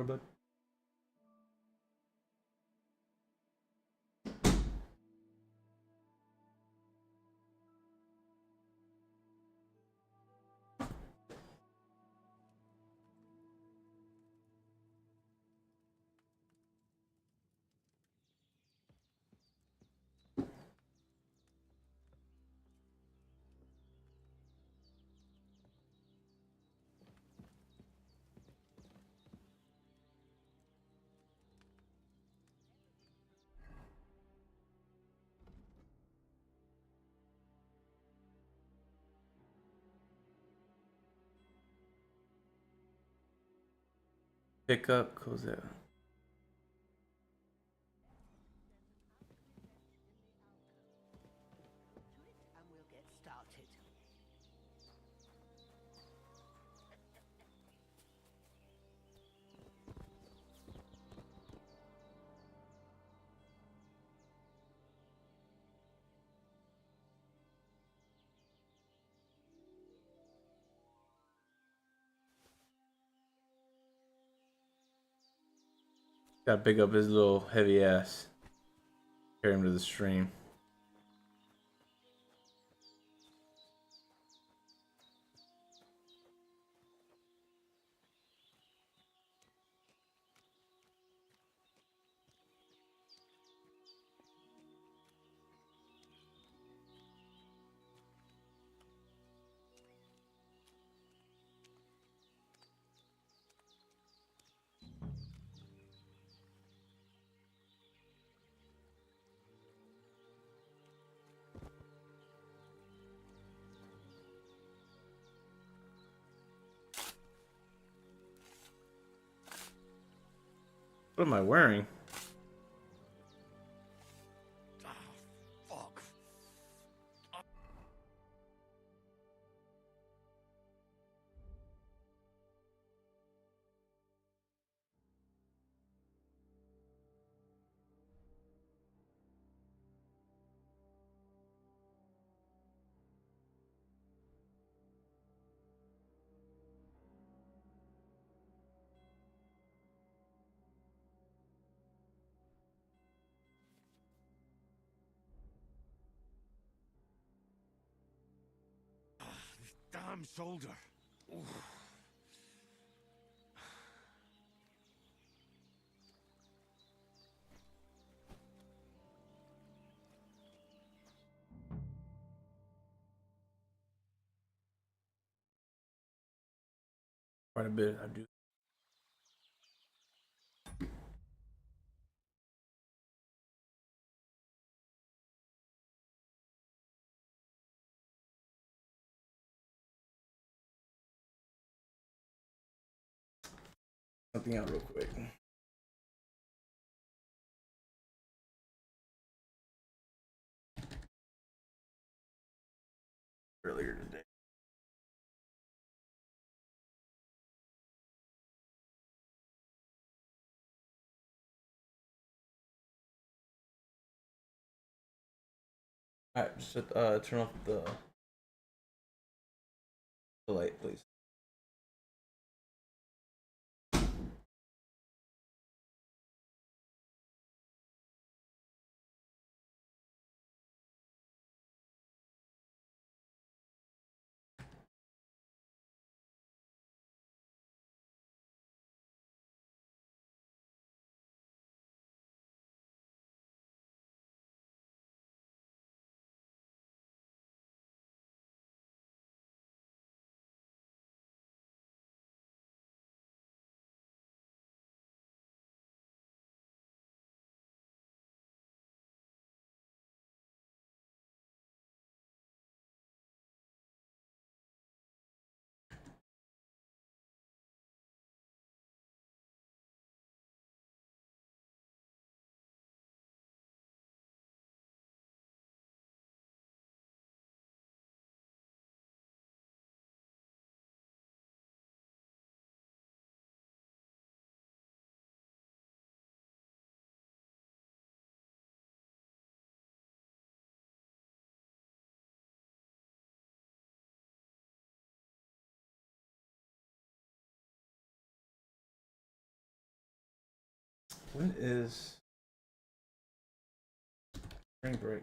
But pick up, close out. Gotta pick up his little heavy ass. Carry him to the stream. What am I wearing? Fuck. Damn shoulder. Oof. Quite a bit. I do. Something out real quick. Earlier today. Alright, just turn off the light, please. When is spring break?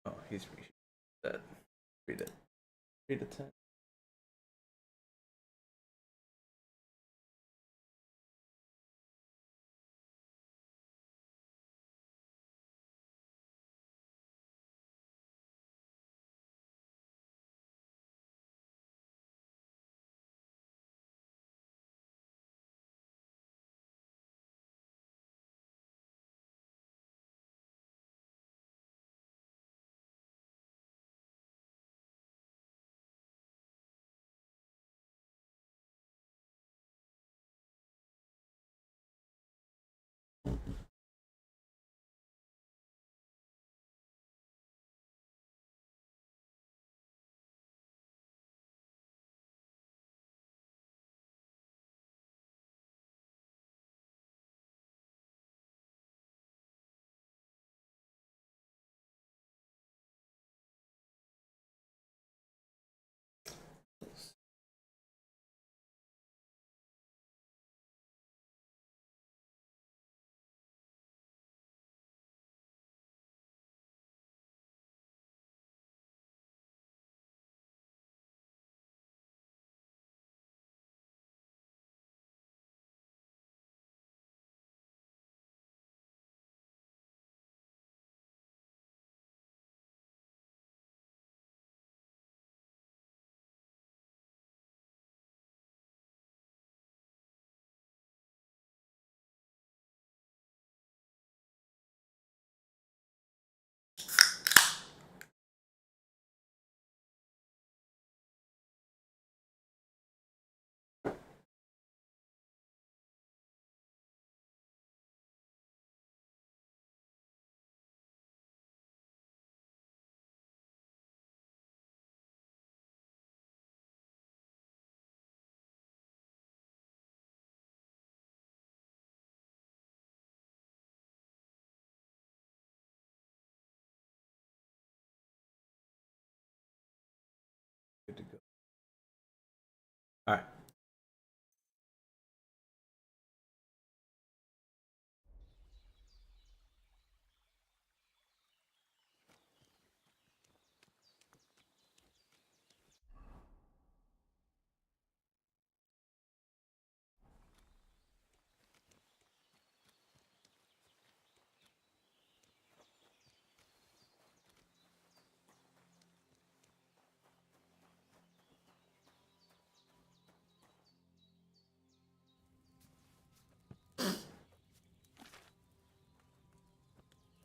Oh, he's that. Read it. Read it. 10. Good to go. All right.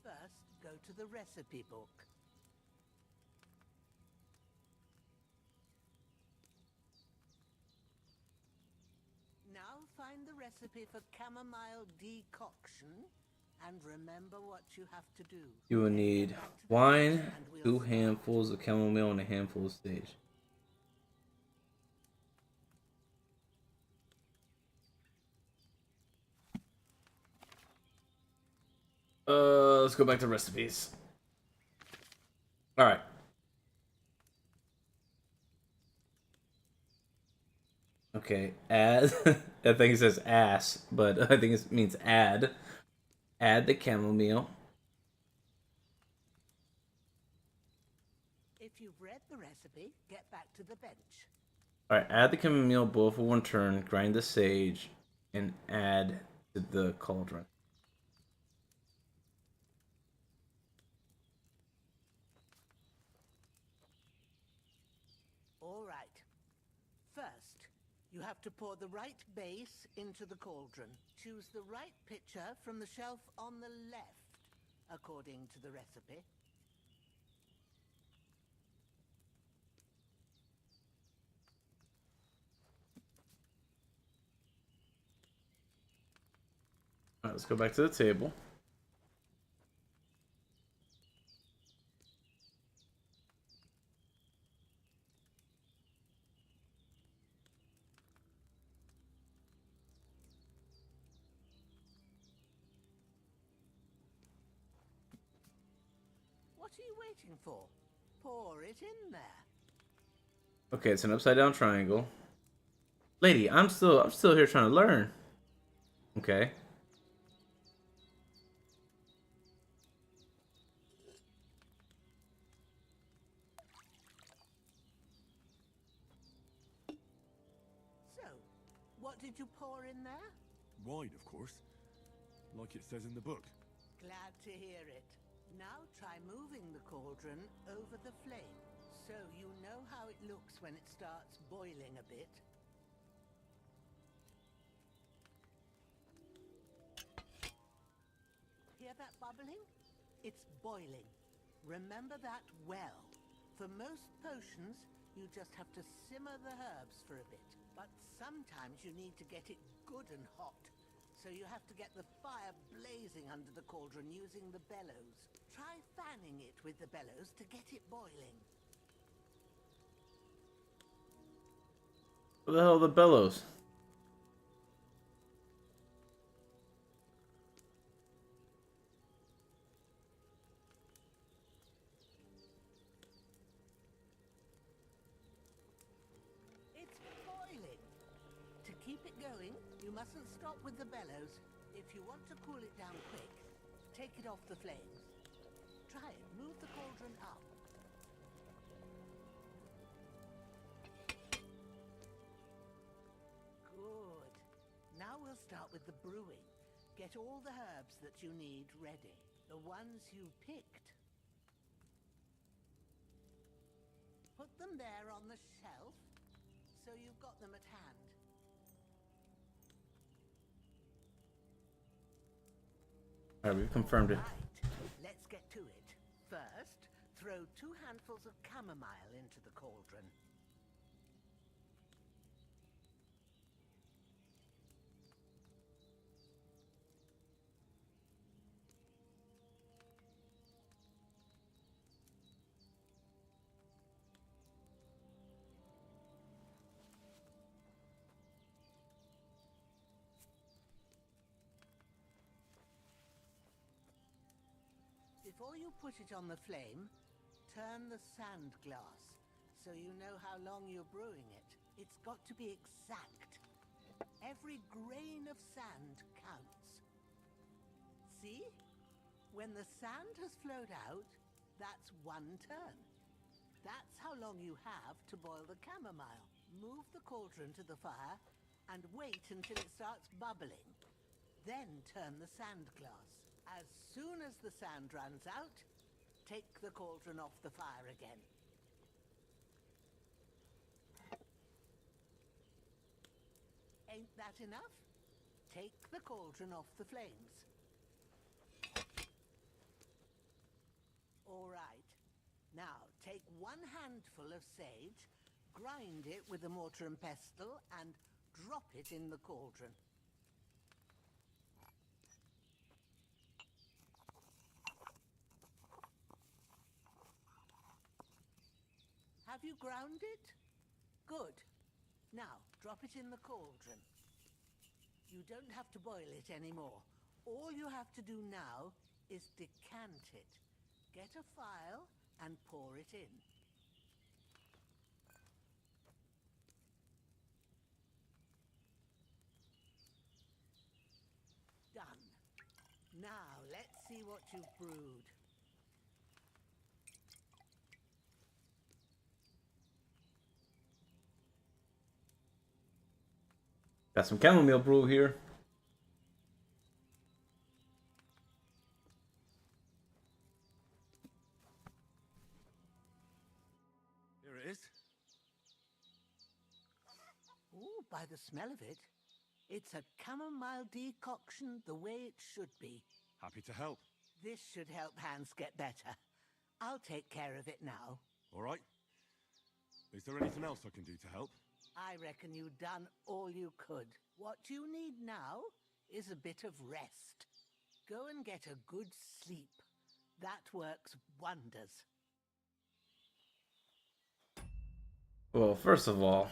First, go to the recipe book. Now find the recipe for chamomile decoction and remember what you have to do. You will need wine, 2 handfuls of chamomile, and a handful of sage. Let's go back to recipes. All right. Okay, add. I think it says ass, but I think it means add. Add the chamomile. If you've read the recipe, get back to the bench. All right, add the chamomile, boil for 1 turn, grind the sage, and add to the cauldron. All right. First, you have to pour the right base into the cauldron. Choose the right pitcher from the shelf on the left, according to the recipe. let's go back to the table. What are you waiting for? Pour it in there. Okay, it's an upside down triangle. Lady, I'm still here trying to learn. Okay. So, what did you pour in there? Wine, of course. Like it says in the book. Glad to hear it. Now try moving the cauldron over the flame, so you know how it looks when it starts boiling a bit. Hear that bubbling? It's boiling. Remember that well. For most potions, you just have to simmer the herbs for a bit. But sometimes you need to get it good and hot. So you have to get the fire blazing under the cauldron using the bellows. Try fanning it with the bellows to get it boiling. What the hell are the bellows? It's boiling. To keep it going, you mustn't stop with the bellows. If you want to cool it down quick, take it off the flames. Try it. Move the cauldron up. Good. Now we'll start with the brewing. Get all the herbs that you need ready. The ones you picked. Put them there on the shelf, so you've got them at hand. Alright, we've confirmed it. Right, let's get to it. First, throw 2 handfuls of chamomile into the cauldron. Before you put it on the flame, turn the sand glass so you know how long you're brewing it. It's got to be exact. Every grain of sand counts. See? When the sand has flowed out, that's 1 turn. That's how long you have to boil the chamomile. Move the cauldron to the fire and wait until it starts bubbling. Then turn the sand glass. As soon as the sand runs out, take the cauldron off the fire again. Ain't that enough? Take the cauldron off the flames. All right. Now, take 1 handful of sage, grind it with a mortar and pestle, and drop it in the cauldron. Have you ground it? Good. Now, drop it in the cauldron. You don't have to boil it anymore. All you have to do now is decant it. Get a phial and pour it in. Done. Now, let's see what you've brewed. Got some chamomile brew here. Here it is. Ooh, by the smell of it, it's a chamomile decoction the way it should be. Happy to help. This should help Hans get better. I'll take care of it now. All right. Is there anything else I can do to help? I reckon you've done all you could. What you need now is a bit of rest. Go and get a good sleep. That works wonders. Well, first of all,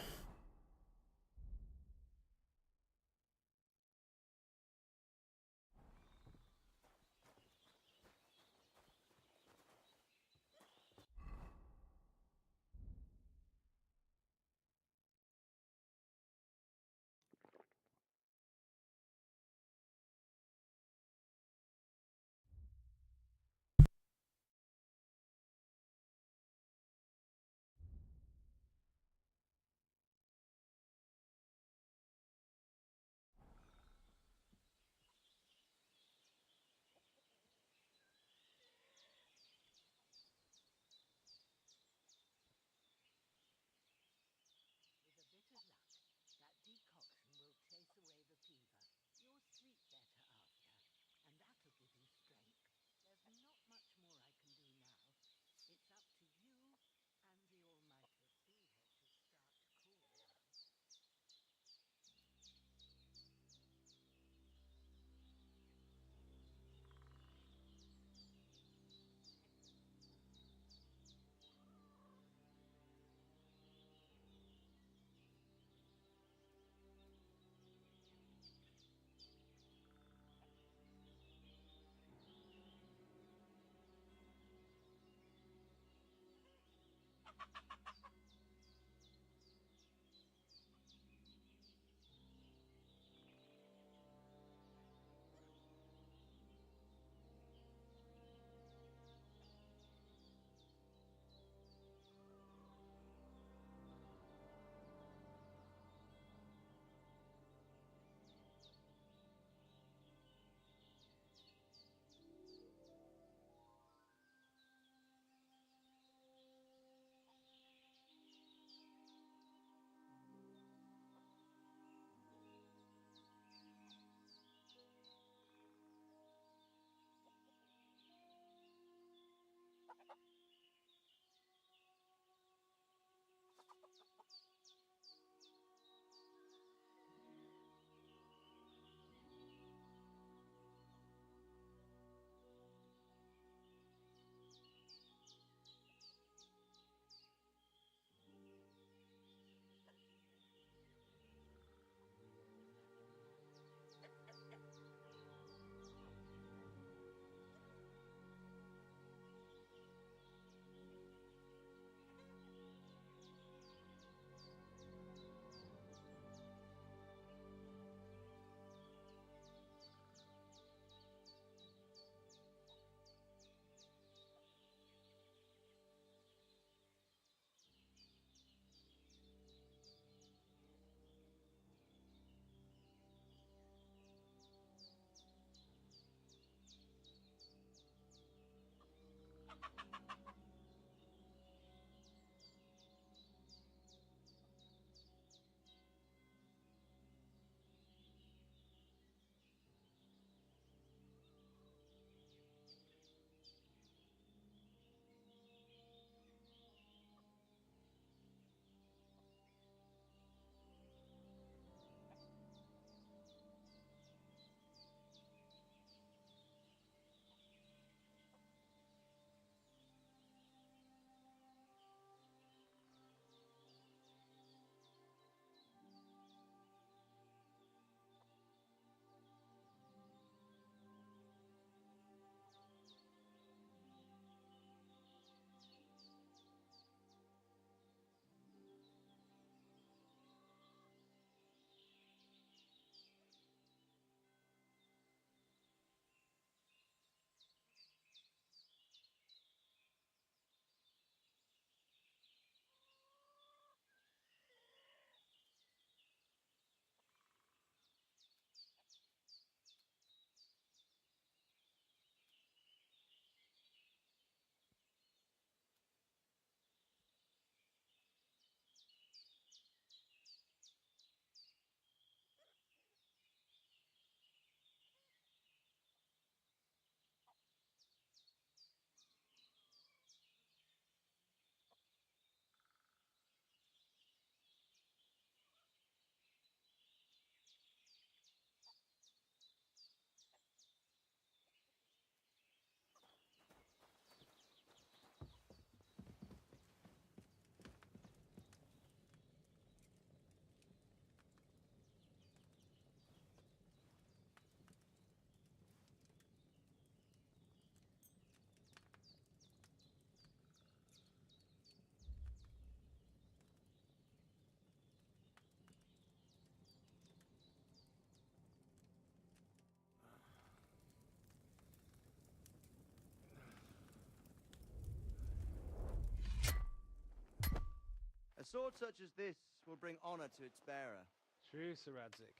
sword such as this will bring honor to its bearer. True, Sir Radzik.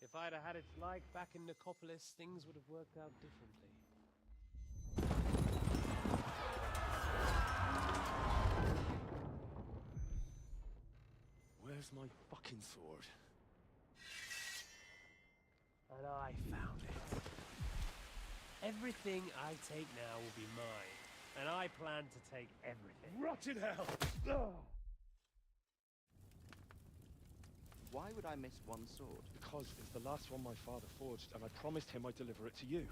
If I'd have had its like back in Nicopolis, things would have worked out differently. Where's my fucking sword? And I found it. Everything I take now will be mine, and I plan to take everything. Rotten hell! Why would I miss one sword? Because it's the last one my father forged, and I promised him I'd deliver it to you.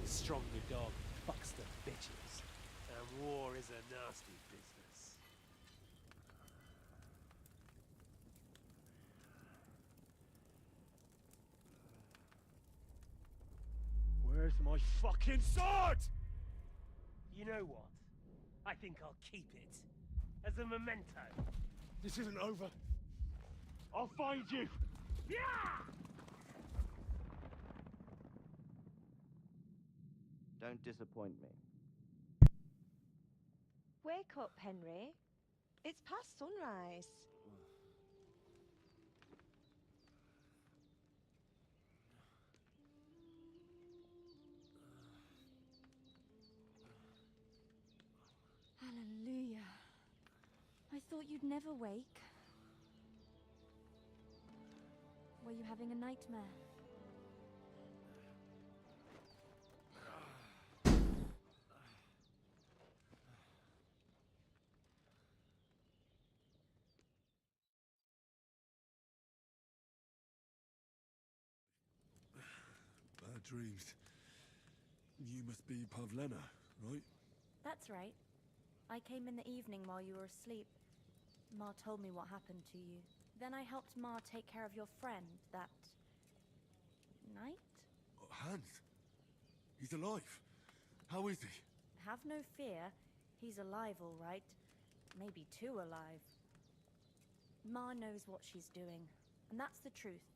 Stronger dog fucks the bitches, and war is a nasty business. Where's my fucking sword? You know what? I think I'll keep it. As a memento. This isn't over. I'll find you! Yeah! Don't disappoint me. Wake up, Henry. It's past sunrise. Hallelujah. I thought you'd never wake. Were you having a nightmare? Bad dreams. You must be Pavlena, right? That's right. I came in the evening while you were asleep. Ma told me what happened to you. Then I helped Ma take care of your friend that night? Hans? He's alive. How is he? Have no fear. He's alive, all right. Maybe too alive. Ma knows what she's doing, and that's the truth.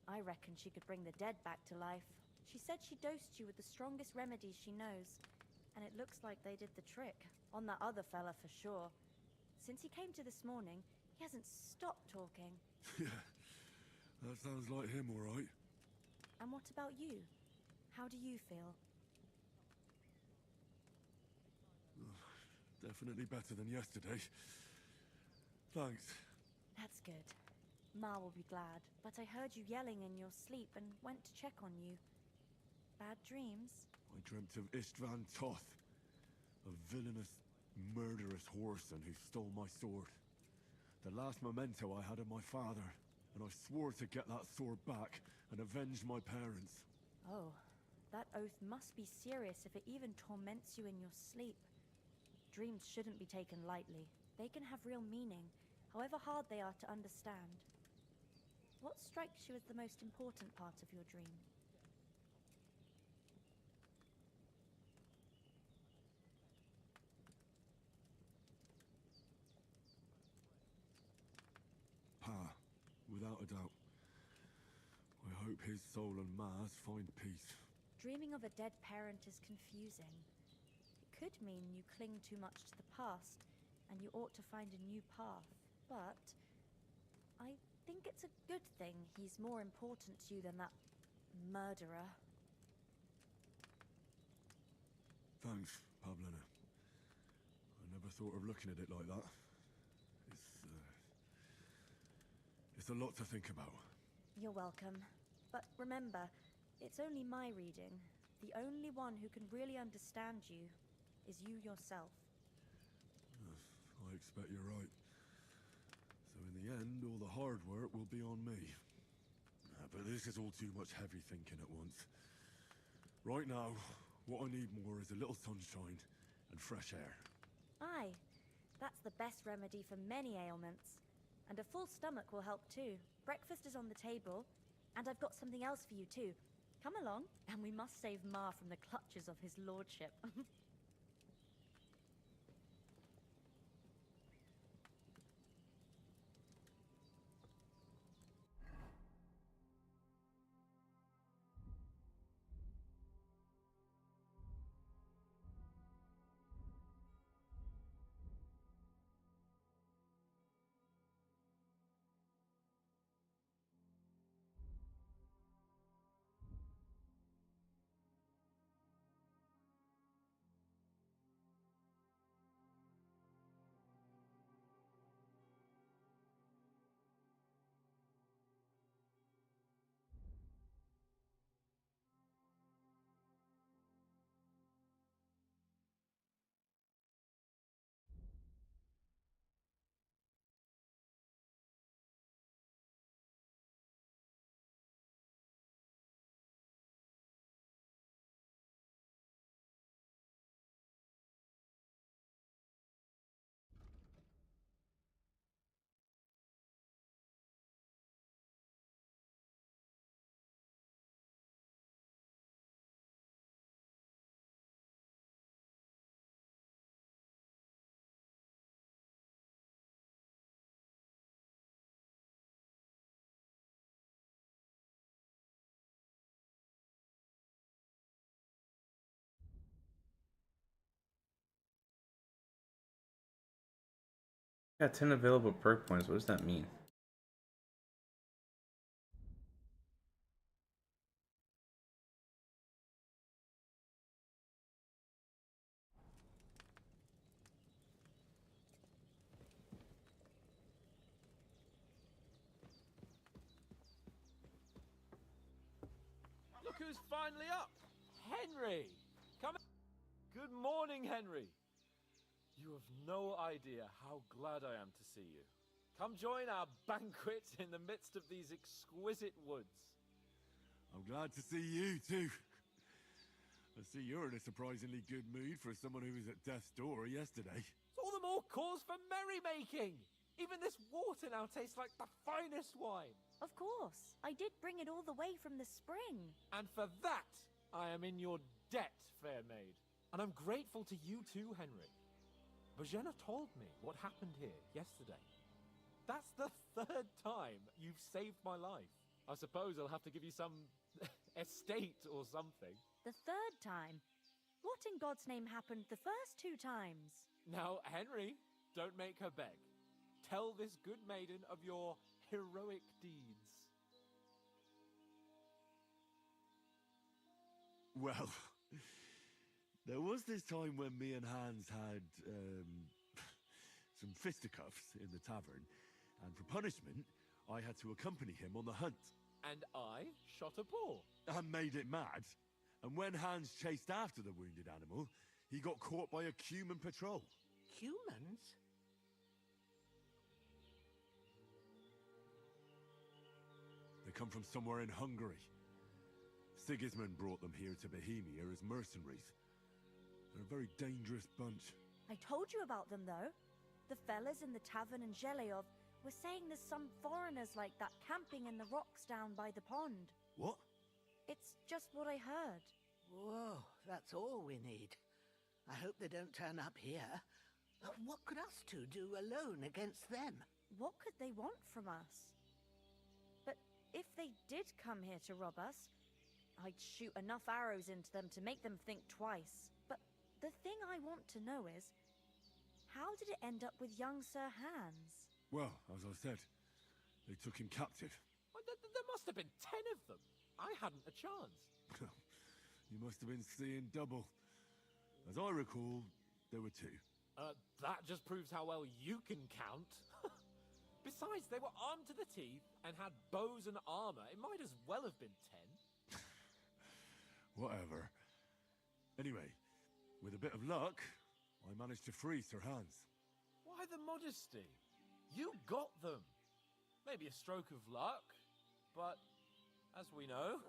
I reckon she could bring the dead back to life. She said she dosed you with the strongest remedies she knows, and it looks like they did the trick. On that other fella for sure. Since he came to this morning, he hasn't stopped talking. Yeah, that sounds like him, all right. And what about you? How do you feel? Definitely better than yesterday. Thanks. That's good. Ma will be glad, but I heard you yelling in your sleep and went to check on you. Bad dreams? I dreamt of Istvan Toth, a villainous, murderous whoreson who stole my sword. The last memento I had of my father, and I swore to get that sword back and avenge my parents. Oh, that oath must be serious if it even torments you in your sleep. Dreams shouldn't be taken lightly. They can have real meaning, however hard they are to understand. What strikes you as the most important part of your dream? Pa, without a doubt. I hope his soul and Ma's find peace. Dreaming of a dead parent is confusing. It could mean you cling too much to the past, and you ought to find a new path. But I think it's a good thing he's more important to you than that murderer. Thanks, Pavlena. I never thought of looking at it like that. It's a lot to think about. You're welcome. But remember, it's only my reading. The only one who can really understand you is you yourself. I expect you're right. So in the end, all the hard work will be on me. But this is all too much heavy thinking at once. Right now, what I need more is a little sunshine and fresh air. Aye, that's the best remedy for many ailments. And a full stomach will help too. Breakfast is on the table, and I've got something else for you too. Come along, and we must save Ma from the clutches of his lordship. Got 10 available perk points. What does that mean? Look who's finally up! Henry! Come in. Good morning, Henry. You have no idea how glad I am to see you. Come join our banquet in the midst of these exquisite woods. I'm glad to see you, too. I see you're in a surprisingly good mood for someone who was at death's door yesterday. It's all the more cause for merrymaking! Even this water now tastes like the finest wine. Of course. I did bring it all the way from the spring. And for that, I am in your debt, fair maid. And I'm grateful to you too, Henry. Bojena told me what happened here yesterday. That's the third time you've saved my life. I suppose I'll have to give you some estate or something. The third time? What in God's name happened the first 2 times? Now, Henry, don't make her beg. Tell this good maiden of your heroic deeds. Well, there was this time when me and Hans had, some fisticuffs in the tavern, and for punishment, I had to accompany him on the hunt. And I shot a boar. And made it mad. And when Hans chased after the wounded animal, he got caught by a human patrol. Humans? They come from somewhere in Hungary. Sigismund brought them here to Bohemia as mercenaries. They're a very dangerous bunch. I told you about them, though. The fellas in the tavern in Zheleov were saying there's some foreigners like that camping in the rocks down by the pond. What? It's just what I heard. Whoa, that's all we need. I hope they don't turn up here. What could us two do alone against them? What could they want from us? But if they did come here to rob us, I'd shoot enough arrows into them to make them think twice. But the thing I want to know is, how did it end up with young Sir Hans? Well, as I said, they took him captive. Well, there must have been 10 of them. I hadn't a chance. You must have been seeing double. As I recall, there were 2. That just proves how well you can count. Besides, they were armed to the teeth and had bows and armor. It might as well have been 10. Whatever. Anyway, with a bit of luck, I managed to free Sir Hans. Why the modesty? You got them. Maybe a stroke of luck, but as we know,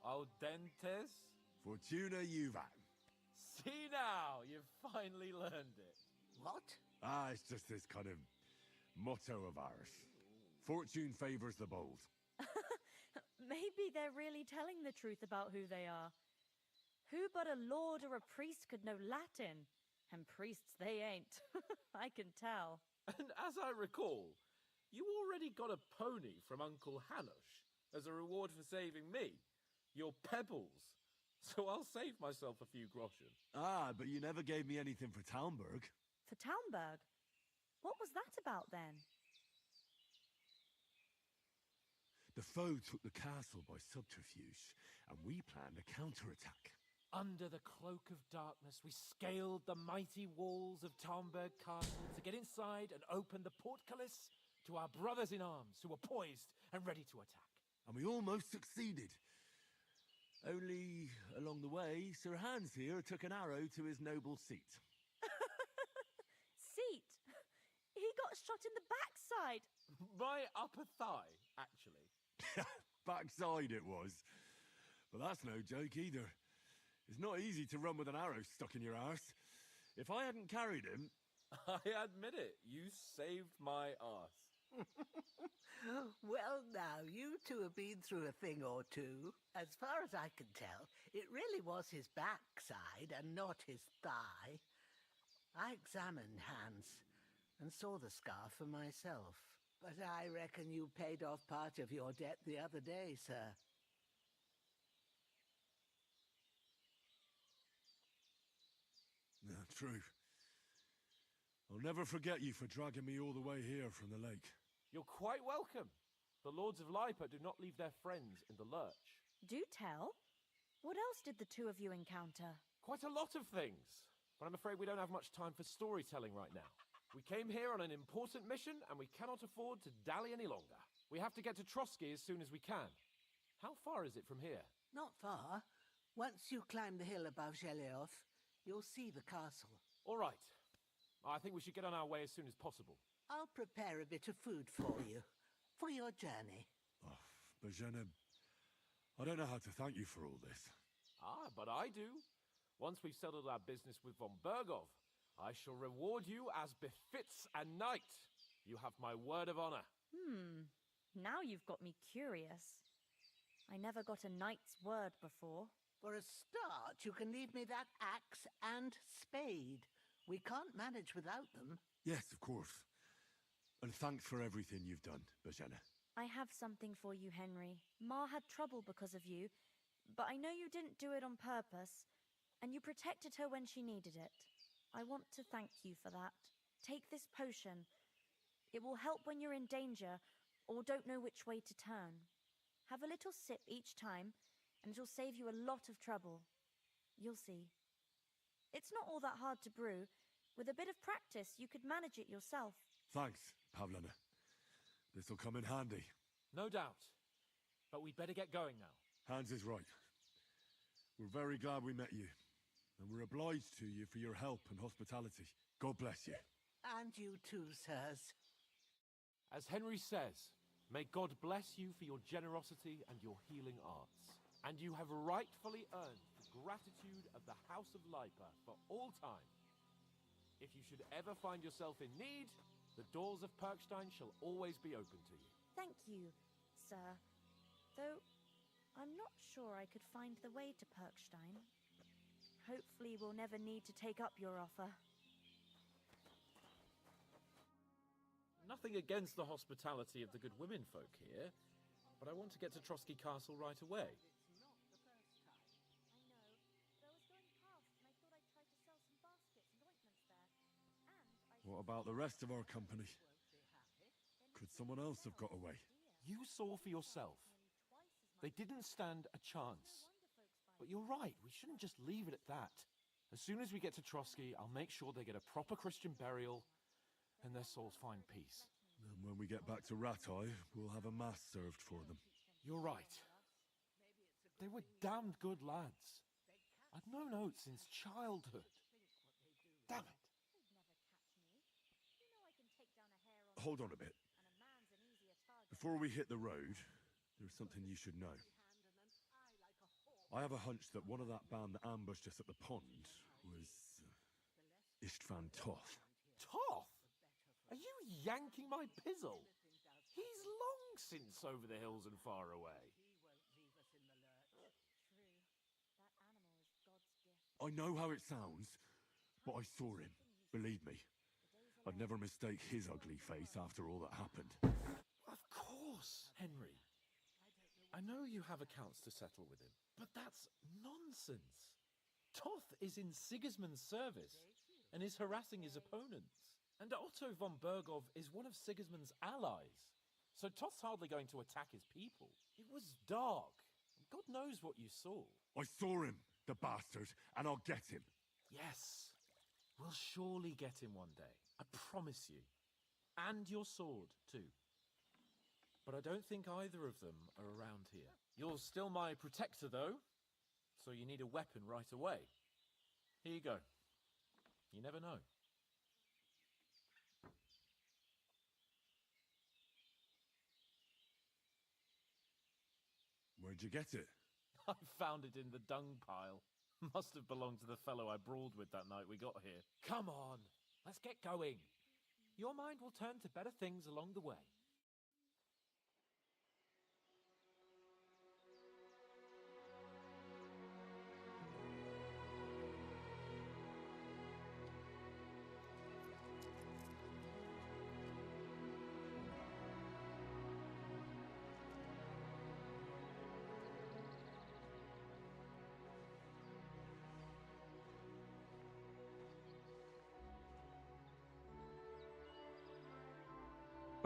audentes. Fortuna juvat. See now, you've finally learned it. What? It's just this kind of motto of ours. Fortune favors the bold. Maybe they're really telling the truth about who they are. Who but a lord or a priest could know Latin? And priests they ain't. I can tell. And as I recall, you already got a pony from Uncle Hanush as a reward for saving me. Your pebbles. So I'll save myself a few groschen. But you never gave me anything for Talmberg. For Talmberg? What was that about then? The foe took the castle by subterfuge, and we planned a counterattack. Under the cloak of darkness, we scaled the mighty walls of Talmberg Castle to get inside and open the portcullis to our brothers in arms who were poised and ready to attack. And we almost succeeded. Only, along the way, Sir Hans here took an arrow to his noble seat. Seat? He got shot in the backside. My upper thigh, actually. Backside it was. But that's no joke either. It's not easy to run with an arrow stuck in your arse. If I hadn't carried him... I admit it, you saved my arse. Well, now, you two have been through a thing or two. As far as I can tell, it really was his backside and not his thigh. I examined Hans and saw the scar for myself. But I reckon you paid off part of your debt the other day, sir. No, true. I'll never forget you for dragging me all the way here from the lake. You're quite welcome. The Lords of Lipa do not leave their friends in the lurch. Do tell. What else did the two of you encounter? Quite a lot of things, but I'm afraid we don't have much time for storytelling right now. We came here on an important mission, and we cannot afford to dally any longer. We have to get to Trotsky as soon as we can. How far is it from here? Not far. Once you climb the hill above Zheleov, you'll see the castle. All right. I think we should get on our way as soon as possible. I'll prepare a bit of food for you, for your journey. Oh, Bozhena, I don't know how to thank you for all this. Ah, but I do. Once we've settled our business with von Bergov, I shall reward you as befits a knight. You have my word of honor. Now you've got me curious. I never got a knight's word before. For a start, you can leave me that axe and spade. We can't manage without them. Yes, of course. And thanks for everything you've done, Bozhena. I have something for you, Henry. Ma had trouble because of you, but I know you didn't do it on purpose, and you protected her when she needed it. I want to thank you for that. Take this potion. It will help when you're in danger or don't know which way to turn. Have a little sip each time, and it'll save you a lot of trouble. You'll see. It's not all that hard to brew. With a bit of practice, you could manage it yourself. Thanks, Pavlina. This'll come in handy. No doubt. But we'd better get going now. Hans is right. We're very glad we met you. And we're obliged to you for your help and hospitality. God bless you. And you too, sirs. As Henry says, may God bless you for your generosity and your healing arts. And you have rightfully earned the gratitude of the House of Lipa for all time. If you should ever find yourself in need, the doors of Perkstein shall always be open to you. Thank you, sir. Though, I'm not sure I could find the way to Perkstein. Hopefully we'll never need to take up your offer. Nothing against the hospitality of the good women folk here, but I want to get to Trotsky Castle right away. It's not the first time. I know, but I was going past and I thought I'd try to sell some baskets and ointments there. And I What about the rest of our company? Won't be happy. Could someone else have got away? You saw for yourself. They didn't stand a chance. But you're right, we shouldn't just leave it at that. As soon as we get to Trotsky, I'll make sure they get a proper Christian burial and their souls find peace. And when we get back to Ratai, we'll have a mass served for them. You're right. They were damned good lads. I'd known Oates since childhood. Damn it. They'd never catch me. You know I can take down a hair on Hold on a bit. and a man's an easier target. Before we hit the road, there's something you should know. Hand and an eye like a hawk. I have a hunch that one of that band that ambushed us at the pond was Istvan Toth. Toth? Are you yanking my pizzle? He's long since over the hills and far away. He won't leave us in the lurch. True. That animal is God's gift. I know how it sounds, but I saw him. Believe me. I'd never mistake his ugly face after all that happened. Of course, Henry. I know you have accounts to settle with him, but that's nonsense. Toth is in Sigismund's service and is harassing his opponents. And Otto von Bergov is one of Sigismund's allies. So Toth's hardly going to attack his people. It was dark. God knows what you saw. I saw him, the bastard, and I'll get him. Yes, we'll surely get him one day. I promise you. And your sword, too. But I don't think either of them are around here. You're still my protector, though, so you need a weapon right away. Here you go. You never know. Where'd you get it? I found it in the dung pile. Must have belonged to the fellow I brawled with that night we got here. Come on, let's get going. Your mind will turn to better things along the way.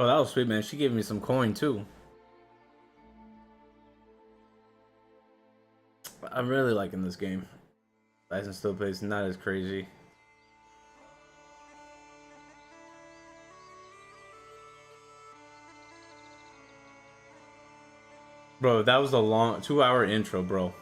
Oh, that was sweet, man. She gave me some coin too. I'm really liking this game. Ryzen still plays not as crazy. Bro, that was a long 2-hour intro, bro.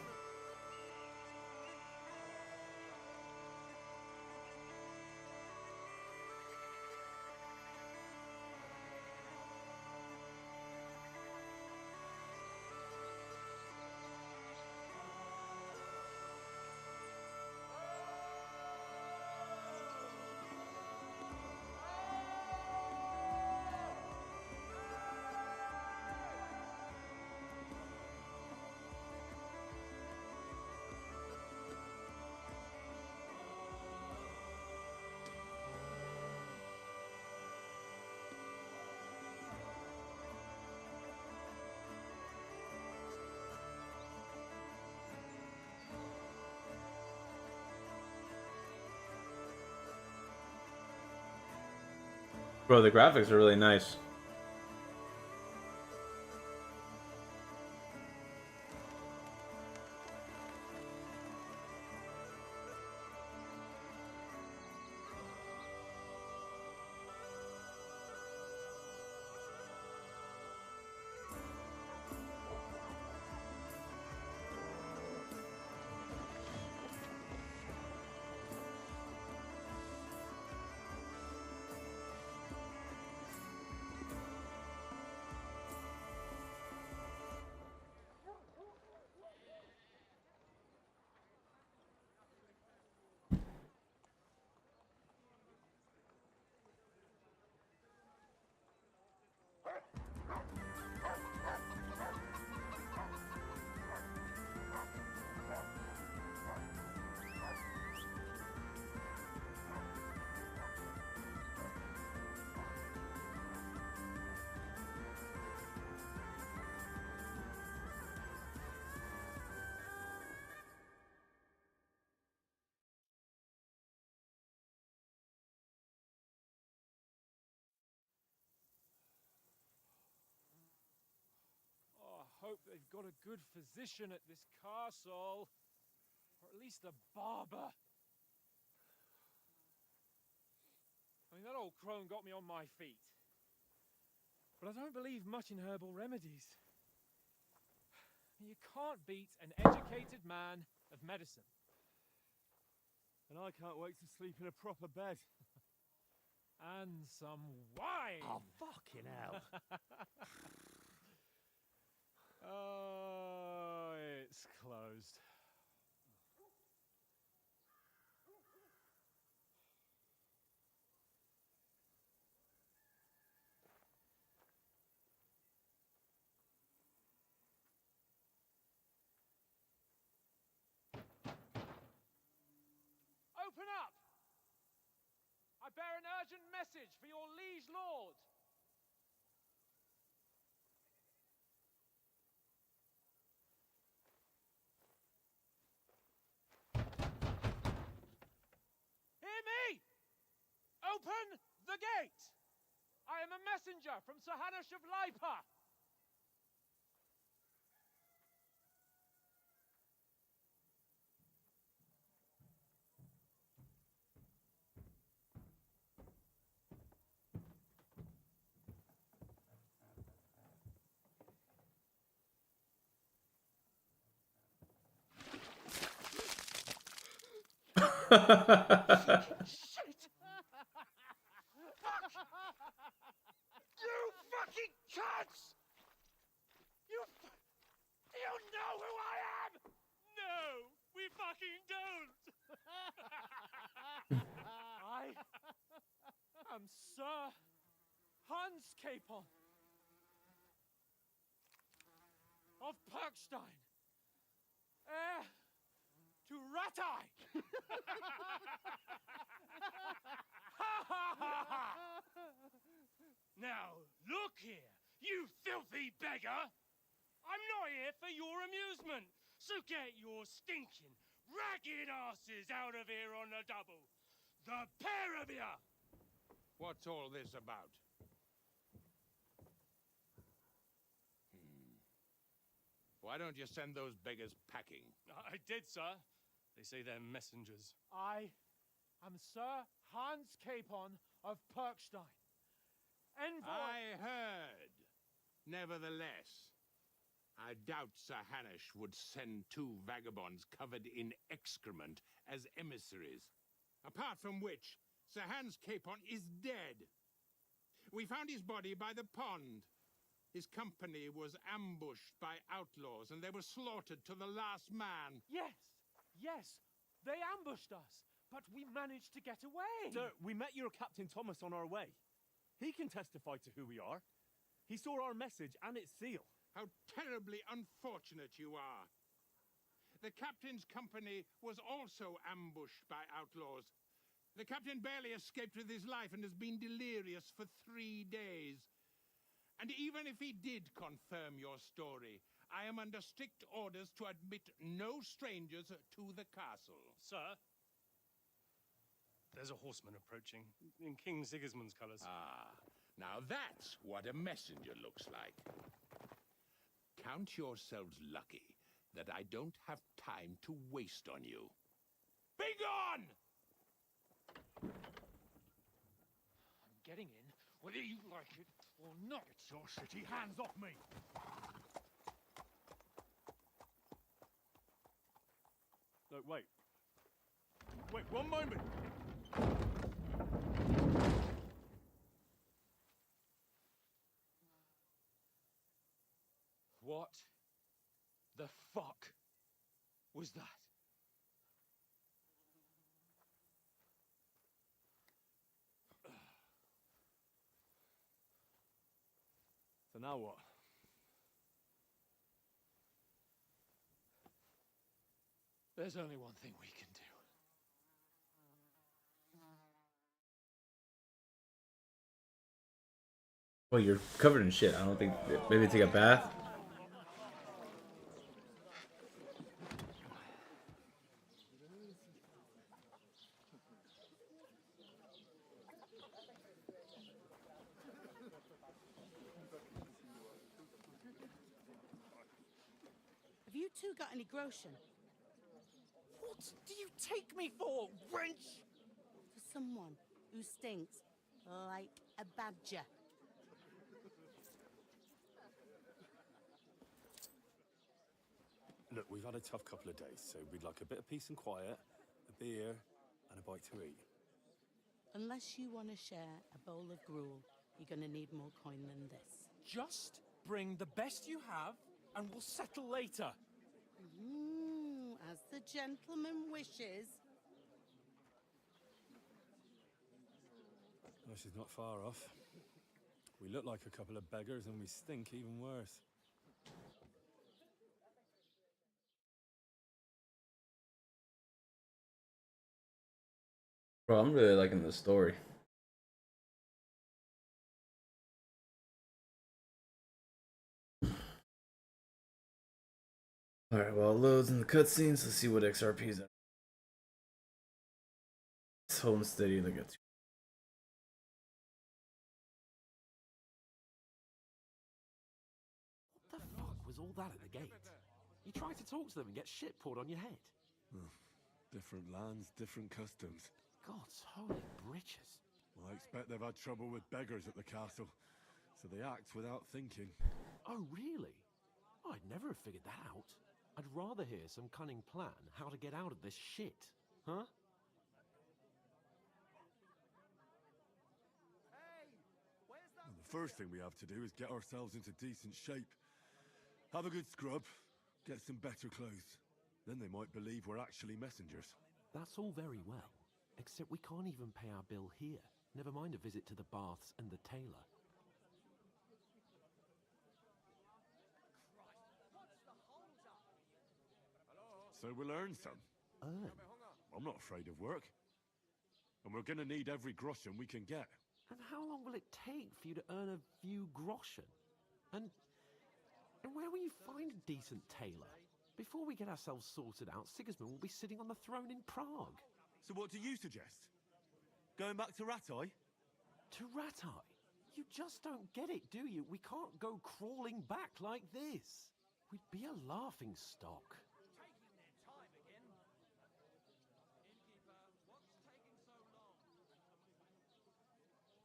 Bro, the graphics are really nice. Oh, I hope they've got a good physician at this castle. Or at least a barber. I mean, that old crone got me on my feet. But I don't believe much in herbal remedies. You can't beat an educated man of medicine. And I can't wait to sleep in a proper bed. And some wine! Oh, fucking hell. Oh, it's closed. Open up! I bear an urgent message for your liege lord. Hear me! Open the gate! I am a messenger from Sir Hanush of Lipa. Shit! You fucking cunts! Do you know who I am? No, we fucking don't. I am Sir Hans Capon of Perkstein, heir to Ratai. Now, look here, you filthy beggar! I'm not here for your amusement, so get your stinking, ragged asses out of here on the double. The pair of you! What's all this about? Why don't you send those beggars packing? I did, sir. They say they're messengers. I am Sir Hans Capon of Perkstein. Envoy! I heard. Nevertheless, I doubt Sir Hanush would send 2 vagabonds covered in excrement as emissaries. Apart from which, Sir Hans Capon is dead. We found his body by the pond. His company was ambushed by outlaws, and they were slaughtered to the last man. Yes, yes, they ambushed us, but we managed to get away. Sir, we met your Captain Thomas on our way. He can testify to who we are. He saw our message and its seal. How terribly unfortunate you are. The captain's company was also ambushed by outlaws. The captain barely escaped with his life and has been delirious for 3 days. And even if he did confirm your story, I am under strict orders to admit no strangers to the castle. Sir, there's a horseman approaching in King Sigismund's colours. Ah, now that's what a messenger looks like. Count yourselves lucky that I don't have time to waste on you. Be gone! I'm getting in, whether you like it or not. It's your city. Hands off me! No, wait. Wait, one moment! What the fuck was that? So now what? There's only one thing we can do. Well, you're covered in shit. I don't think. Maybe take a bath. Have you two got any groschen? What do you take me for, wench? For someone who stinks like a badger. Look, we've had a tough couple of days, so we'd like a bit of peace and quiet, a beer, and a bite to eat. Unless you want to share a bowl of gruel, you're going to need more coin than this. Just bring the best you have, and we'll settle later. As the gentleman wishes. Well, she's not far off. We look like a couple of beggars, and we stink even worse. Bro, I'm really liking this story. Alright, well, it loads in the cutscenes. Let's see what XRP's at. It's homesteading to get to. What the fuck was all that at the gate? You try to talk to them and get shit poured on your head. Different lands, different customs. God's holy britches. I expect they've had trouble with beggars at the castle, so they act without thinking. Oh, really? I'd never have figured that out. I'd rather hear some cunning plan how to get out of this shit, huh? And the first thing we have to do is get ourselves into decent shape. Have a good scrub, get some better clothes. Then they might believe we're actually messengers. That's all very well, except we can't even pay our bill here. Never mind a visit to the baths and the tailor. So we'll earn some. Earn? I'm not afraid of work. And we're gonna need every groschen we can get. And how long will it take for you to earn a few groschen? And where will you find a decent tailor? Before we get ourselves sorted out, Sigismund will be sitting on the throne in Prague. So what do you suggest? Going back to Ratai? To Ratai? You just don't get it, do you? We can't go crawling back like this. We'd be a laughing stock.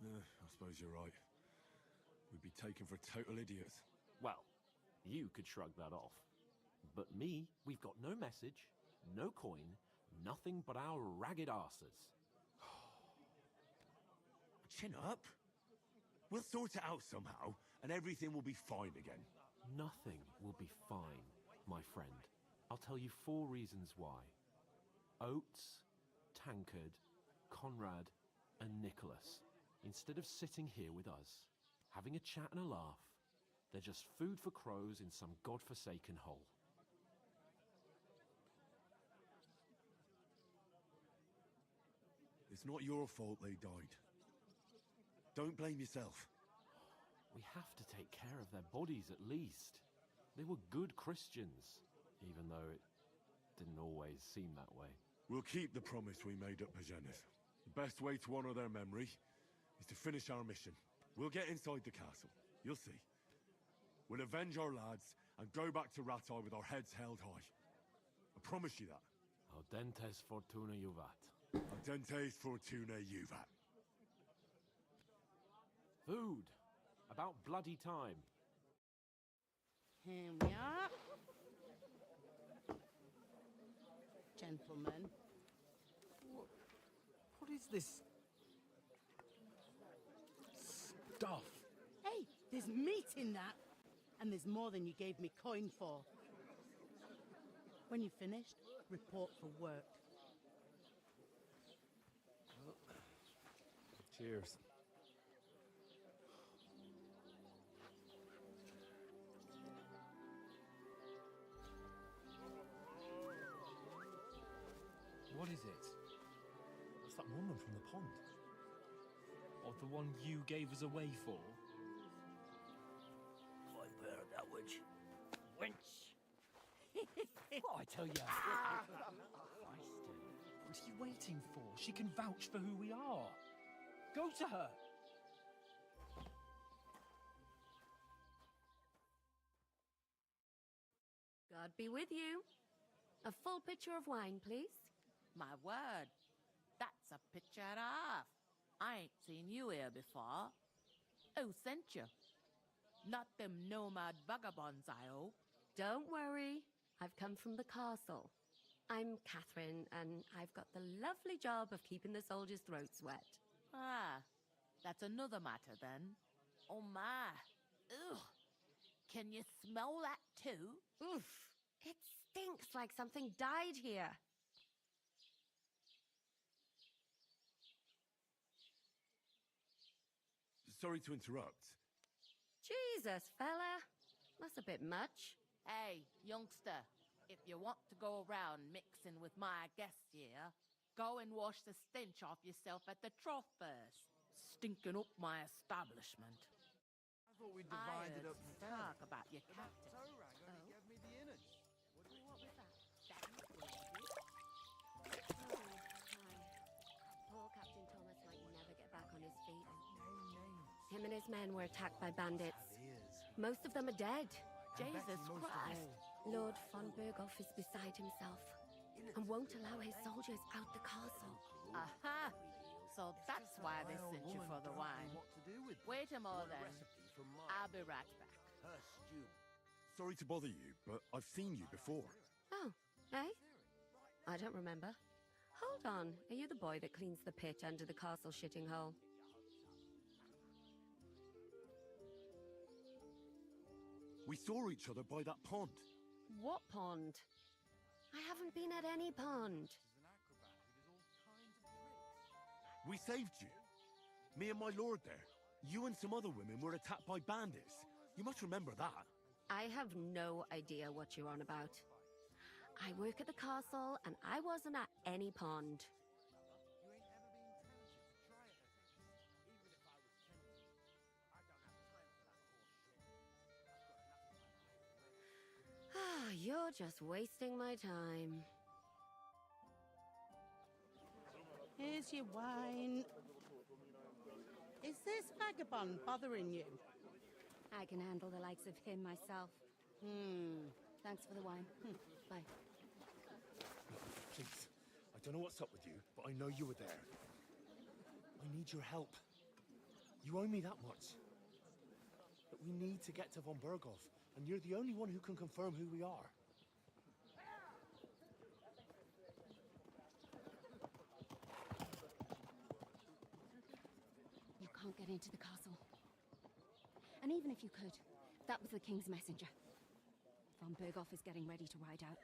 I suppose you're right. We'd be taken for total idiots. Well, you could shrug that off. But me, we've got no message, no coin, nothing but our ragged arses. Chin up. We'll sort it out somehow, and everything will be fine again. Nothing will be fine, my friend. I'll tell you 4 reasons why. Oates, Tankard, Conrad, and Nicholas, instead of sitting here with us, having a chat and a laugh, they're just food for crows in some godforsaken hole. It's not your fault they died. Don't blame yourself. We have to take care of their bodies at least. They were good Christians, even though it didn't always seem that way. We'll keep the promise we made at Pagenis. The best way to honor their memory is to finish our mission. We'll get inside the castle. You'll see. We'll avenge our lads and go back to Ratai with our heads held high. I promise you that. Audentes fortuna juvat. Audentes fortuna juvat. Food. About bloody time. Here we are. Gentlemen. What is this stuff? Hey, there's meat in that. And there's more than you gave me coin for. When you're finished, report for work. Cheers. What is it? It's that woman from the pond. Or the one you gave us away for? Viper, that witch. Wench! What I tell you? What are you waiting for? She can vouch for who we are. Go to her. God be with you. A full pitcher of wine, please. My word, that's a picture and a half. I ain't seen you here before. Who sent you? Not them nomad vagabonds, I hope. Don't worry. I've come from the castle. I'm Catherine, and I've got the lovely job of keeping the soldiers' throats wet. Ah, that's another matter then. Oh my. Ugh. Can you smell that too? Oof. It stinks like something died here. Sorry to interrupt. Jesus, fella. That's a bit much. Hey, youngster, if you want to go around mixing with my guests here, go and wash the stench off yourself at the trough first. Stinking up my establishment. I thought we divided up talk about your captain. Only gave me the innards. What was that? Poor Captain Thomas might never get back on his feet. Him and his men were attacked by bandits. Most of them are dead. Jesus Christ. Lord von Berghoff is beside himself and won't allow his soldiers out the castle. Aha! So that's why they sent you for the wine. Wait a moment then. I'll be right back. Sorry to bother you, but I've seen you before. Oh, eh? I don't remember. Hold on. Are you the boy that cleans the pit under the castle shitting hole? We saw each other by that pond. What pond? I haven't been at any pond. We saved you. Me and my lord there. You and some other women were attacked by bandits. You must remember that. I have no idea what you're on about. I work at the castle, and I wasn't at any pond. Ah, you're just wasting my time. Here's your wine. Is this vagabond bothering you? I can handle the likes of him myself. Thanks for the wine. Bye. Please, I don't know what's up with you, but I know you were there. I need your help. You owe me that much. But we need to get to von Berghoff, and you're the only one who can confirm who we are. You can't get into the castle. And even if you could, that was the king's messenger. Von Berghoff is getting ready to ride out.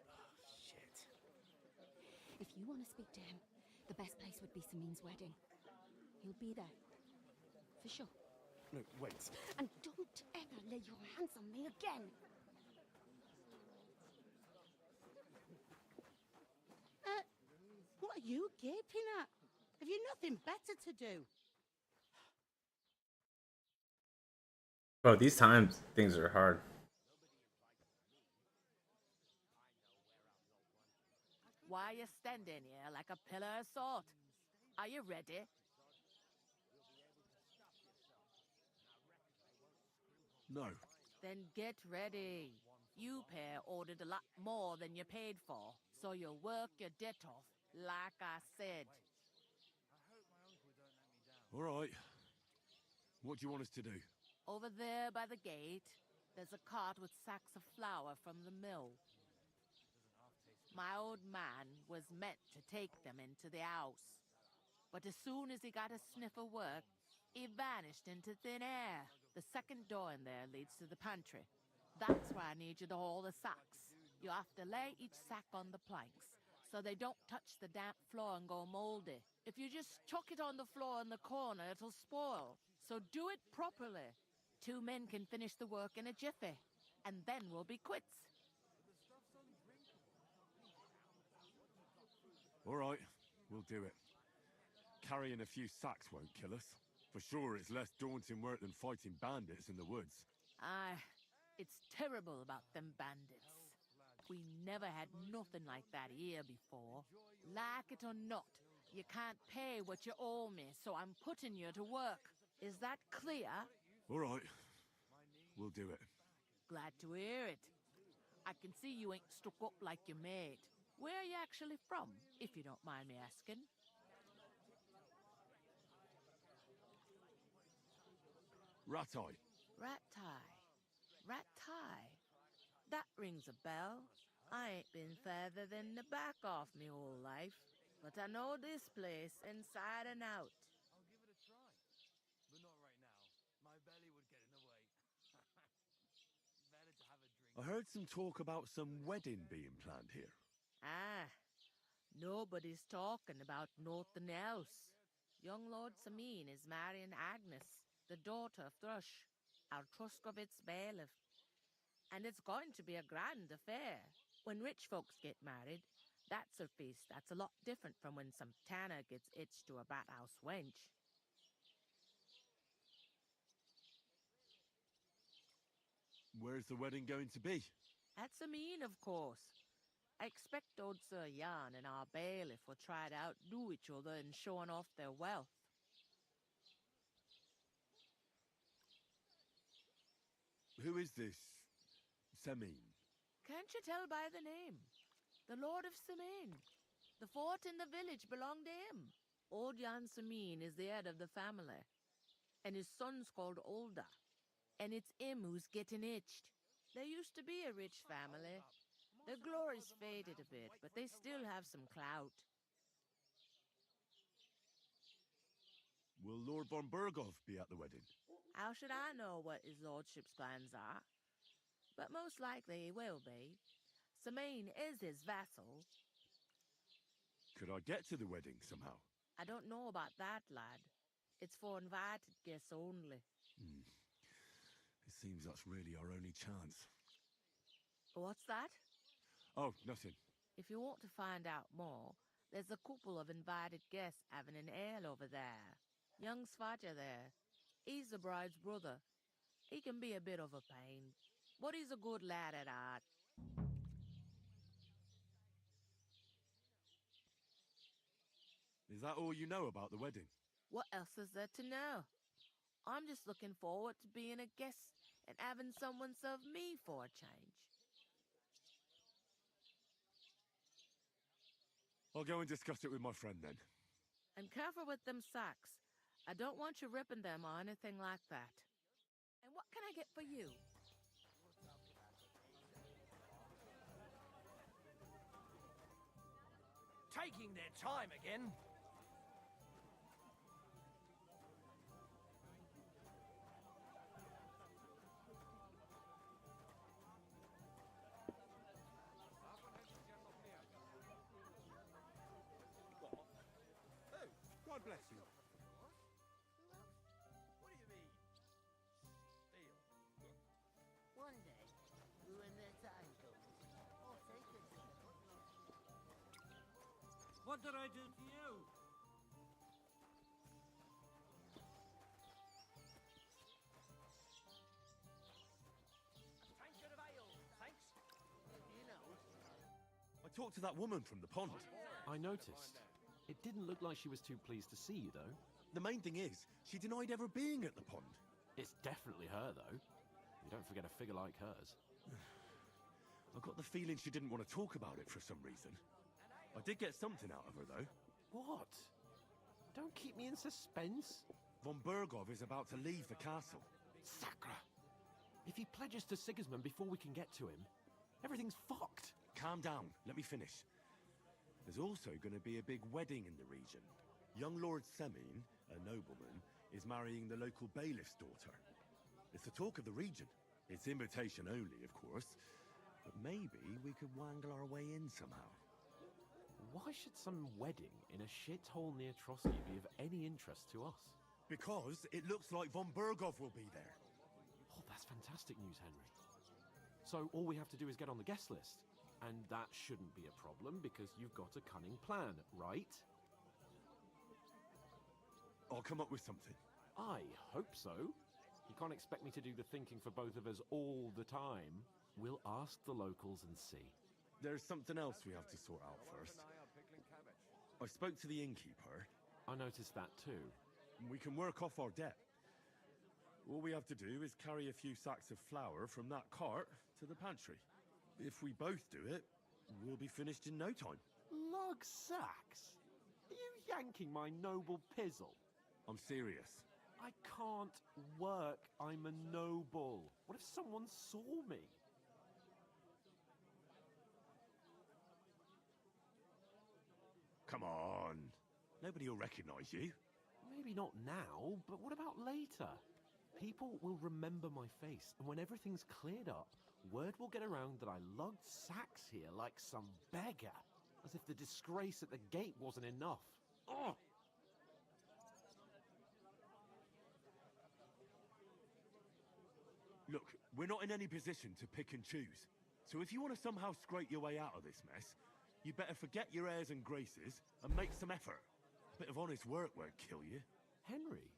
Shit. If you want to speak to him, the best place would be Samin's wedding. He'll be there. For sure. No, wait. And don't ever lay your hands on me again! What are you gaping at? Have you nothing better to do? Bro, these times things are hard. Why you standing here like a pillar of salt? Are you ready? No. Then get ready. You pair ordered a lot more than you paid for, so you'll work your debt off, like I said. All right. What do you want us to do? Over there by the gate, there's a cart with sacks of flour from the mill. My old man was meant to take them into the house, but as soon as he got a sniff of work, he vanished into thin air. The second door in there leads to the pantry. That's where I need you to haul the sacks. You have to lay each sack on the planks, so they don't touch the damp floor and go moldy. If you just chuck it on the floor in the corner, it'll spoil. So do it properly. 2 men can finish the work in a jiffy, and then we'll be quits. All right, we'll do it. Carrying a few sacks won't kill us. For sure, it's less daunting work than fighting bandits in the woods. Aye, it's terrible about them bandits. We never had nothing like that here before. Like it or not, you can't pay what you owe me, so I'm putting you to work. Is that clear? All right, we'll do it. Glad to hear it. I can see you ain't stuck up like your mate. Where are you actually from, if you don't mind me asking? Ratai. Ratai. That rings a bell. I ain't been further than the back off me whole life, but I know this place inside and out. I'll give it a try. But not right now. My belly would get in the way. Better to have a drink. I heard some talk about some wedding being planned here. Ah, nobody's talking about nothing else. Young Lord Samin is marrying Agnes, the daughter of Thrush, our Truskovitz bailiff. And it's going to be a grand affair. When rich folks get married, that's a feast that's a lot different from when some tanner gets itched to a bathouse wench. Where's the wedding going to be? At Samin, of course. I expect old Sir Jan and our bailiff will try to outdo each other in showing off their wealth. Who is this Samin? Can't you tell by the name? The Lord of Samin. The fort in the village belonged to him. Old Jan Samin is the head of the family, and his son's called Olda, and it's him who's getting itched. There used to be a rich family. Their glory's faded a bit, but they still have some clout. Will Lord von Berghoff be at the wedding? How should I know what his lordship's plans are? But most likely he will be. Samin is his vassal. Could I get to the wedding somehow? I don't know about that, lad. It's for invited guests only. It seems that's really our only chance. What's that? Oh, nothing. If you want to find out more, there's a couple of invited guests having an ale over there. Young Svaja there. He's the bride's brother. He can be a bit of a pain, but he's a good lad at heart. Is that all you know about the wedding? What else is there to know? I'm just looking forward to being a guest and having someone serve me for a change. I'll go and discuss it with my friend then. And careful with them sacks. I don't want you ripping them or anything like that. And what can I get for you? Taking their time again. God bless you. What do you mean? Steal. One day, when their time comes, I'll take it. What did I do to you? A tankard of ale, thanks. You know. I talked to that woman from the pond. I noticed. It didn't look like she was too pleased to see you, though. The main thing is, she denied ever being at the pond. It's definitely her, though. You don't forget a figure like hers. I got the feeling she didn't want to talk about it for some reason. I did get something out of her, though. What? Don't keep me in suspense. Von Bergov is about to leave the castle. Sacre! If he pledges to Sigismund before we can get to him, everything's fucked. Calm down. Let me finish. There's also going to be a big wedding in the region. Young Lord Semin, a nobleman, is marrying the local bailiff's daughter. It's the talk of the region. It's invitation only, of course. But maybe we could wangle our way in somehow. Why should some wedding in a shithole near Trotsky be of any interest to us? Because it looks like Von Bergov will be there. Oh, that's fantastic news, Henry. So all we have to do is get on the guest list. And that shouldn't be a problem because you've got a cunning plan, right? I'll come up with something. I hope so. You can't expect me to do the thinking for both of us all the time. We'll ask the locals and see. There's something else we have to sort out first. I spoke to the innkeeper. I noticed that too. We can work off our debt. All we have to do is carry a few sacks of flour from that cart to the pantry. If we both do it, we'll be finished in no time. Log sacks? Are you yanking my noble pizzle? I'm serious. I can't work. I'm a noble. What if someone saw me? Come on. Nobody will recognize you. Maybe not now, but what about later? People will remember my face, and when everything's cleared up, word will get around that I lugged sacks here like some beggar. As if the disgrace at the gate wasn't enough. Oh! Look, we're not in any position to pick and choose. So if you want to somehow scrape your way out of this mess, you better forget your airs and graces and make some effort. A bit of honest work won't kill you. Henry,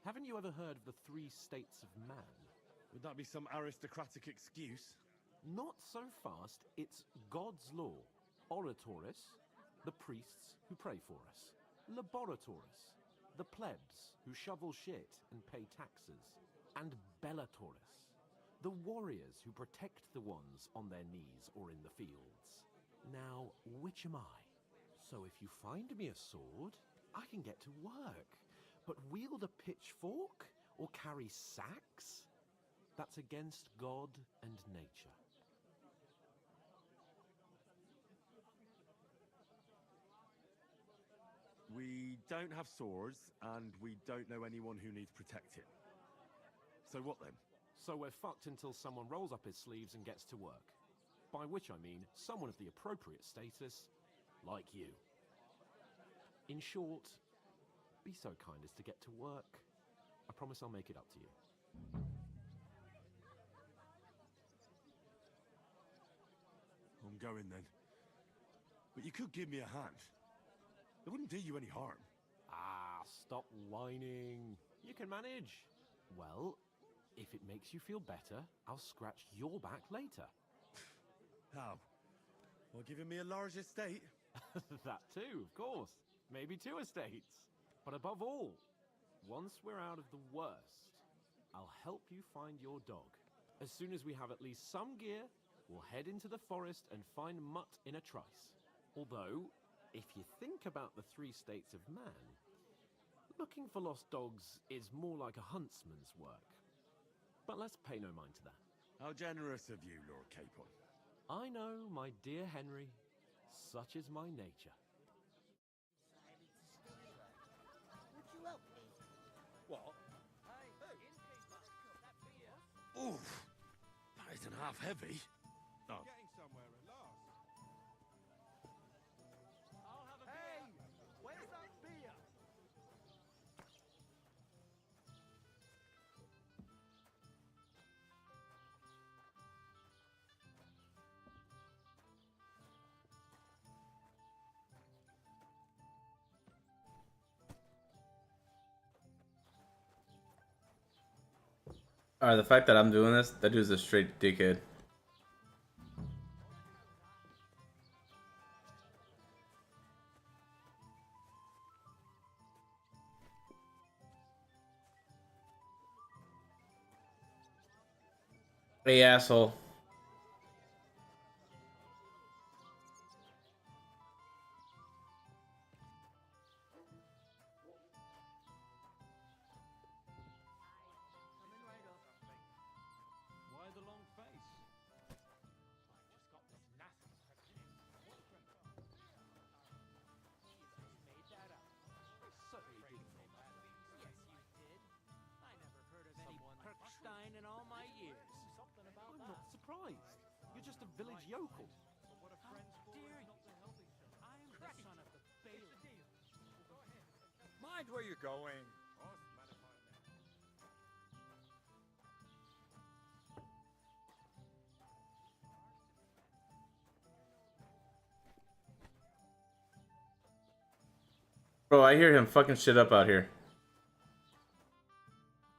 haven't you ever heard of the 3 states of man? Would that be some aristocratic excuse? Not so fast. It's God's law. Oratoris, the priests who pray for us. Laboratoris, the plebs who shovel shit and pay taxes. And Bellatoris, the warriors who protect the ones on their knees or in the fields. Now, which am I? So if you find me a sword, I can get to work. But wield a pitchfork or carry sacks? That's against God and nature. We don't have swords, and we don't know anyone who needs protecting. So what then? So we're fucked until someone rolls up his sleeves and gets to work. By which I mean someone of the appropriate status, like you. In short, be so kind as to get to work. I promise I'll make it up to you. I'm going then. But you could give me a hand. It wouldn't do you any harm. Ah, stop whining. You can manage. Well, if it makes you feel better, I'll scratch your back later. How? Well, giving me a large estate? That too, of course. Maybe 2 estates. But above all, once we're out of the worst, I'll help you find your dog. As soon as we have at least some gear, we'll head into the forest and find Mutt in a trice. Although, if you think about the three states of man, looking for lost dogs is more like a huntsman's work. But let's pay no mind to that. How generous of you, Lord Capon. I know, my dear Henry, such is my nature. Would you help me? What? Oof! That isn't half heavy. Oh. Getting somewhere at last. I'll have a beer. Where's that beer? Alright, the fact that I'm doing this, that dude's a straight dickhead. Hey, asshole. Why the long face? Just got this nasty prejudice. What prejudice? Made that up. I certainly didn't know that. Yes, you did. I never heard of any Perkstein in all my years. Something about I'm that. not surprised. You're just a village yokel. But what a How friend's for dare is you? not to help each other. I am the son of the Bailiff. Go ahead. Mind where you're going. Bro, I hear him fucking shit up out here.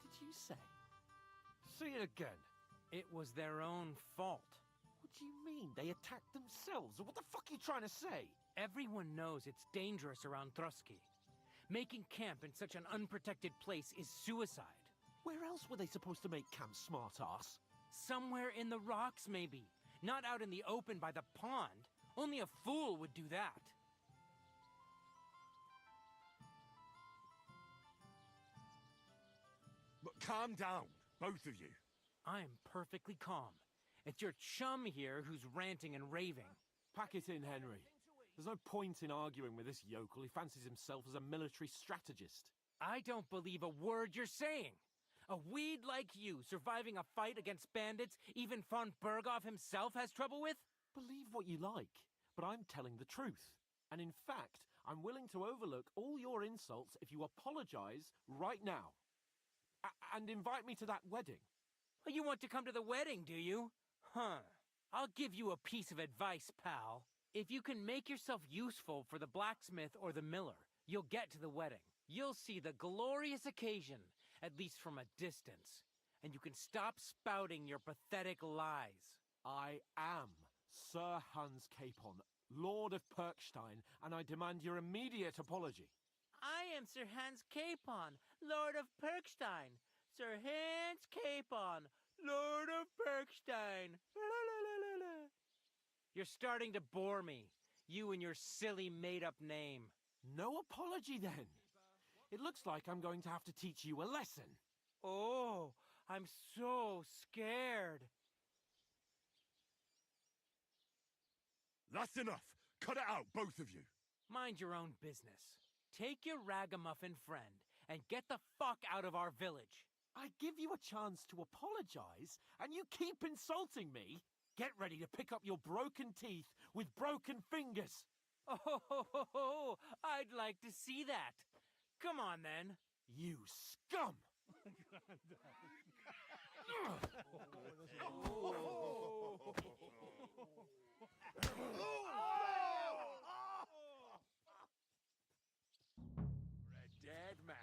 What did you say? Say it again. It was their own fault. What do you mean? They attacked themselves? Or what the fuck are you trying to say? Everyone knows it's dangerous around Trotsky. Making camp in such an unprotected place is suicide. Where else were they supposed to make camp, smart-ass? Somewhere in the rocks, maybe. Not out in the open by the pond. Only a fool would do that. But calm down, both of you. I'm perfectly calm. It's your chum here who's ranting and raving. Pack it in, Henry. There's no point in arguing with this yokel who fancies himself as a military strategist. I don't believe a word you're saying. A weed like you surviving a fight against bandits even von Berghoff himself has trouble with? Believe what you like, but I'm telling the truth. And in fact, I'm willing to overlook all your insults if you apologize right now. And invite me to that wedding. Oh, you want to come to the wedding, do you? Huh. I'll give you a piece of advice, pal. If you can make yourself useful for the blacksmith or the miller, you'll get to the wedding. You'll see the glorious occasion, at least from a distance. And you can stop spouting your pathetic lies. I am Sir Hans Capon, Lord of Perkstein, and I demand your immediate apology. I am Sir Hans Capon, Lord of Perkstein. Sir Hans Capon, Lord of Perkstein. You're starting to bore me, you and your silly made-up name. No apology, then. It looks like I'm going to have to teach you a lesson. Oh, I'm so scared. That's enough. Cut it out, both of you. Mind your own business. Take your ragamuffin friend and get the fuck out of our village. I give you a chance to apologize, and you keep insulting me. Get ready to pick up your broken teeth with broken fingers. Oh, I'd like to see that. Come on, then. You scum! A dead man.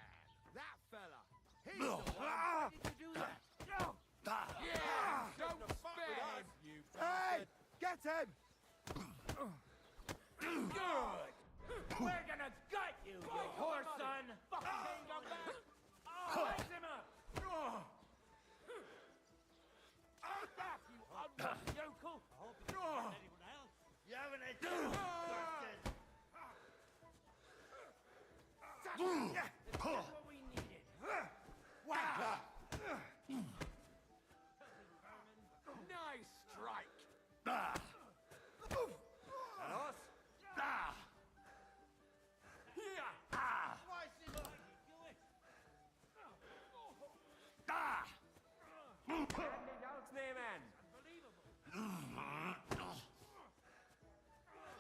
That fella. He's the one. Why did you do that? Yeah, don't spare him, you bastard. Get him! Good. We're gonna gut you, you whore son. Fucking thing, come back. Oh, raise him up. Back, you ugly yokel. I hope you don't anyone else. You haven't a bastard. what we needed. Wanker! Nice strike! Alos? Here!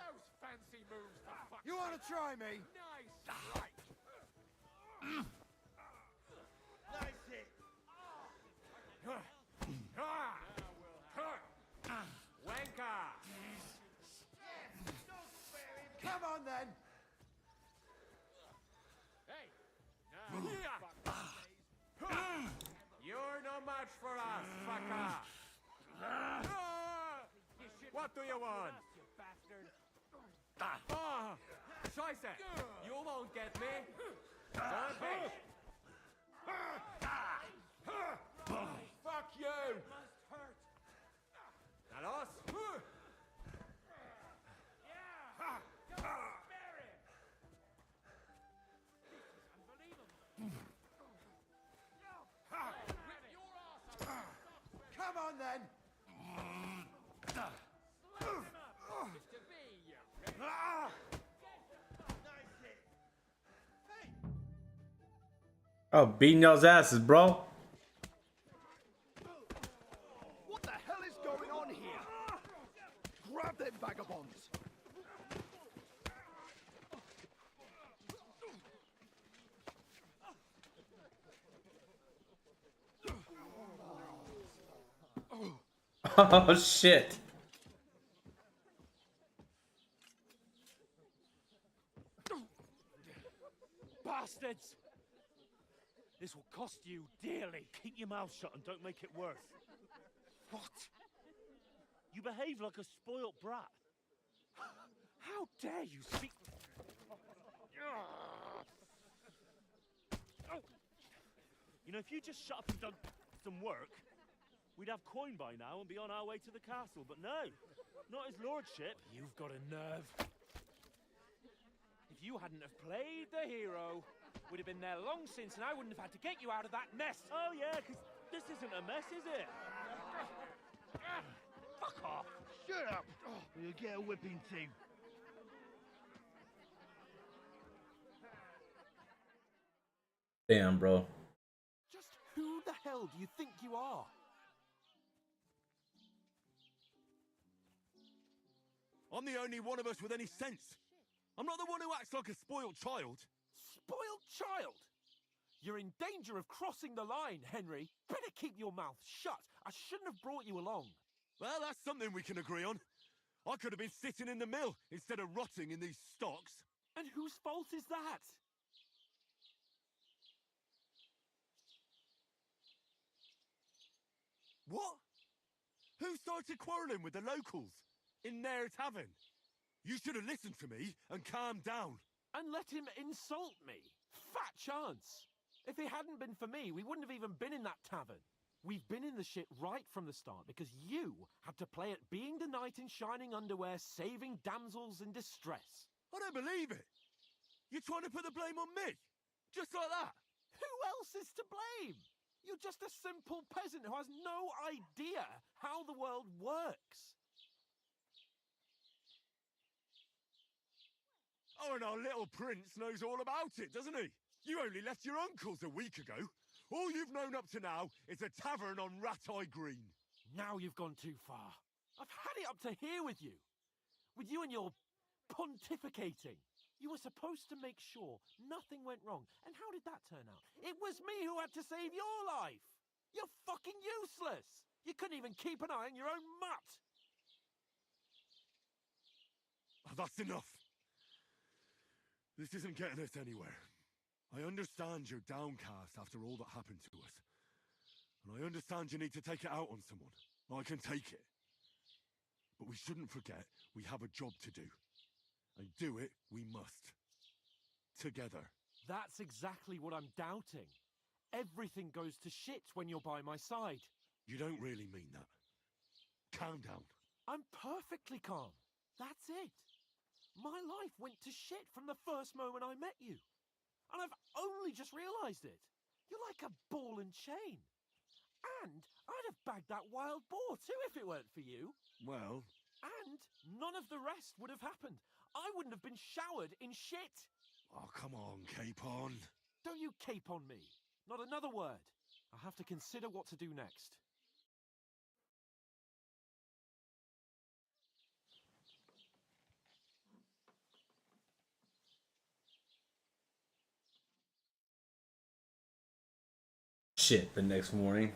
Those fancy moves for fuck's You want to try me? Nice strike! Nice hit. Wanker! Come on then. Hey! You're no match for us, fucker! What do you want? You bastard. Scheiße! You won't get me! Don't be! Fuck you! Must hurt. Alos? Yeah. Don't spare him. This is unbelievable. Come on then. Nice hit. Hey. Oh, beating y'all's asses, bro. What the hell is going on here? Grab them vagabonds. Oh shit. Bastards! This will cost you dearly. Keep your mouth shut and don't make it worse. What? You behave like a spoilt brat. How dare you speak... You know, if you just shut up and done some work, we'd have coin by now and be on our way to the castle. But no, not his lordship. You've got a nerve. If you hadn't have played the hero, we'd have been there long since, and I wouldn't have had to get you out of that mess. Oh yeah, because this isn't a mess, is it? Fuck off. Shut up. You'll get a whipping too. Damn, bro. Just who the hell do you think you are? I'm the only one of us with any sense. I'm not the one who acts like a spoiled child. Spoiled child? You're in danger of crossing the line, Henry. Better keep your mouth shut. I shouldn't have brought you along. Well, that's something we can agree on. I could have been sitting in the mill instead of rotting in these stocks. And whose fault is that? What? Who started quarrelling with the locals in their tavern? You should have listened to me and calmed down. And let him insult me? Fat chance. If it hadn't been for me, we wouldn't have even been in that tavern. We've been in the shit right from the start because you had to play at being the knight in shining underwear, saving damsels in distress. I don't believe it. You're trying to put the blame on me? Just like that? Who else is to blame? You're just a simple peasant who has no idea how the world works. Oh, and our little prince knows all about it, doesn't he? You only left your uncle's a week ago. All you've known up to now is a tavern on Rat-Eye Green. Now you've gone too far. I've had it up to here with you. With you and your pontificating. You were supposed to make sure nothing went wrong. And how did that turn out? It was me who had to save your life. You're fucking useless. You couldn't even keep an eye on your own mutt. Oh, that's enough. This isn't getting us anywhere. I understand you're downcast after all that happened to us. And I understand you need to take it out on someone. I can take it. But we shouldn't forget we have a job to do. And do it we must. Together. That's exactly what I'm doubting. Everything goes to shit when you're by my side. You don't really mean that. Calm down. I'm perfectly calm. That's it. My life went to shit from the first moment I met you. And I've only just realised it. You're like a ball and chain. And I'd have bagged that wild boar too if it weren't for you. Well... And none of the rest would have happened. I wouldn't have been showered in shit. Oh, come on, Capon. Don't you cape on me. Not another word. I'll have to consider what to do next. Shit, the next morning.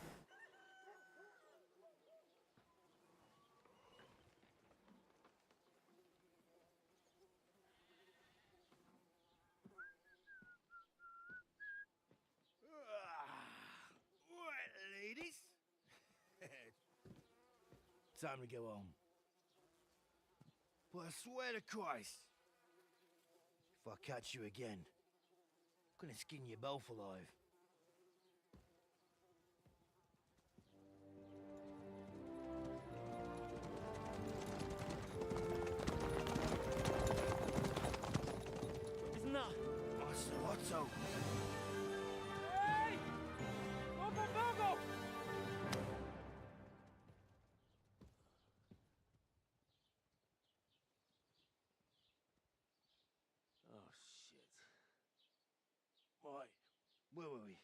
Right, ladies. Time to go home. But I swear to Christ, if I catch you again, I'm gonna skin you both alive. Isn't that? Otto. Hey! Go! Oh, shit. Right, where were we?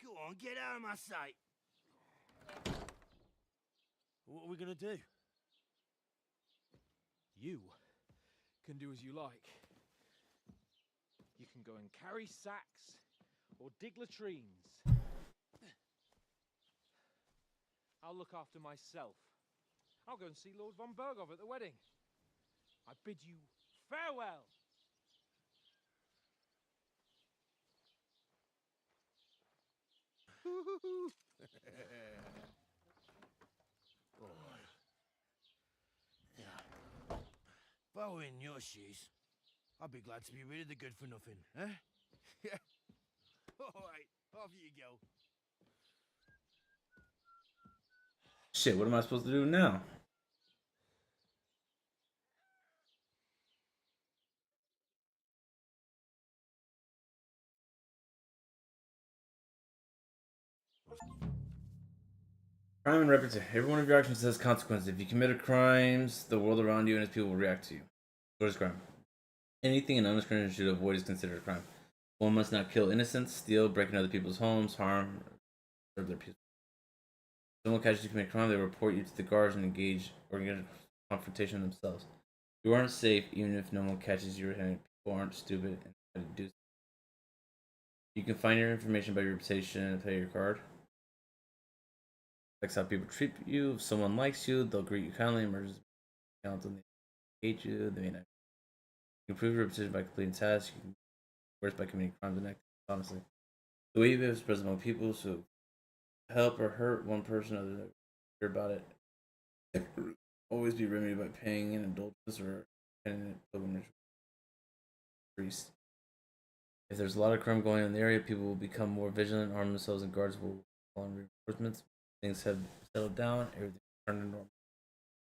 Go on, get out of my sight. What are we gonna do? You can do as you like. You can go and carry sacks or dig latrines. I'll look after myself. I'll go and see Lord von Berghoff at the wedding. I bid you farewell. If I were in your shoes, I'd be glad to be rid of the good for nothing, eh? Yeah. Alright, off you go. Shit, what am I supposed to do now? Crime and reputation. Every one of your actions has consequences. If you commit crimes, the world around you and its people will react to you. What is crime? Anything an honest criminal should avoid is considered a crime. One must not kill innocents, steal, break into other people's homes, harm, or their peace. If someone catches you commit a crime, they report you to the guards and engage in confrontation themselves. You aren't safe even if no one catches you red-handed. People aren't stupid and try to do. You can find your information by your reputation and pay your card. That's how people treat you. If someone likes you, they'll greet you kindly. Emergency accounts when they hate you. They may not. You can prove your reputation by completing tasks. You can worse by committing crimes and acts. Honestly, the way you live is present among people. So help or hurt one person, other than hear about it. Always be remedied by paying an indulgence or paying a pilgrimage priest. If there's a lot of crime going on in the area, people will become more vigilant, arm themselves, and guards will call on reinforcements. Things have settled down, everything turned to normal.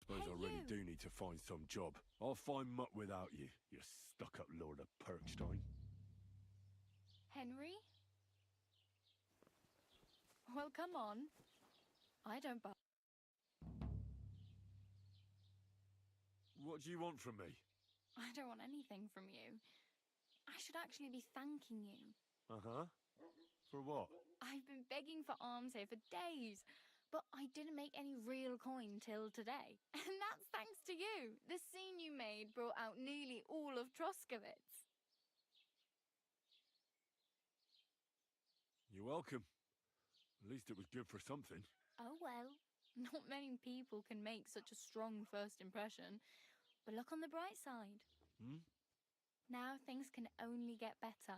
Suppose I really do need to find some job. I'll find muck without you, you stuck-up Lord of Perkstein. Henry? Well, come on. I don't buy. What do you want from me? I don't want anything from you. I should actually be thanking you. Uh-huh. For what? I've been begging for alms here for days, but I didn't make any real coin till today. And that's thanks to you. The scene you made brought out nearly all of Troskowitz. You're welcome. At least it was good for something. Oh well, not many people can make such a strong first impression. But look on the bright side. Hmm? Now things can only get better.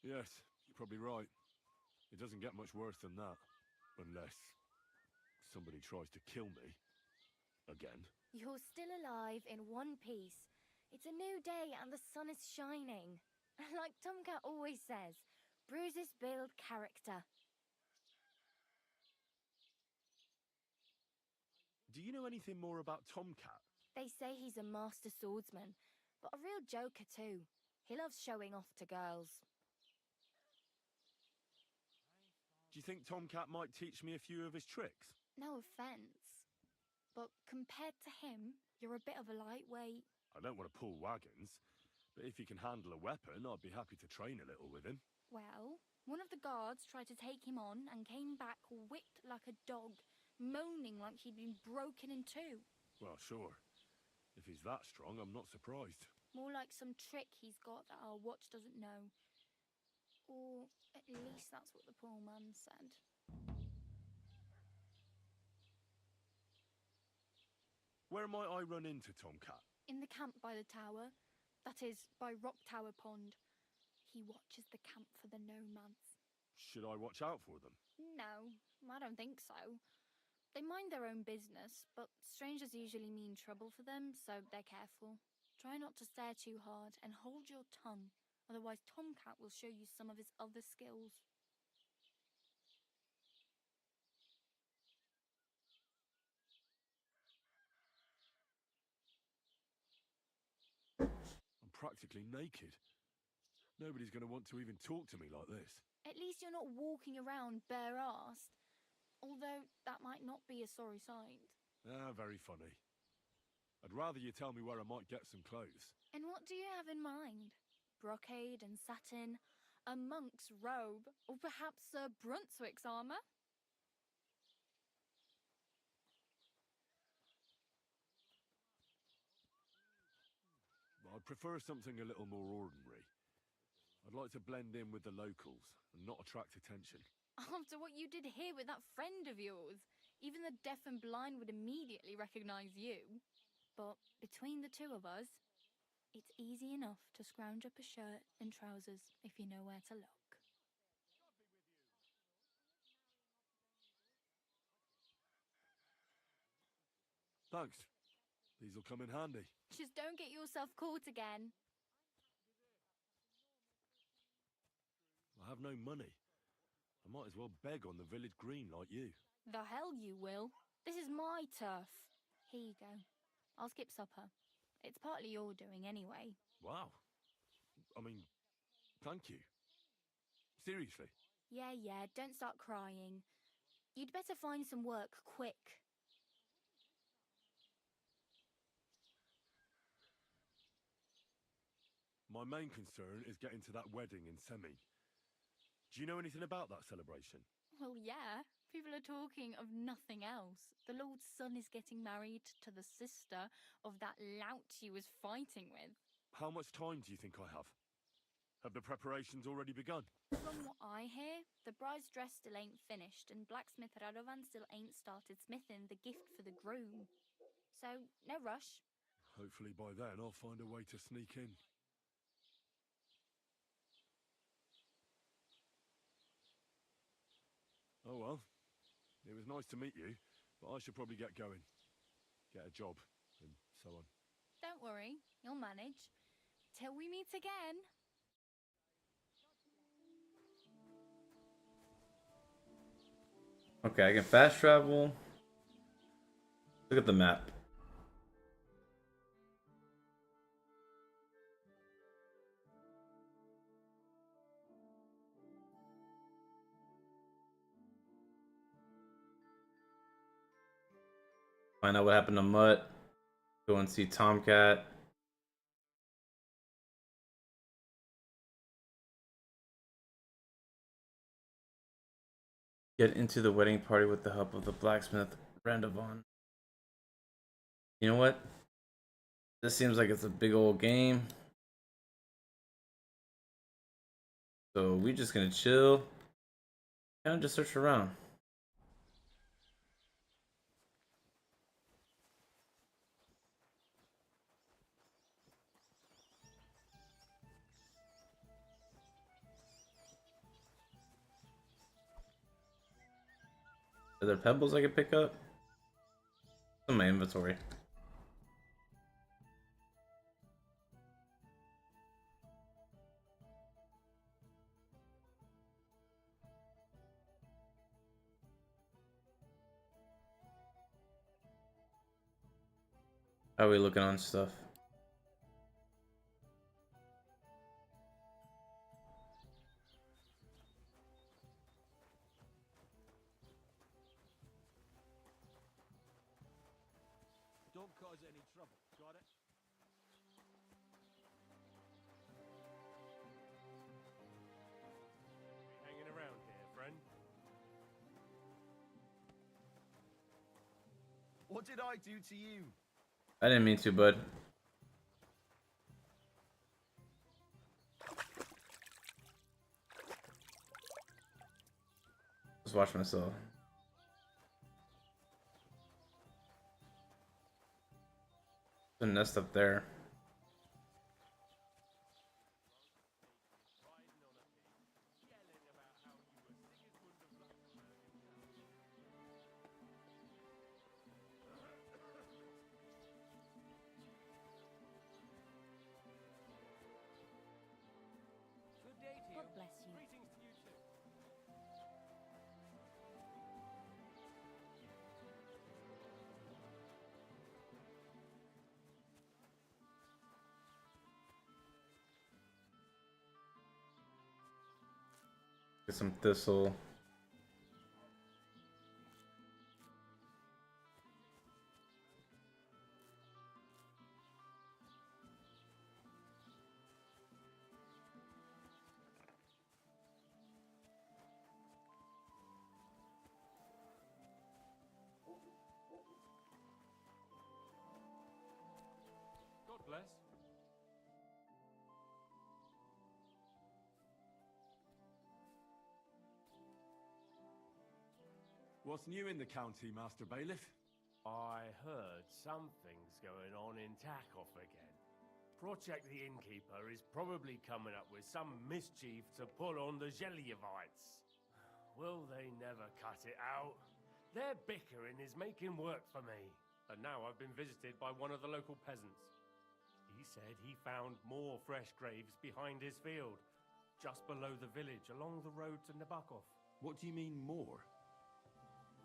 Yes, you're probably right. It doesn't get much worse than that. Unless somebody tries to kill me. Again. You're still alive in one piece. It's a new day and the sun is shining. Like Tomcat always says, bruises build character. Do you know anything more about Tomcat? They say he's a master swordsman, but a real joker too. He loves showing off to girls. Do you think Tomcat might teach me a few of his tricks? No offense, but compared to him, you're a bit of a lightweight. I don't want to pull wagons, but if he can handle a weapon, I'd be happy to train a little with him. Well, one of the guards tried to take him on and came back whipped like a dog, moaning like he'd been broken in two. Well, sure. If he's that strong, I'm not surprised. More like some trick he's got that our watch doesn't know. Or at least that's what the poor man said. Where might I run into Tomcat? In the camp by the tower. That is, by Rock Tower Pond. He watches the camp for the nomads. Should I watch out for them? No, I don't think so. They mind their own business, but strangers usually mean trouble for them, so they're careful. Try not to stare too hard and hold your tongue, otherwise Tomcat will show you some of his other skills. I'm practically naked. Nobody's going to want to even talk to me like this. At least you're not walking around bare-assed, although that might not be a sorry sight. Ah, very funny. I'd rather you tell me where I might get some clothes. And what do you have in mind? Brocade and satin, a monk's robe, or perhaps Sir Brunswick's armour? I'd prefer something a little more ordinary. I'd like to blend in with the locals and not attract attention. After what you did here with that friend of yours, even the deaf and blind would immediately recognise you. But between the two of us, it's easy enough to scrounge up a shirt and trousers if you know where to look. Thanks. These'll come in handy. Just don't get yourself caught again. I have no money. I might as well beg on the village green like you. The hell you will. This is my turf. Here you go. I'll skip supper. It's partly your doing anyway. Wow. I mean, thank you. Seriously. Yeah, don't start crying. You'd better find some work quick. My main concern is getting to that wedding in Semi. Do you know anything about that celebration? Well, yeah. People are talking of nothing else. The Lord's son is getting married to the sister of that lout he was fighting with. How much time do you think I have? Have the preparations already begun? From what I hear, the bride's dress still ain't finished, and blacksmith Radovan still ain't started smithing the gift for the groom. So, no rush. Hopefully by then I'll find a way to sneak in. Oh well, it was nice to meet you, but I should probably get going. Get a job, and so on. Don't worry, you'll manage. Till we meet again. Okay, I can fast travel. Look at the map. Find out what happened to Mutt. Go and see Tomcat. Get into the wedding party with the help of the blacksmith, Randovan. You know what? This seems like it's a big old game. So we're just gonna chill. Kind of just search around. Are there pebbles I could pick up? In my inventory. How are we looking on stuff? Don't cause any trouble. Got it? Hanging around here, friend. What did I do to you? I didn't mean to, bud. Just watch myself. There's a nest up there. Good day to you. God bless you. Greetings to you too. Get some thistle. God bless. What's new in the county, Master Bailiff? I heard something's going on in Takoff again. Project the Innkeeper is probably coming up with some mischief to pull on the Zelievites. Will they never cut it out? Their bickering is making work for me. And now I've been visited by one of the local peasants. He said he found more fresh graves behind his field, just below the village along the road to Nabokov. What do you mean, more?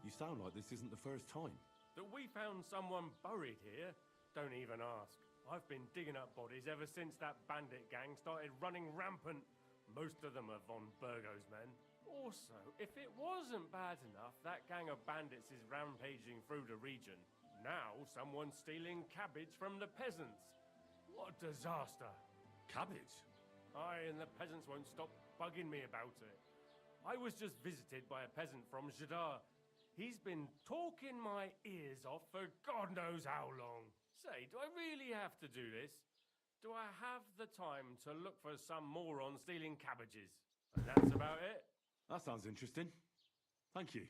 You sound like this isn't the first time. That we found someone buried here? Don't even ask. I've been digging up bodies ever since that bandit gang started running rampant. Most of them are von Burgo's men. Also, if it wasn't bad enough that gang of bandits is rampaging through the region, now someone's stealing cabbage from the peasants. What a disaster. Cabbage? Aye, and the peasants won't stop bugging me about it. I was just visited by a peasant from Jadar. He's been talking my ears off for God knows how long. Say, do I really have to do this? Do I have the time to look for some moron stealing cabbages? And that's about it. That sounds interesting. Thank you.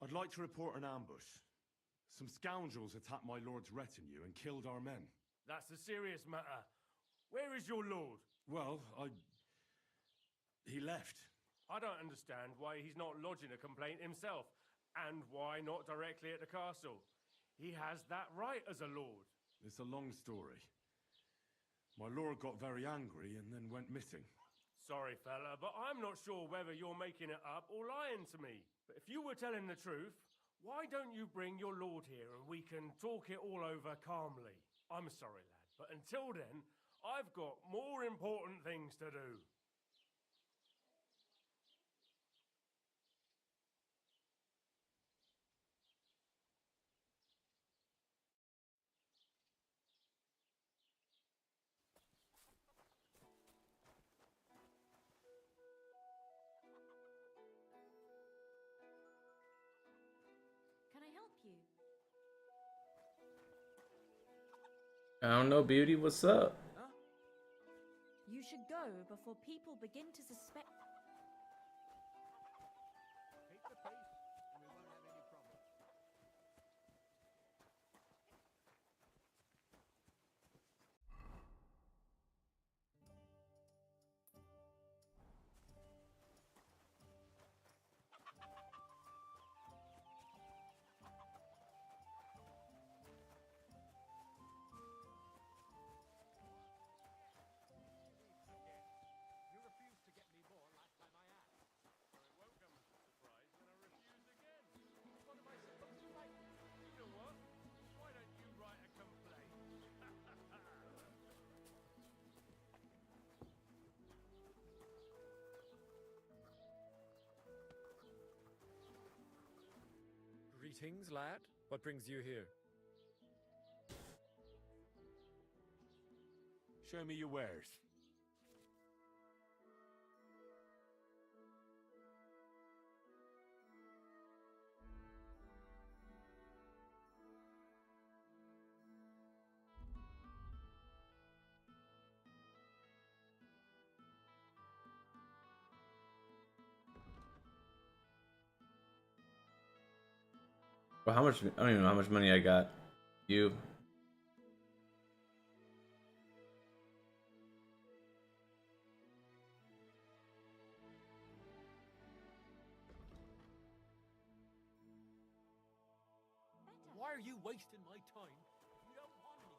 I'd like to report an ambush. Some scoundrels attacked my lord's retinue and killed our men. That's a serious matter. Where is your lord? Well, he left. I don't understand why he's not lodging a complaint himself, and why not directly at the castle. He has that right as a lord. It's a long story. My lord got very angry and then went missing. Sorry, fella, but I'm not sure whether you're making it up or lying to me. But if you were telling the truth, why don't you bring your lord here and we can talk it all over calmly? I'm sorry, lad, but until then, I've got more important things to do. Can I help you? I don't know, beauty. What's up? You should go before people begin to suspect. Keep the peace, and we won't have any problems. You refuse to get me more like Greetings, lad. What brings you here? Show me your wares. Well, how much? I don't even know how much money I got. You. Why are you wasting my time? You don't want anything.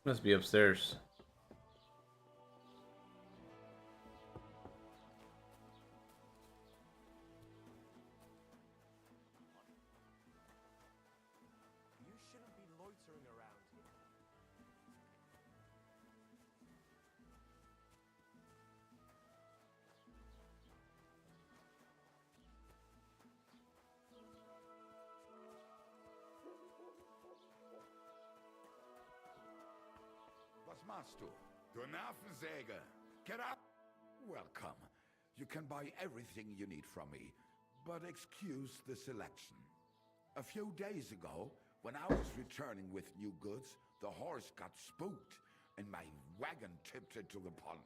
Must be upstairs. You shouldn't be loitering around here. Was machst du? Du Nervensäge! Get up! Welcome. You can buy everything you need from me, but excuse the selection. A few days ago, when I was returning with new goods, the horse got spooked and my wagon tipped into the pond.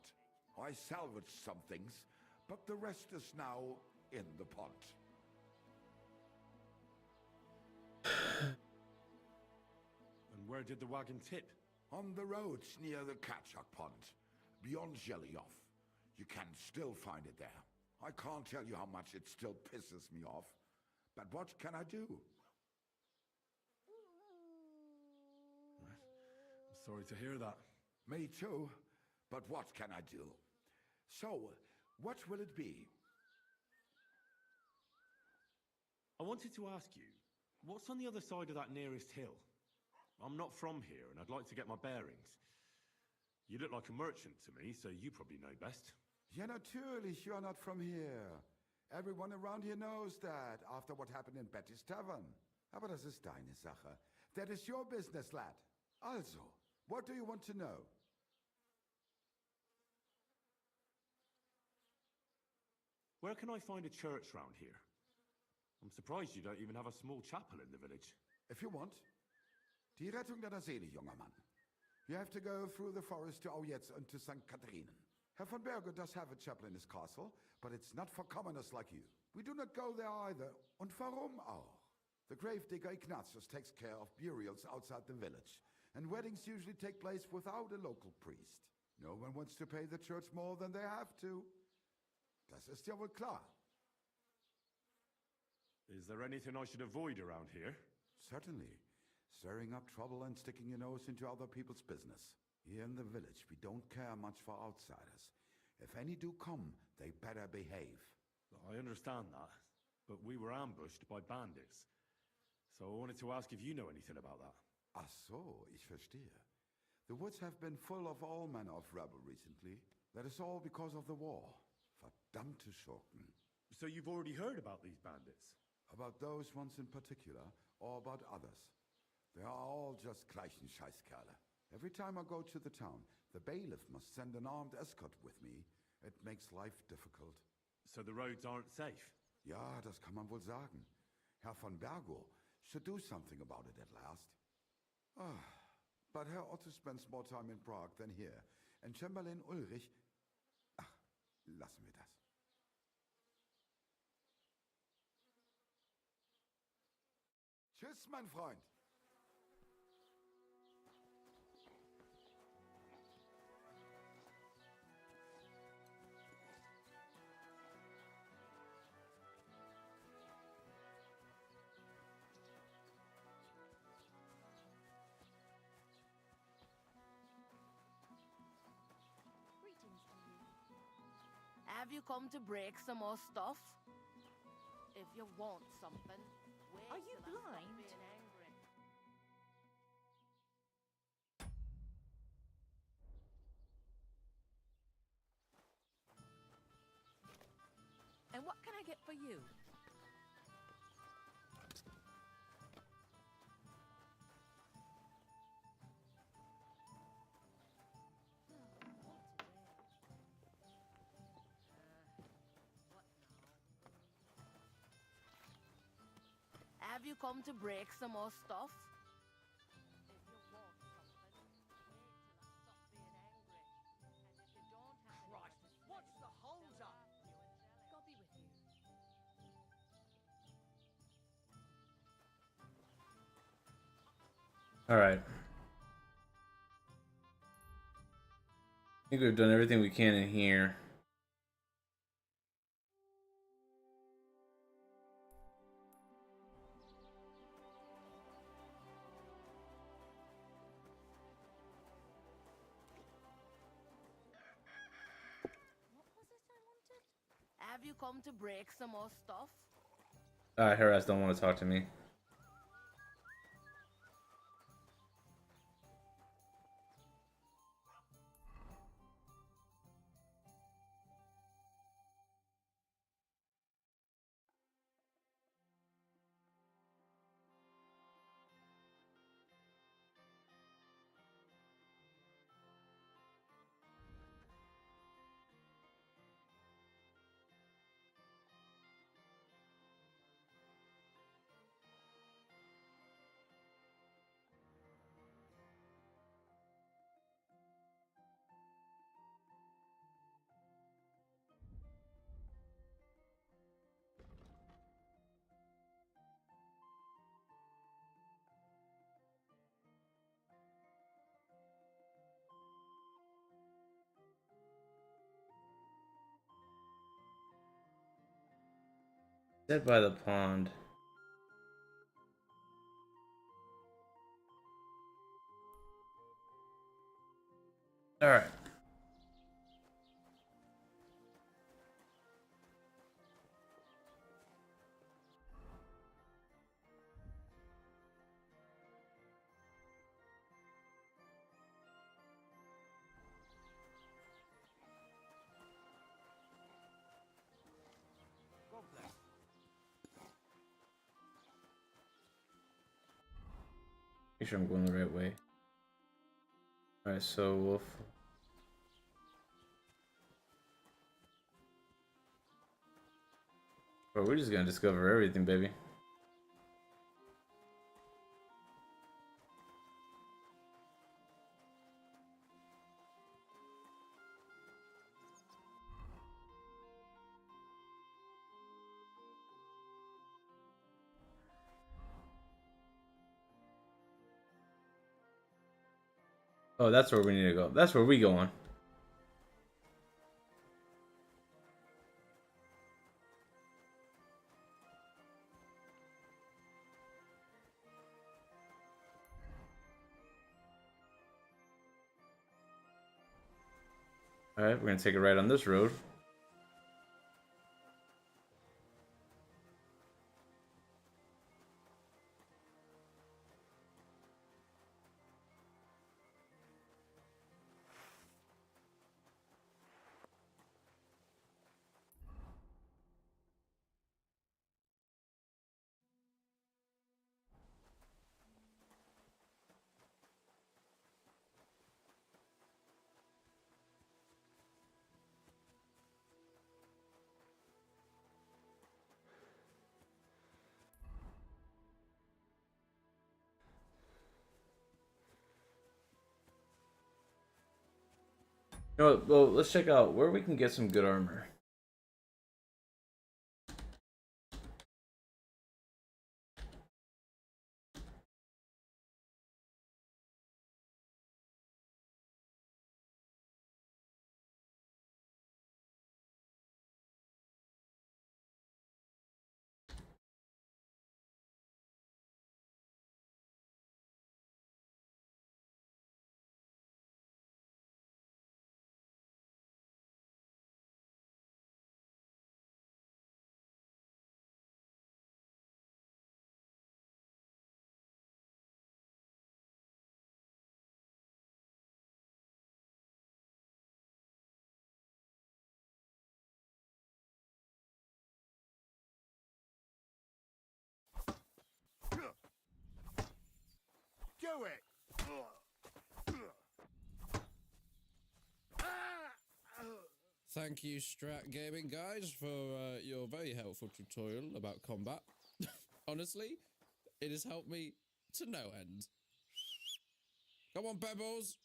I salvaged some things, but the rest is now in the pond. And where did the wagon tip? On the roads near the Catchuck Pond, beyond Jelly-Off. You can still find it there. I can't tell you how much it still pisses me off. But what can I do? I'm sorry to hear that. Me too. But what can I do? So, what will it be? I wanted to ask you, what's on the other side of that nearest hill? I'm not from here, and I'd like to get my bearings. You look like a merchant to me, so you probably know best. Ja, natürlich, you're not from here. Everyone around here knows that, after what happened in Betty's Tavern. Aber das ist deine Sache. That is your business, lad. Also, what do you want to know? Where can I find a church round here? I'm surprised you don't even have a small chapel in the village. If you want. Die Rettung deiner Seele, junger Mann. You have to go through the forest to Aujetz and to St. Katharinen. Herr von Berger does have a chapel in his castle, but it's not for commoners like you. We do not go there either. Und warum auch? The gravedigger Ignatius takes care of burials outside the village, and weddings usually take place without a local priest. No one wants to pay the church more than they have to. Das ist ja wohl klar. Is there anything I should avoid around here? Certainly. Stirring up trouble and sticking your nose into other people's business. Here in the village, we don't care much for outsiders. If any do come, they better behave. I understand that, but we were ambushed by bandits. So I wanted to ask if you know anything about that. Ach so, ich verstehe. The woods have been full of all manner of rebel recently. That is all because of the war. Verdammte Schurken. So you've already heard about these bandits? About those ones in particular, or about others. They are all just gleichen Scheißkerle. Every time I go to the town, the bailiff must send an armed escort with me. It makes life difficult. So the roads aren't safe? Ja, das kann man wohl sagen. Herr von Bergo should do something about it at last. But Herr Otto spends more time in Prague than here. And Chamberlain Ulrich... Ach, lassen wir das. Tschüss, mein Freund. Have you come to break some more stuff? If you want something, Are you blind? And what can I get for you? Have you come to break some more stuff? Christ, what's the hold up? God be with you. All right. I think we've done everything we can in here. Have you come to break some more stuff? Harass don't want to talk to me. Sit by the pond. All right. God bless. Make sure I'm going the right way. All right, so we'll. Bro, we're just gonna discover everything, baby. Oh, that's where we need to go. That's where we going. All right, we're gonna take a ride on this road. You know what? Well, let's check out where we can get some good armor. do it! Thank you, Strat Gaming guys, for your very helpful tutorial about combat. Honestly, it has helped me to no end. Come on, Pebbles!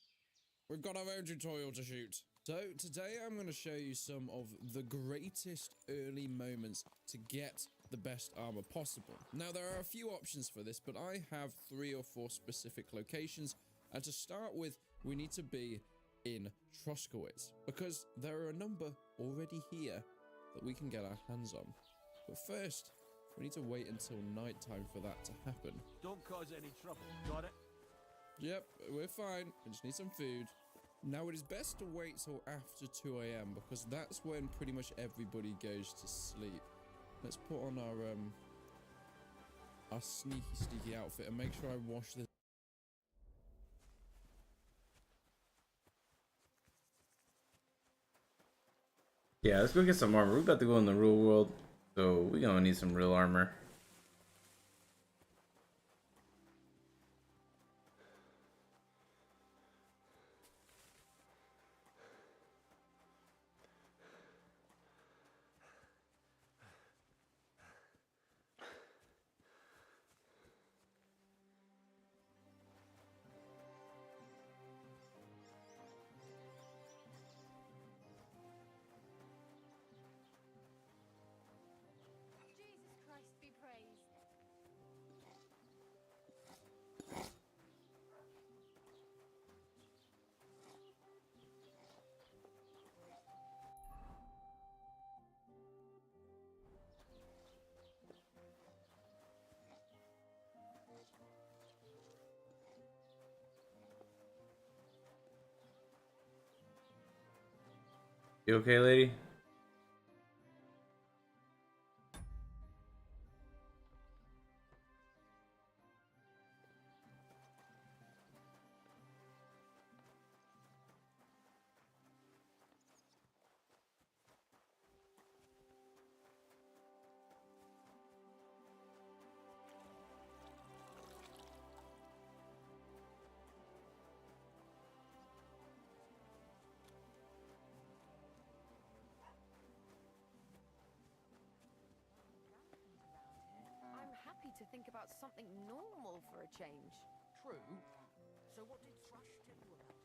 We've got our own tutorial to shoot. So, today I'm going to show you some of the greatest early moments to get the best armor possible. Now, there are a few options for this, but I have 3 or 4 specific locations. And to start with, we need to be in Troskowitz, because there are a number already here that we can get our hands on. But first, we need to wait until nighttime for that to happen. Don't cause any trouble, got it? Yep, we're fine. We just need some food. Now, it is best to wait till after 2 AM because that's when pretty much everybody goes to sleep. Let's put on our sneaky outfit and make sure I wash this. Yeah, let's go get some armor. We're about to go in the real world, so we're gonna need some real armor. Jesus Christ be praised. You okay, lady? I'm happy to think about something normal for a change. True. So what did Thrush tell you about it?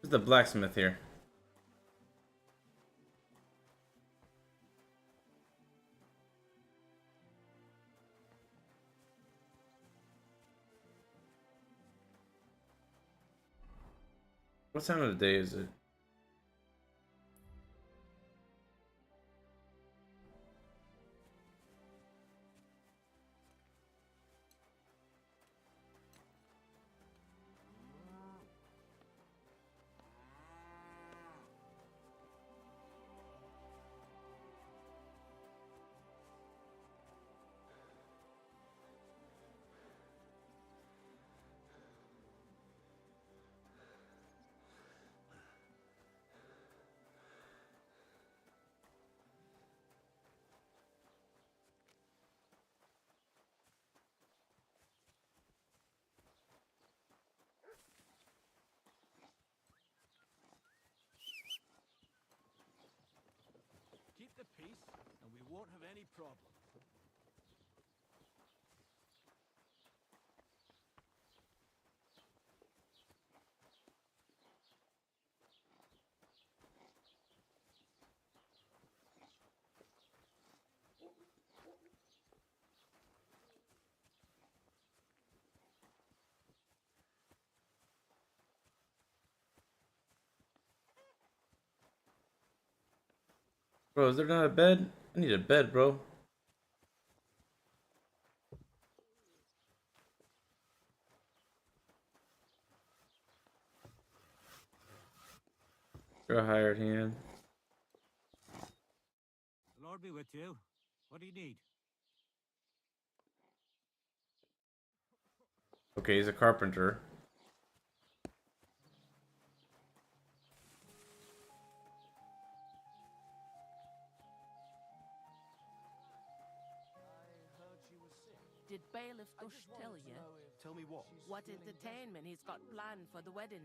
Who's the blacksmith here? What time of the day is it? the piece, and we won't have any problem. Bro, is there not a bed? I need a bed, bro. You're a hired hand. The Lord be with you. What do you need? Okay, he's a carpenter. Did Bailiff Gush tell you? Tell me what? What entertainment he's got planned for the wedding?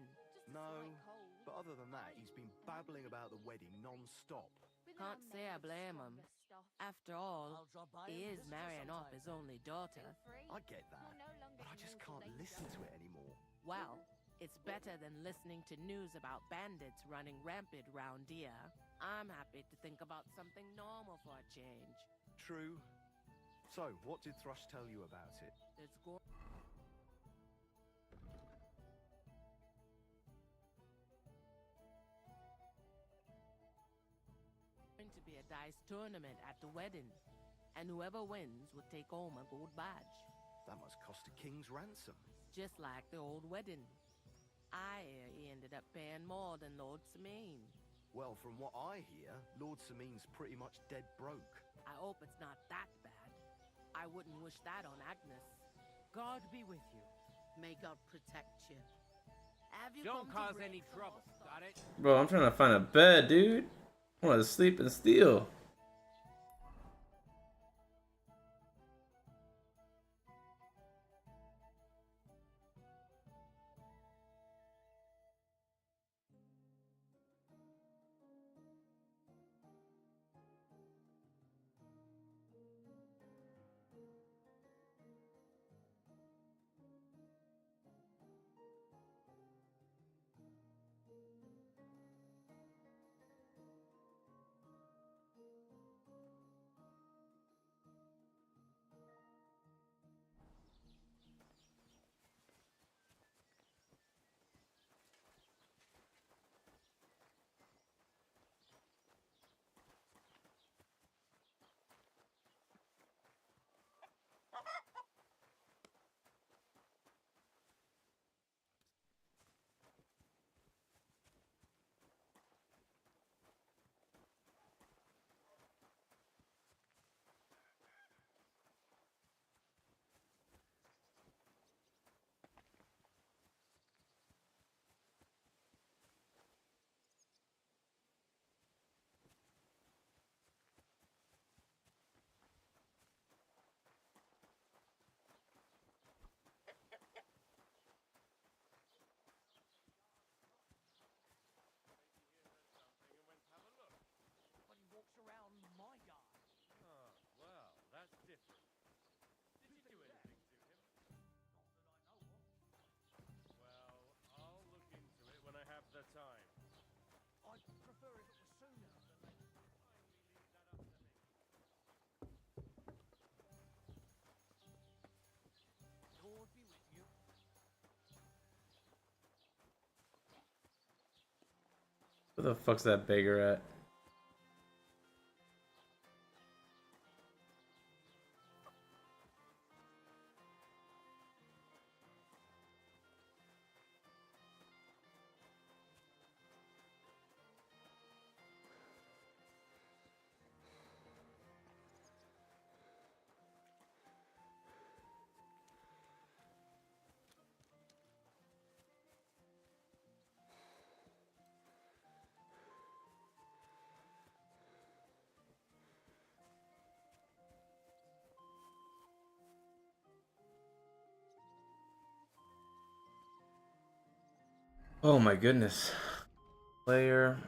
No, but other than that, he's been babbling about the wedding non-stop. Can't say I blame him. After all, he is marrying off his only daughter. I get that, but I just can't listen to it anymore. Well, it's better than listening to news about bandits running rampant round here. I'm happy to think about something normal for a change. True. So, what did Thrush tell you about it? There's going to be a dice tournament at the wedding, and whoever wins would take home a gold badge. That must cost a king's ransom. Just like the old wedding. I hear he ended up paying more than Lord Sameen. Well, from what I hear, Lord Sameen's pretty much dead broke. I hope it's not that bad. I wouldn't wish that on Agnes. God be with you. May God protect you. Have you Don't come to cause grips any with trouble, what's got it? Bro, I'm trying to find a bed, dude. I want to sleep and steal. Around my yard. Ah, well, that's different. Did you do anything to him? Not that I know of. Well, I'll look into it when I have the time. I'd prefer if it was sooner than later. Kindly leave that up to me. Lord be with you. Where the fuck's that beggar at? Oh my goodness. Player.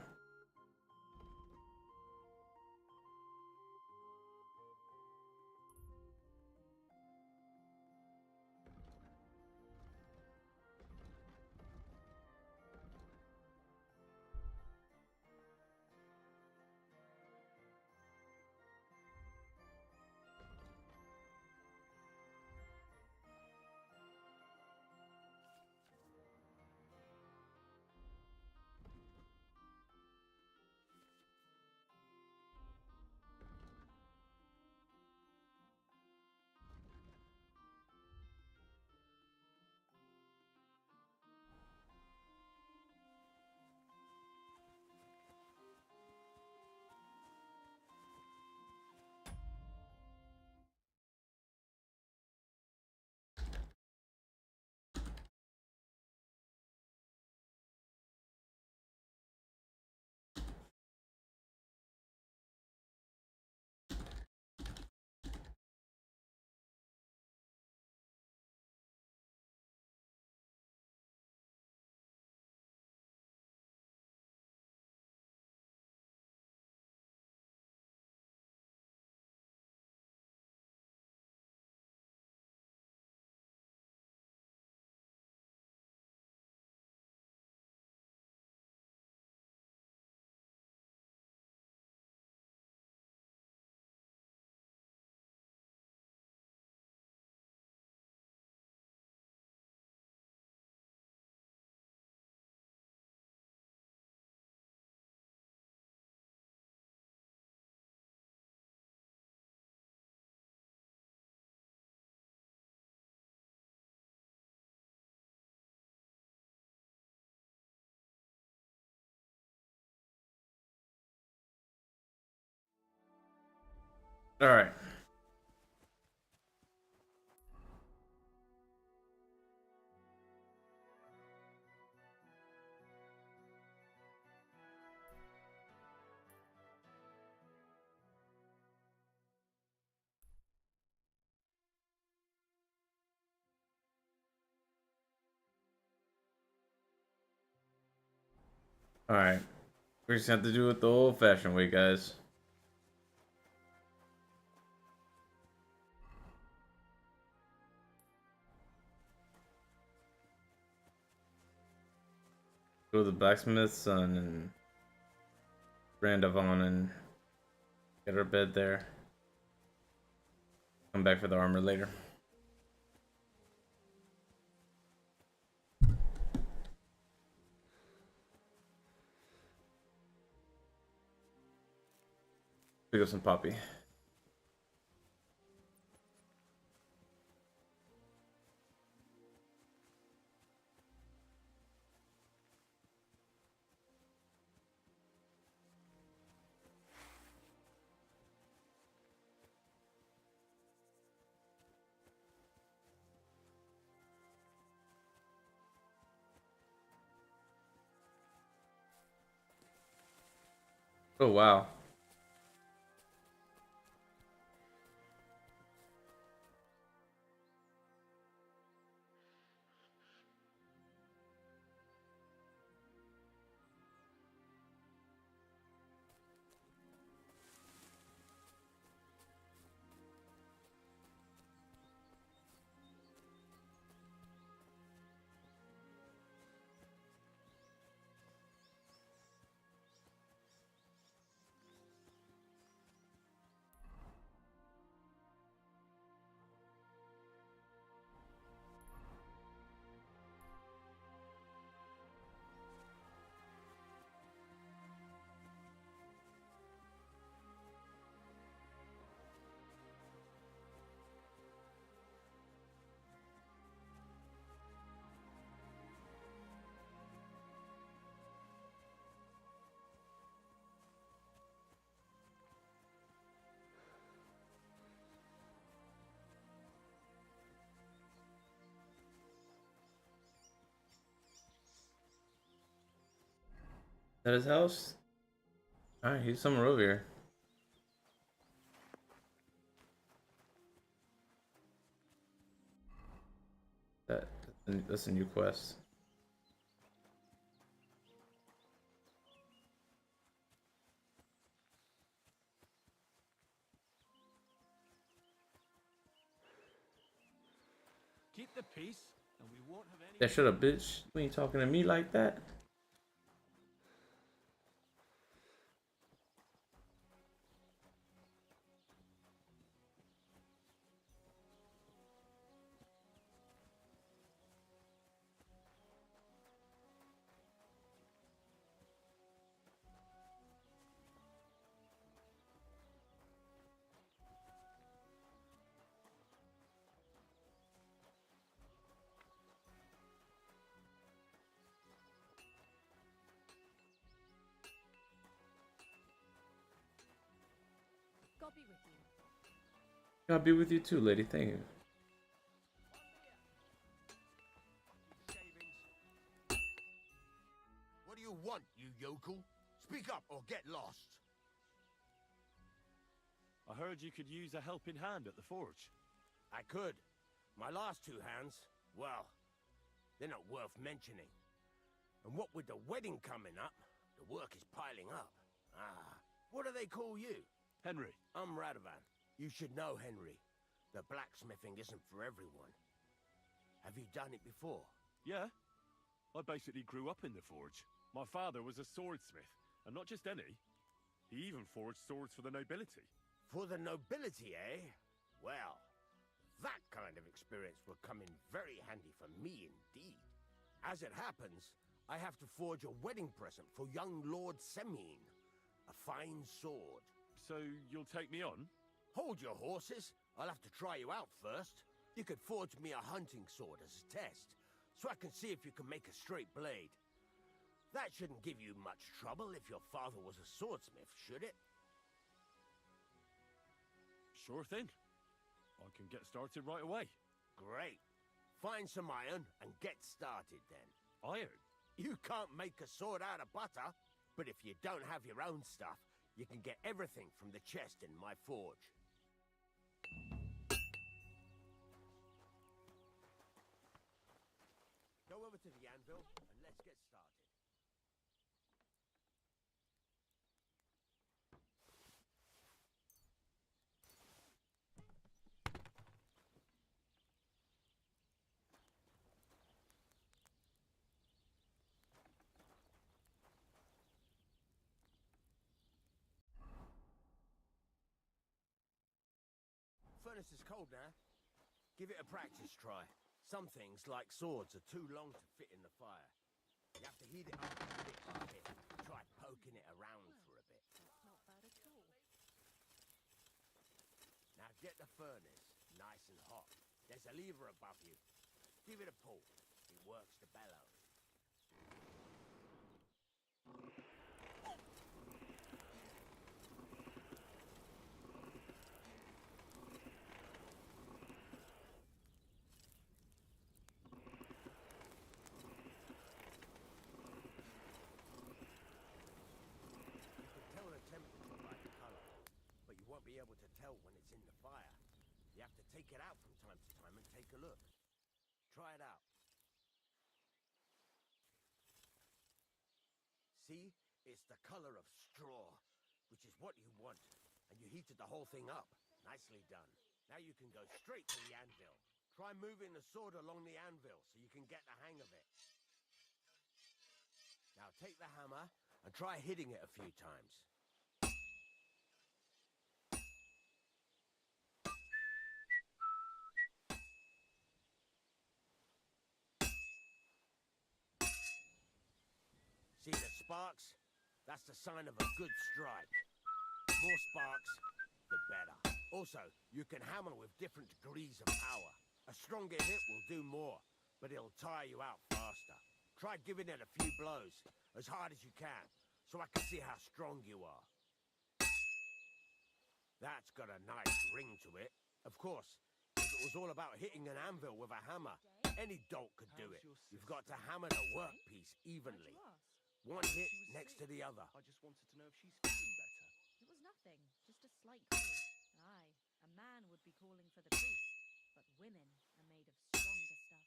All right. All right. We're just gonna have to do it the old-fashioned way, guys. Go to the blacksmith's son and Randavon and get our bed there. Come back for the armor later. Pick up some poppy. Oh wow. Is that his house? Alright, he's somewhere over here. That's a new quest. Keep the peace, and we won't have any. Yeah, shut up, bitch. You ain't talking to me like that. God be with you. God be with you too, lady. Thank you. What do you want, you yokel? Speak up or get lost. I heard you could use a helping hand at the forge. I could. My last two hands, well, they're not worth mentioning. And what with the wedding coming up, the work is piling up. Ah, what do they call you? Henry. I'm Radovan. You should know, Henry. The blacksmithing isn't for everyone. Have you done it before? Yeah. I basically grew up in the forge. My father was a swordsmith, and not just any. He even forged swords for the nobility. For the nobility, eh? Well, that kind of experience will come in very handy for me indeed. As it happens, I have to forge a wedding present for young Lord Semine. A fine sword. So you'll take me on? Hold your horses. I'll have to try you out first. You could forge me a hunting sword as a test, so I can see if you can make a straight blade. That shouldn't give you much trouble if your father was a swordsmith, should it? Sure thing. I can get started right away. Great. Find some iron and get started then. Iron? You can't make a sword out of butter, but if you don't have your own stuff, you can get everything from the chest in my forge. Go over to the anvil and let's get started. Furnace is cold now. Give it a practice try. Some things, like swords, are too long to fit in the fire. You have to heat it up bit by bit. Try poking it around for a bit. Not bad at all. Now get the furnace nice and hot. There's a lever above you. Give it a pull. It works the bellows. Won't be able to tell when it's in the fire. You have to take it out from time to time and take a look. Try it out. See? It's the color of straw, which is what you want. And you heated the whole thing up. Nicely done. Now you can go straight to the anvil. Try moving the sword along the anvil so you can get the hang of it. Now take the hammer and try hitting it a few times. See the sparks? That's the sign of a good strike. More sparks, the better. Also, you can hammer with different degrees of power. A stronger hit will do more, but it'll tire you out faster. Try giving it a few blows, as hard as you can, so I can see how strong you are. That's got a nice ring to it. Of course, if it was all about hitting an anvil with a hammer, any dolt could do it. You've got to hammer the workpiece evenly. One hit next to the other. I just wanted to know if she's feeling better. It was nothing, just a slight cold. Aye, a man would be calling for the priest, but women are made of stronger stuff.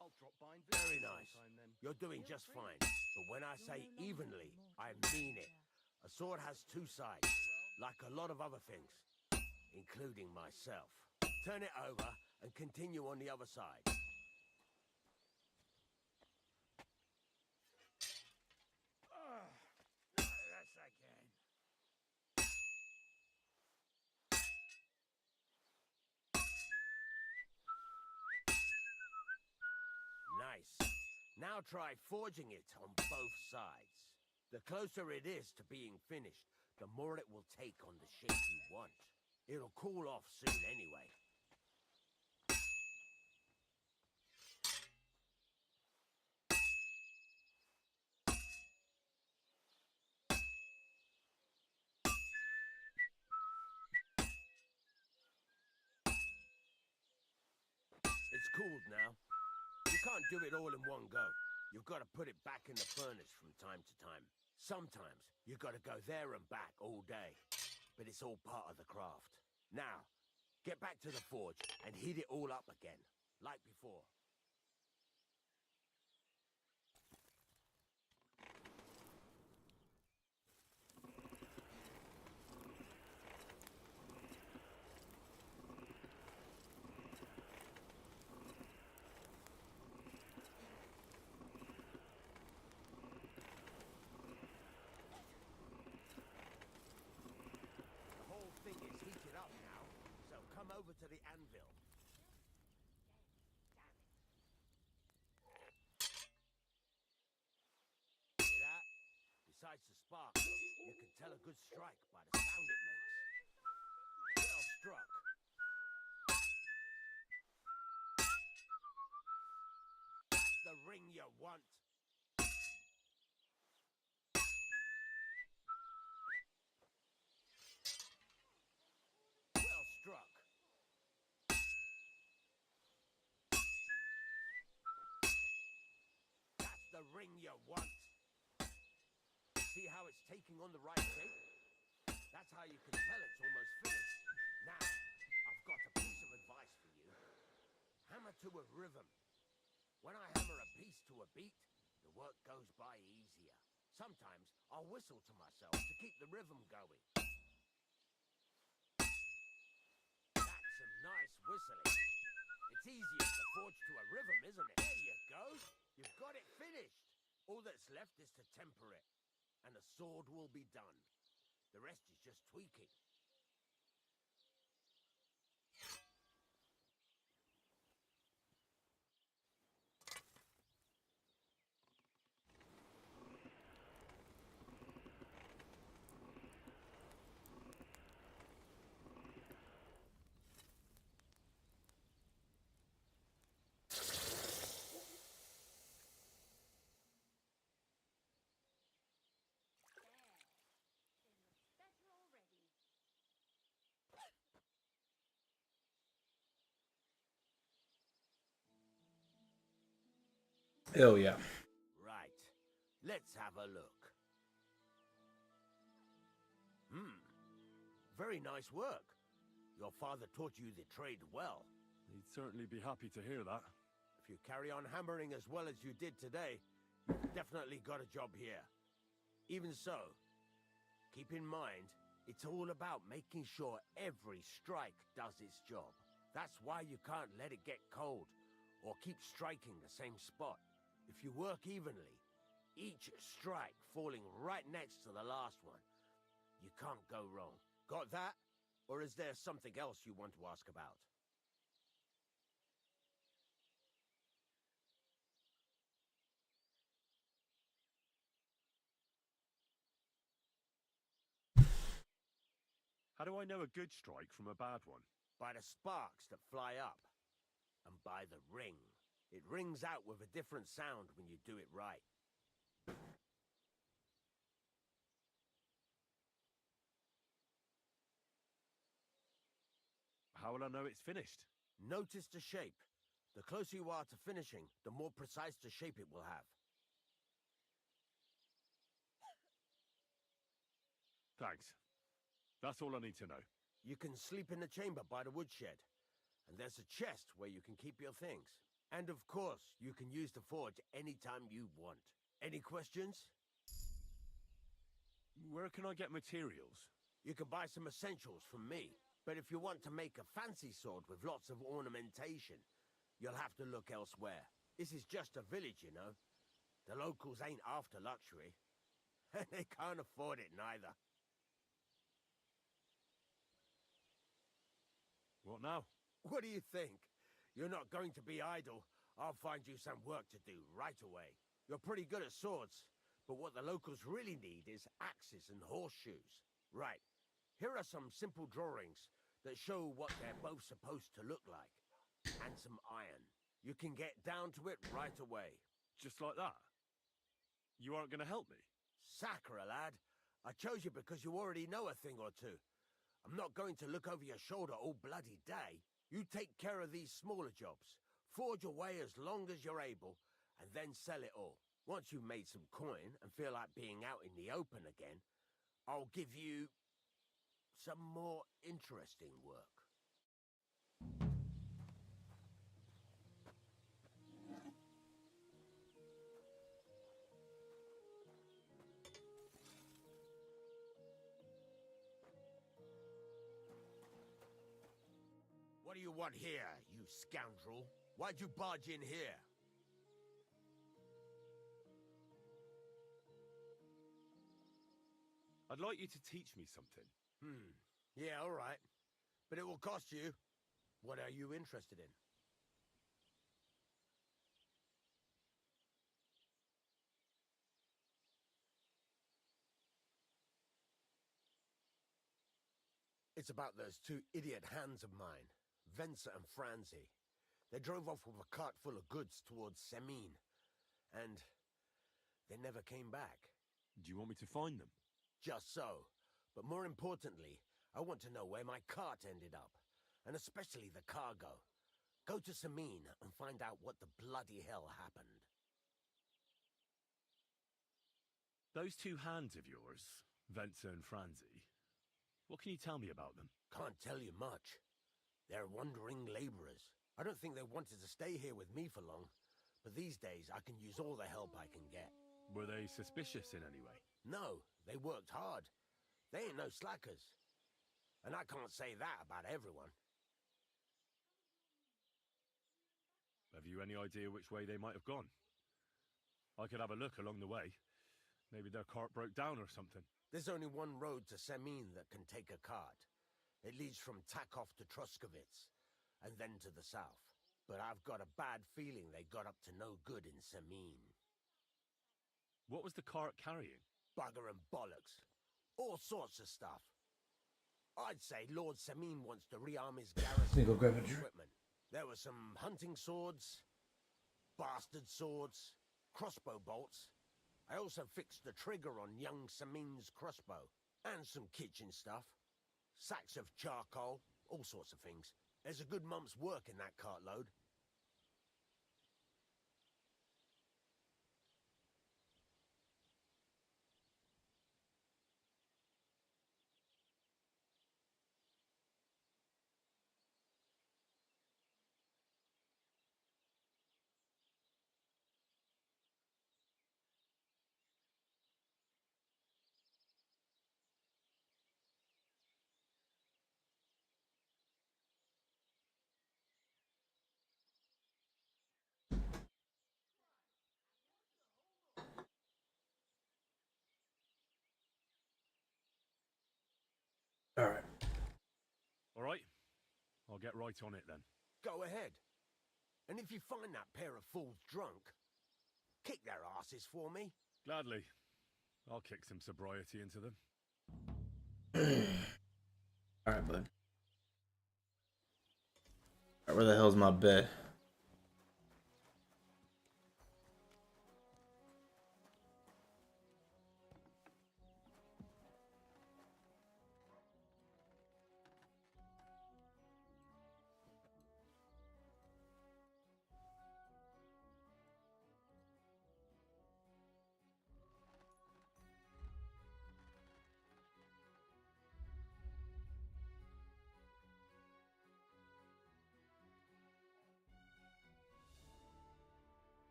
I'll drop by and visit Very you nice. sometime then. You're doing just fine. But when I say evenly, I mean it. A sword has two sides, like a lot of other things, including myself. Turn it over and continue on the other side. That's again. Nice. Now try forging it on both sides. The closer it is to being finished, the more it will take on the shape you want. It'll cool off soon anyway. It's cooled now. You can't do it all in one go. You've got to put it back in the furnace from time to time. Sometimes you've got to go there and back all day. But it's all part of the craft. Now, get back to the forge and heat it all up again, like before. Over to the anvil. Hear that? Besides the spark, you can tell a good strike by the sound it makes. Well struck. That's the ring you want. Well struck. See how it's taking on the right shape? That's how you can tell it's almost finished. Now, I've got a piece of advice for you. Hammer to a rhythm. When I hammer a piece to a beat, the work goes by easier. Sometimes I'll whistle to myself to keep the rhythm going. That's some nice whistling. It's easier to forge to a rhythm, isn't it? There you go. You've got it finished. All that's left is to temper it, and the sword will be done. The rest is just tweaking. Oh yeah. Right. Let's have a look. Very nice work. Your father taught you the trade well. He'd certainly be happy to hear that. If you carry on hammering as well as you did today, you've definitely got a job here. Even so, keep in mind, it's all about making sure every strike does its job. That's why you can't let it get cold, or keep striking the same spot. If you work evenly, each strike falling right next to the last one, you can't go wrong. Got that? Or is there something else you want to ask about? How do I know a good strike from a bad one? By the sparks that fly up, and by the ring. It rings out with a different sound when you do it right. How will I know it's finished? Notice the shape. The closer you are to finishing, the more precise the shape it will have. Thanks. That's all I need to know. You can sleep in the chamber by the woodshed. And there's a chest where you can keep your things. And of course, you can use the forge anytime you want. Any questions? Where can I get materials? You can buy some essentials from me. But if you want to make a fancy sword with lots of ornamentation, you'll have to look elsewhere. This is just a village, you know. The locals ain't after luxury. And they can't afford it neither. What now? What do you think? You're not going to be idle. I'll find you some work to do right away. You're pretty good at swords, but what the locals really need is axes and horseshoes. Right. Here are some simple drawings that show what they're both supposed to look like. And some iron. You can get down to it right away. Just like that? You aren't going to help me? Sacre, lad. I chose you because you already know a thing or two. I'm not going to look over your shoulder all bloody day. You take care of these smaller jobs. Forge away as long as you're able, and then sell it all. Once you've made some coin and feel like being out in the open again, I'll give you some more interesting work. What do you want here, you scoundrel? Why'd you barge in here? I'd like you to teach me something. Yeah, all right. But it will cost you. What are you interested in? It's about those two idiot hands of mine, Venser and Franzi. They drove off with a cart full of goods towards Semin, and they never came back. Do you want me to find them? Just so. But more importantly, I want to know where my cart ended up, and especially the cargo. Go to Semin and find out what the bloody hell happened. Those two hands of yours, Venza and Franzi, what can you tell me about them? Can't tell you much. They're wandering laborers. I don't think they wanted to stay here with me for long, but these days I can use all the help I can get. Were they suspicious in any way? No, they worked hard. They ain't no slackers. And I can't say that about everyone. Have you any idea which way they might have gone? I could have a look along the way. Maybe their cart broke down or something. There's only one road to Semin that can take a cart. It leads from Takov to Troskovitz, and then to the south. But I've got a bad feeling they got up to no good in Semin. What was the cart carrying? Bugger and bollocks. All sorts of stuff. I'd say Lord Semin wants to rearm his garrison Go grab a with drink. equipment. There were some hunting swords, bastard swords, crossbow bolts. I also fixed the trigger on young Semin's crossbow, and some kitchen stuff. Sacks of charcoal, all sorts of things. There's a good month's work in that cartload. Alright. All right. I'll get right on it then. Go ahead. And if you find that pair of fools drunk, kick their asses for me. Gladly. I'll kick some sobriety into them. Alright, bud. Alright, where the hell's my bed?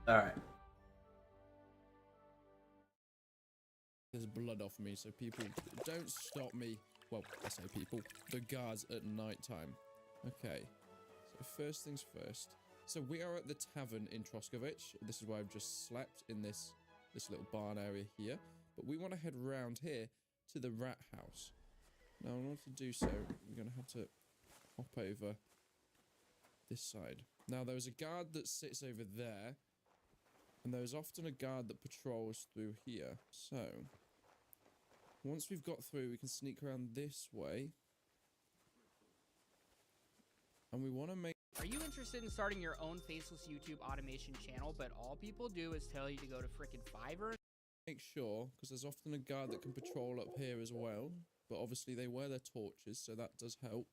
Alright. There's blood off me, so people don't stop me. Well, I say people. The guards at night time. Okay. So first things first. So we are at the tavern in Troskovich. This is where I've just slept in this little barn area here. But we want to head round here to the rat house. Now, in order to do so, we're going to have to hop over this side. Now, there's a guard that sits over there. And there's often a guard that patrols through here. So, once we've got through, we can sneak around this way. And we want to make... Are you interested in starting your own faceless YouTube automation channel, but all people do is tell you to go to frickin' Fiverr? Make sure, because there's often a guard that can patrol up here as well. But obviously they wear their torches, so that does help.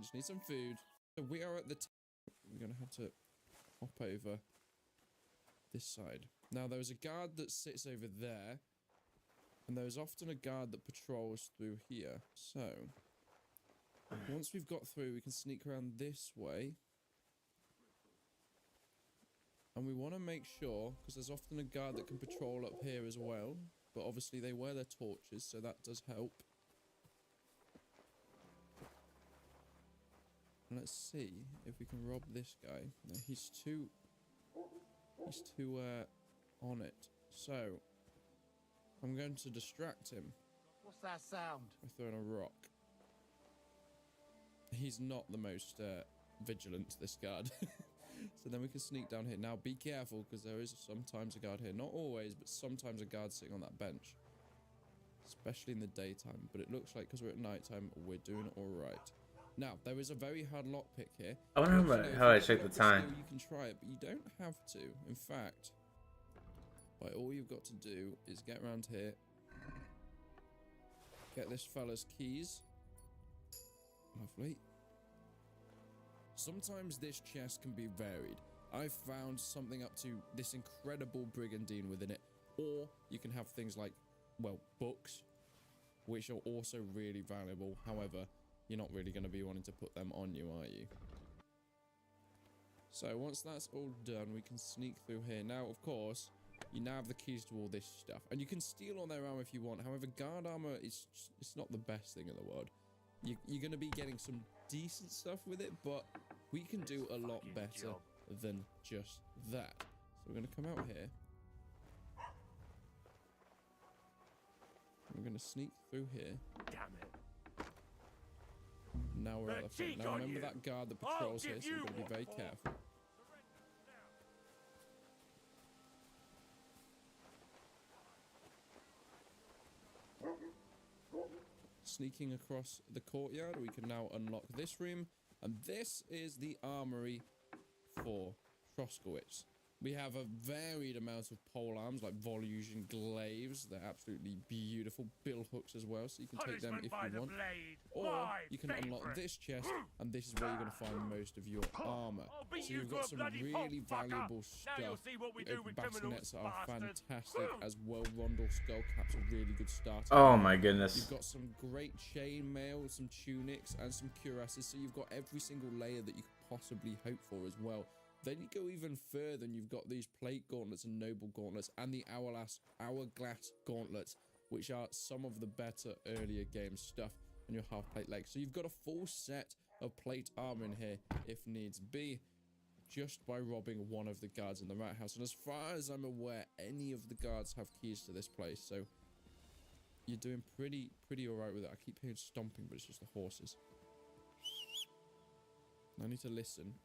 just need some food. So we are at the we're going to have to hop over this side. Now, there's a guard that sits over there. And there's often a guard that patrols through here. So, once we've got through, we can sneak around this way. And we want to make sure, because there's often a guard that can patrol up here as well. But obviously they wear their torches, so that does help. And let's see if we can rob this guy. No, he's too on it. So, I'm going to distract him. What's that sound? By throwing a rock. He's not the most vigilant, this guard. So then we can sneak down here. Now, be careful, because there is sometimes a guard here. Not always, but sometimes a guard sitting on that bench. Especially in the daytime. But it looks like, because we're at nighttime, we're doing alright. Now, there is a very hard lockpick here. I wonder how I check the time. You can try it, but you don't have to. In fact, all you've got to do is get around here. Get this fella's keys. Lovely. Sometimes this chest can be varied. I've found something up to this incredible brigandine within it. Or you can have things like, well, books, which are also really valuable. However, you're not really going to be wanting to put them on you, are you? So once that's all done, we can sneak through here. Now, of course, you now have the keys to all this stuff. And you can steal all their armor if you want. However, guard armor is it's not the best thing in the world. You're going to be getting some decent stuff with it, but we can do a lot better than just that. So we're going to come out here. We're going to sneak through here. Damn it. Now we're at the front. Now remember that guard that patrols here, so we've got to be very careful. Sneaking across the courtyard, we can now unlock this room. And this is the armory for Troskowitz. We have a varied amount of pole arms, like Volusian glaives. They're absolutely beautiful. Bill hooks as well, so you can take them if you want. Or you can unlock this chest, and this is where you're going to find most of your armor. So you've got some really valuable stuff. The bastinets are fantastic, as well. Rondel skull caps are really good starting. Oh my goodness. You've got some great chainmail, some tunics, and some cuirasses. So you've got every single layer that you could possibly hope for as well. Then you go even further and you've got these plate gauntlets and noble gauntlets and the hourglass gauntlets, which are some of the better earlier game stuff on your half plate legs. So you've got a full set of plate armor in here if needs be, just by robbing one of the guards in the rat house. And as far as I'm aware, any of the guards have keys to this place, so you're doing pretty alright with it. I keep hearing stomping, but it's just the horses. I need to listen.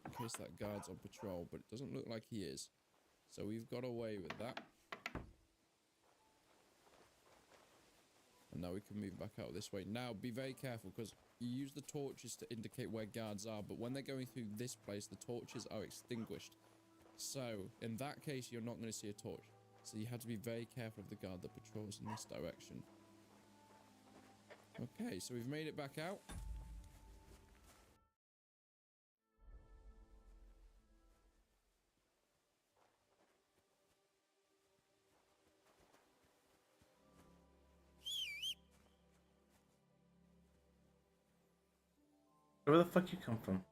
In case that guard's on patrol, but it doesn't look like he is. So we've got away with that. And now we can move back out this way. Now, be very careful, because you use the torches to indicate where guards are, but when they're going through this place, the torches are extinguished. So, in that case, you're not going to see a torch. So you have to be very careful of the guard that patrols in this direction. Okay, so we've made it back out. Where the fuck you come from?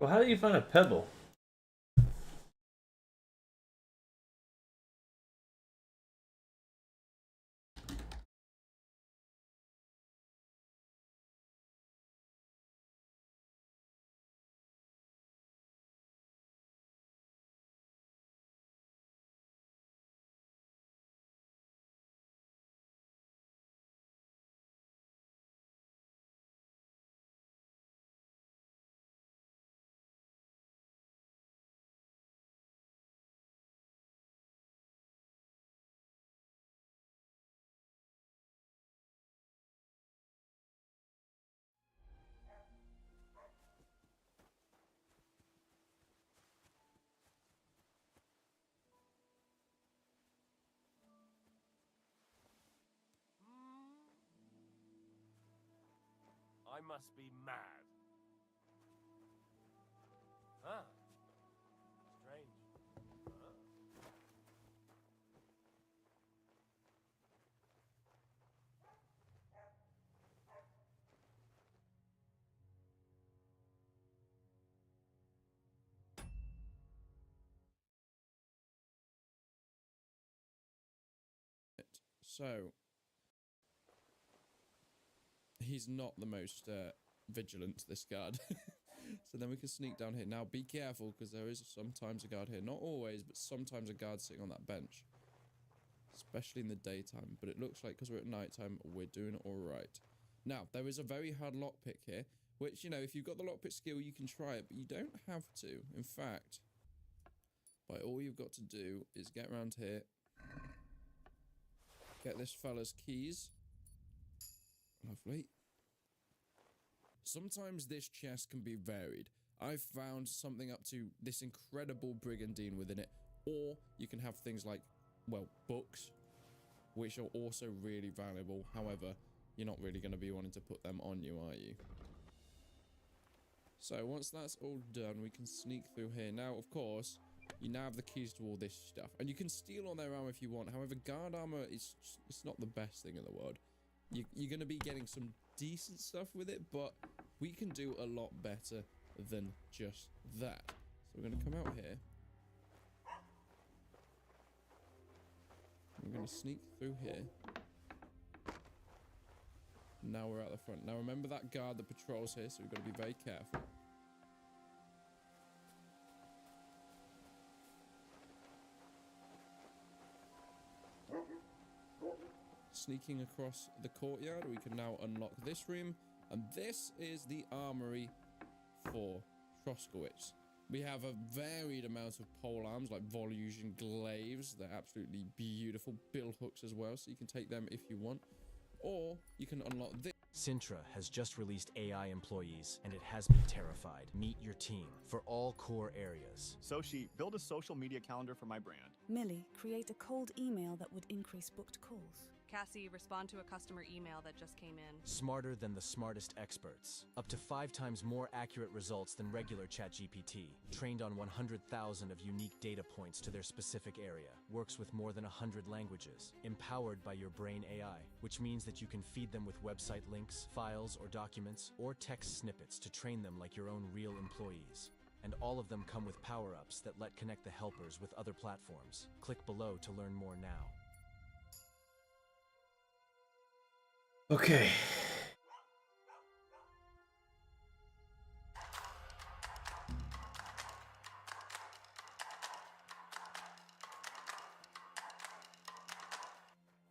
Well, how do you find a pebble? I must be mad. Huh? Strange. Huh? So he's not the most vigilant, this guard. So then we can sneak down here. Now be careful, because there is sometimes a guard here. Not always, but sometimes a guard sitting on that bench. Especially in the daytime. But it looks like, because we're at nighttime, we're doing alright. Now, there is a very hard lockpick here. Which, you know, if you've got the lockpick skill, you can try it. But you don't have to. In fact, all you've got to do is get around here. Get this fella's keys. Lovely. Sometimes this chest can be varied. I've found something up to this incredible brigandine within it. Or you can have things like, well, books, which are also really valuable. However, you're not really going to be wanting to put them on you, are you? So once that's all done, we can sneak through here. Now, of course, you now have the keys to all this stuff. And you can steal on their armor if you want. However, guard armor is it's not the best thing in the world. You're going to be getting some decent stuff with it, but we can do a lot better than just that. So we're going to come out here. We're going to sneak through here. Now we're at the front. Now remember that guard that patrols here, so we've got to be very careful. Sneaking across the courtyard, we can now unlock this room, and this is the armory for Troskowitz. We have a varied amount of pole arms like Volusian glaives. They're absolutely beautiful. Bill hooks as well, so you can take them if you want. Or you can unlock this. Sintra has just released AI employees, and it has me terrified. Meet your team for all core areas. Soshi, build a social media calendar for my brand. Millie, create a cold email that would increase booked calls. Cassie, respond to a customer email that just came in. Smarter than the smartest experts. Up to 5 times more accurate results than regular ChatGPT. Trained on 100,000 of unique data points to their specific area. Works with more than 100 languages. Empowered by your brain AI, which means that you can feed them with website links, files or documents, or text snippets to train them like your own real employees. And all of them come with power-ups that let connect the helpers with other platforms. Click below to learn more now. Okay.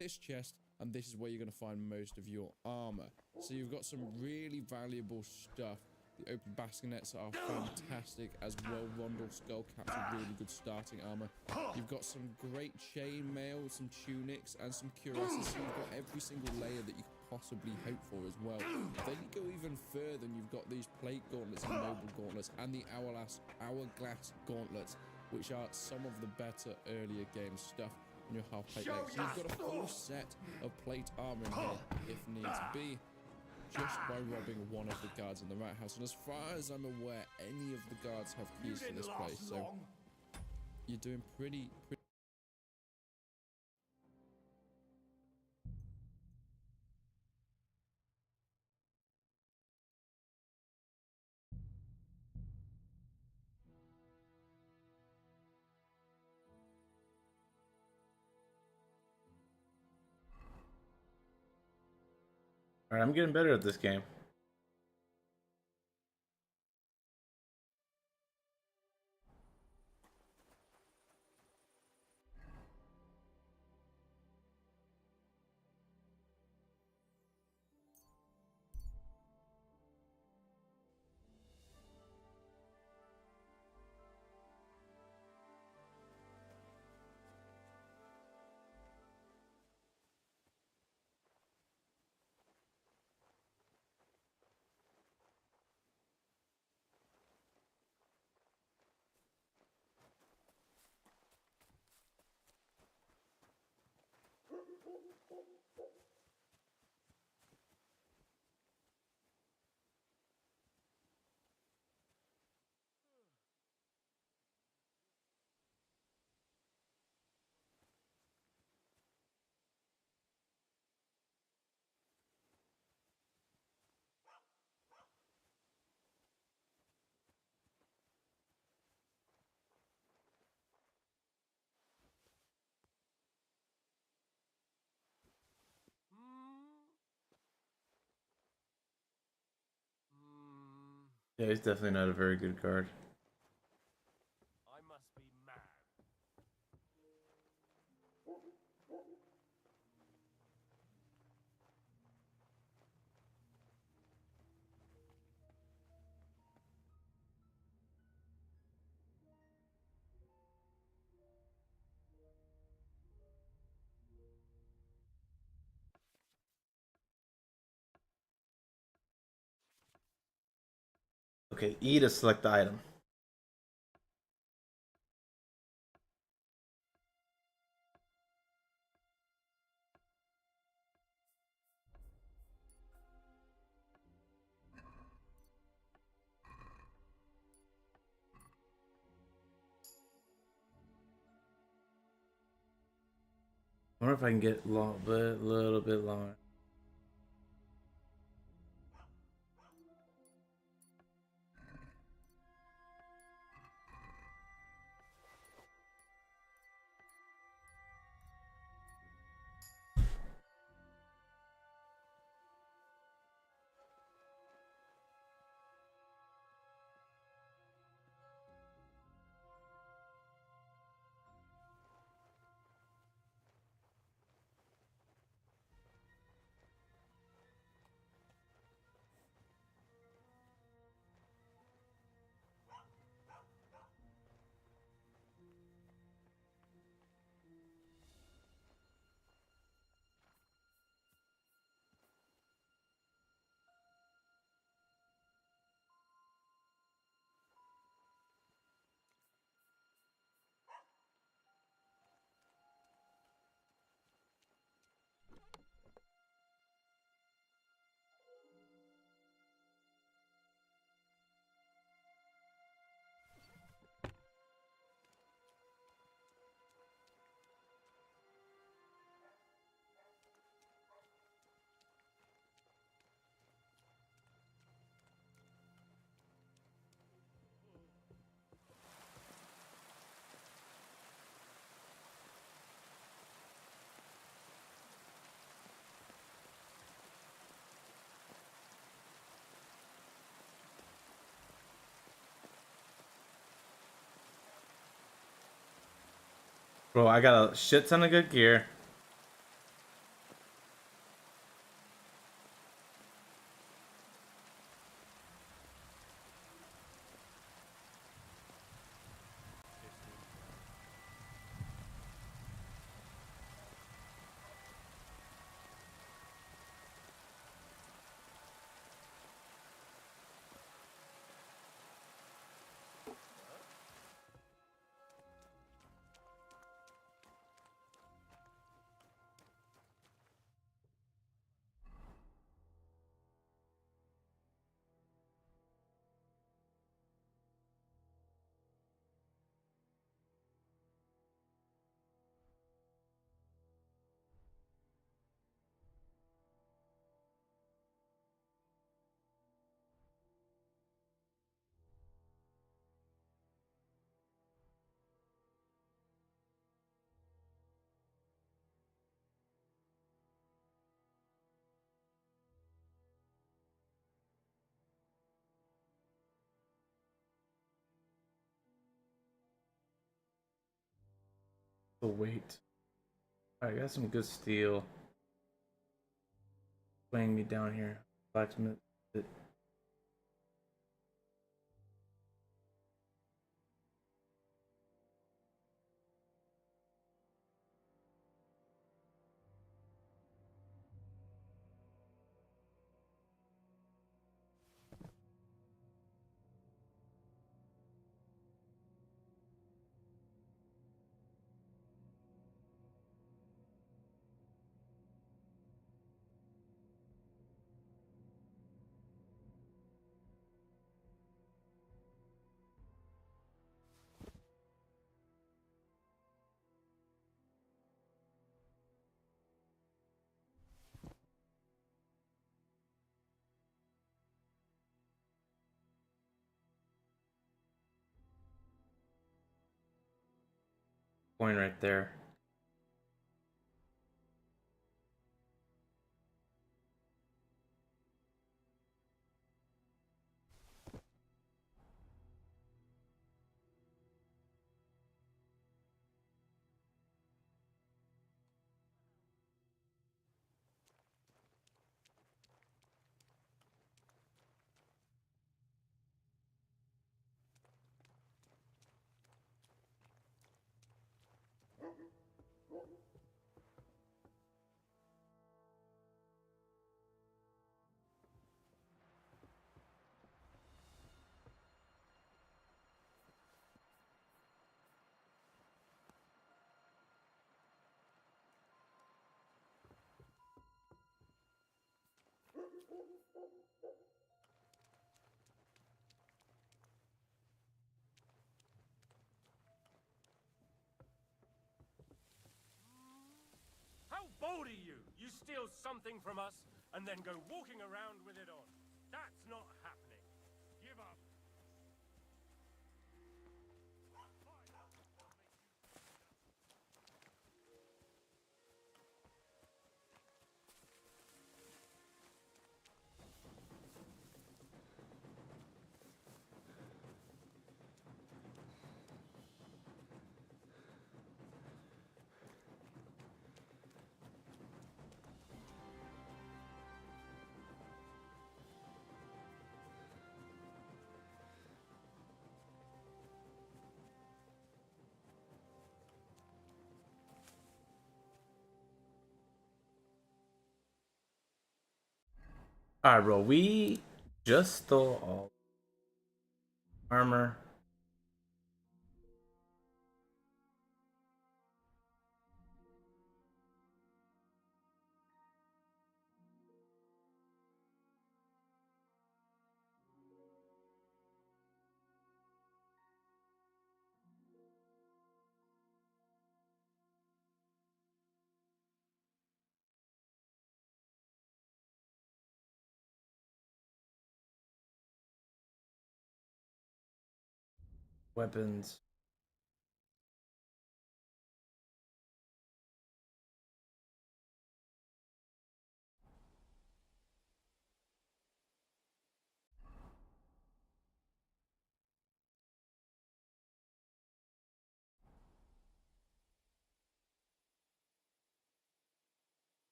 This chest, and this is where you're going to find most of your armor. So you've got some really valuable stuff. The open baskinets are fantastic as well. Rondel skull caps are really good starting armor. You've got some great chainmail, some tunics, and some cuirasses. So you've got every single layer that you could possibly hope for as well. Then you go even further, and you've got these plate gauntlets and noble gauntlets, and the hourglass gauntlets, which are some of the better earlier game stuff in your half plate legs. So you've got a full set of plate armor in here if needs be, just by robbing one of the guards in the rat house. And as far as I'm aware, any of the guards have keys to this place, so you're doing pretty. Alright, I'm getting better at this game. Yeah, he's definitely not a very good card. I must be mad. Okay, E to select the item. I wonder if I can get a little bit longer. Bro, I got a shit ton of good gear. The weight. Alright, got some good steel. Weighing me down here. Blacksmith. Coin right there. How bold are you? You steal something from us and then go walking around with it on. That's not happening. Give up. Alright, bro. We just stole all armor. Weapons.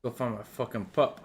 Go find my fucking pup.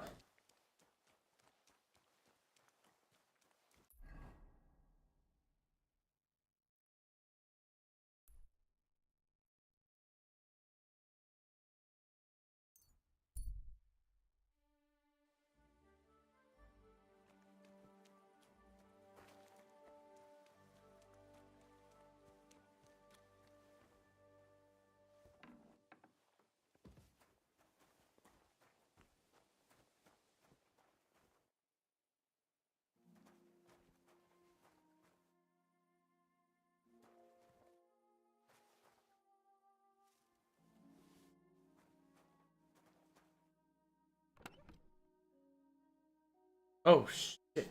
Oh shit.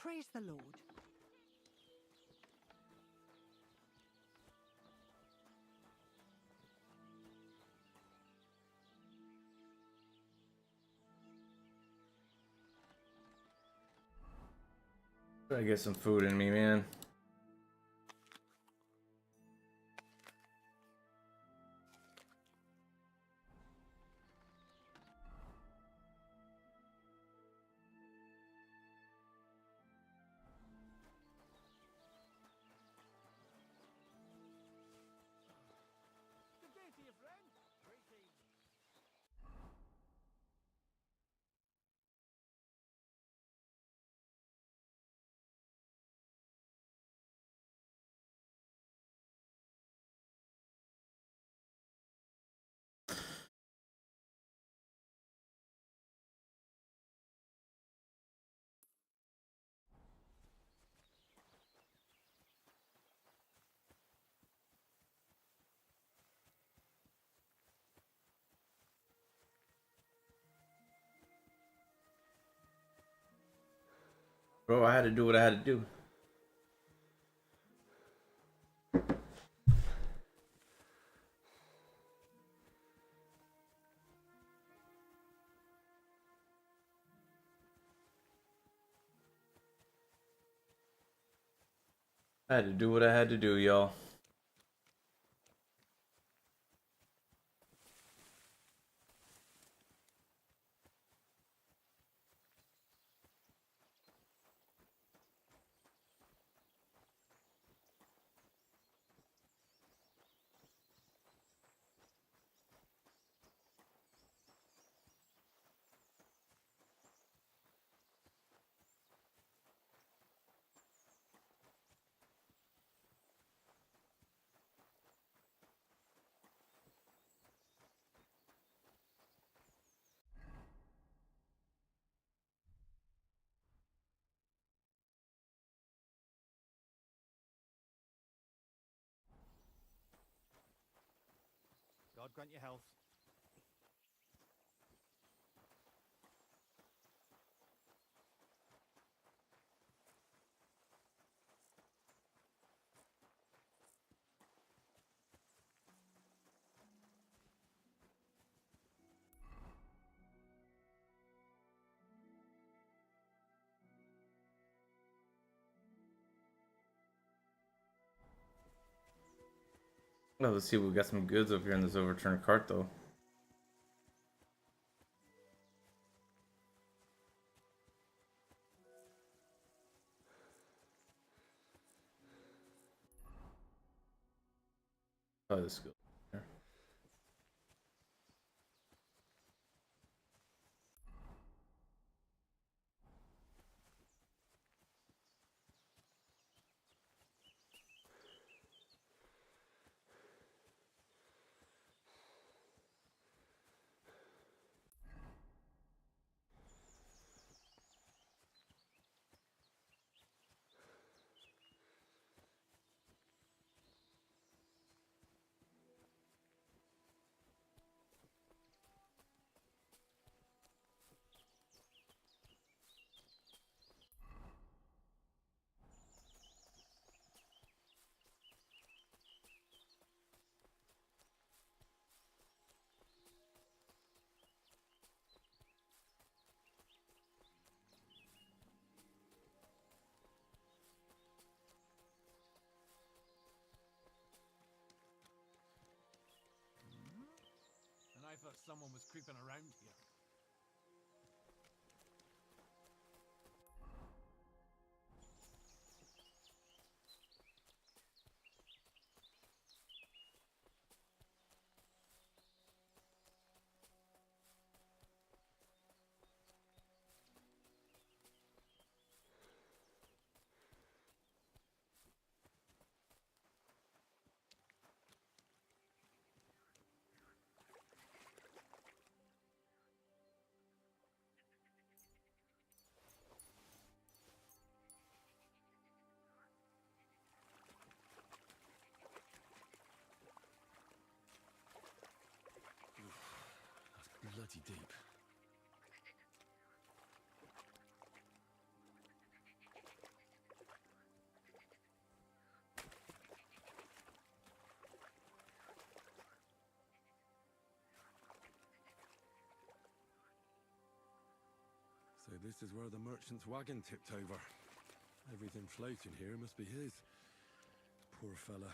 Praise the Lord. Try to get some food in me, man. Good day to you, friend. Greetings. Bro, I had to do what I had to do. I had to do what I had to do, y'all. God grant you health. Well, let's see. We got some goods over here in this overturned cart, though. Oh, this go. And I thought someone was creeping around here. That's bloody deep. this is where the merchant's wagon tipped over. Everything floating here must be his. Poor fella.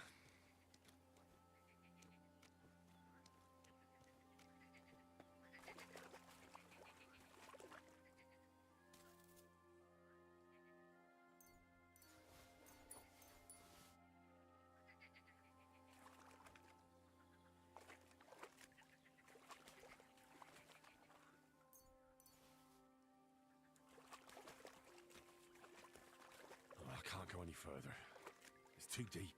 I can't go any further. It's too deep.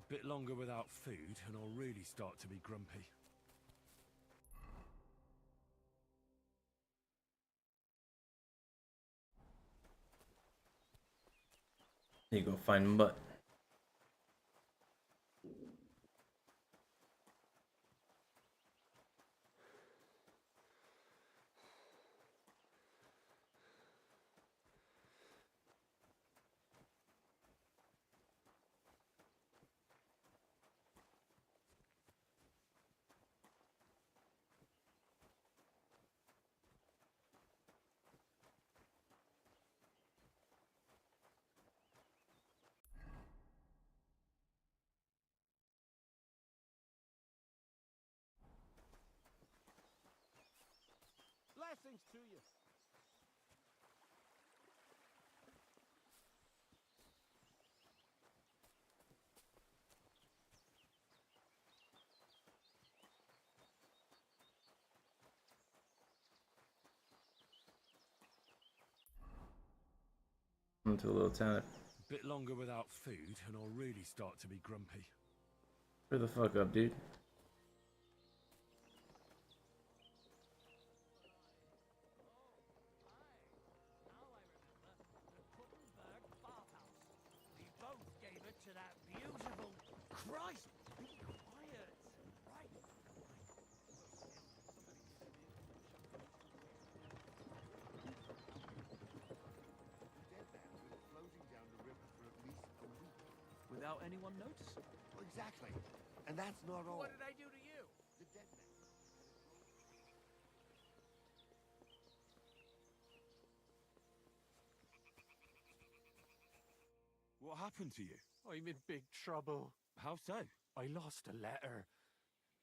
A bit longer without food, and I'll really start to be grumpy. You go find Mutt. Blessings to you. Into a little town. A bit longer without food, and I'll really start to be grumpy. Hurry the fuck up, dude. We both gave it to that beautiful... Christ! Be quiet! Right. Without anyone noticing. Exactly. And that's not all. What did I do to you? The dead man. What happened to you? I'm in big trouble. How so? I lost a letter.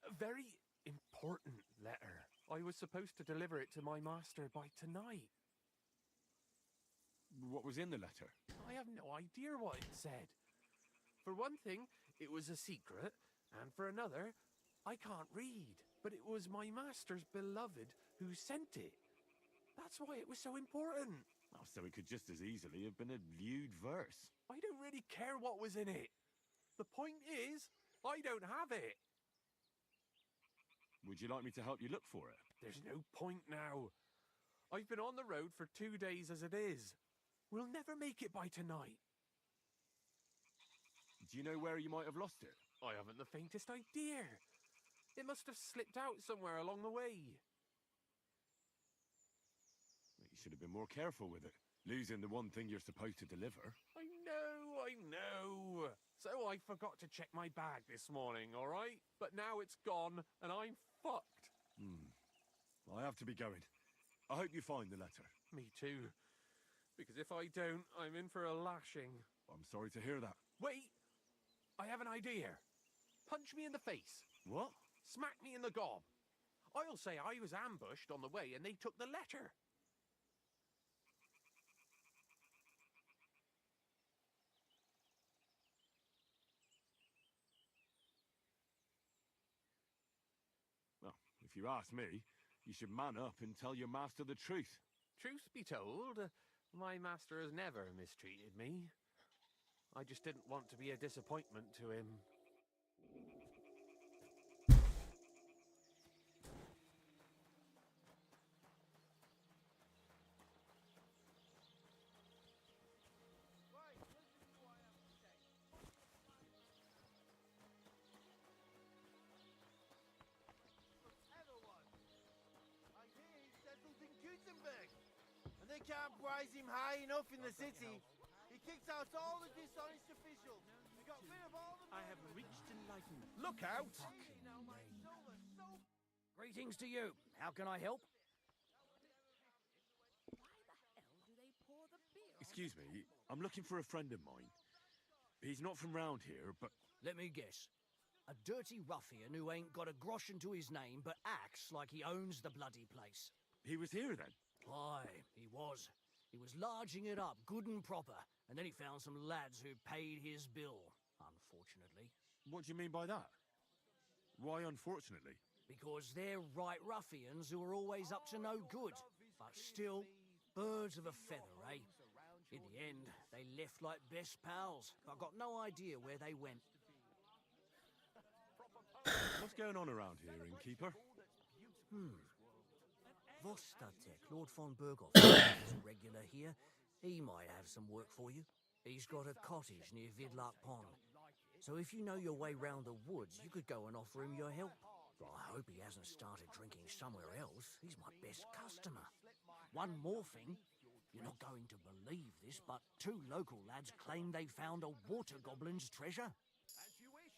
A very important letter. I was supposed to deliver it to my master by tonight. What was in the letter? I have no idea what it said. For one thing, it was a secret, and for another, I can't read. But it was my master's beloved who sent it. That's why it was so important. Oh, so it could just as easily have been a lewd verse. I don't really care what was in it. The point is, I don't have it. Would you like me to help you look for it? There's no point now. I've been on the road for 2 days as it is. We'll never make it by tonight. Do you know where you might have lost it? I haven't the faintest idea. It must have slipped out somewhere along the way. You should have been more careful with it. Losing the one thing you're supposed to deliver. I know. So I forgot to check my bag this morning, all right? But now it's gone, and I'm fucked. I have to be going. I hope you find the letter. Me too. Because if I don't, I'm in for a lashing. I'm sorry to hear that. Wait! I have an idea. Punch me in the face. What? Smack me in the gob. I'll say I was ambushed on the way and they took the letter. Well, if you ask me, You should man up and tell your master the truth. Truth be told, my master has never mistreated me. I just didn't want to be a disappointment to him. And they can't prize him high enough in the city. He kicks out all the dishonest officials. He got rid of all the... I have reached enlightenment. Look out! Greetings to you. How can I help? Excuse me, I'm looking for a friend of mine. He's not from round here, but... Let me guess. A dirty ruffian who ain't got a groschen to his name but acts like he owns the bloody place. He was here then? Aye, he was. He was larging it up, good and proper, and then he found some lads who paid his bill, unfortunately. What do you mean by that? Why unfortunately? Because they're right ruffians who are always up to no good. But still, birds of a feather, eh? In the end, they left like best pals. I've got no idea where they went. What's going on around here, innkeeper? Vostatek, Lord von Berghoff, is a regular here. He might have some work for you. He's got a cottage near Vidlark Pond. So if you know your way round the woods, you could go and offer him your help. I hope he hasn't started drinking somewhere else. He's my best customer. One more thing. You're not going to believe this, but 2 local lads claim they found a water goblin's treasure. As you wish.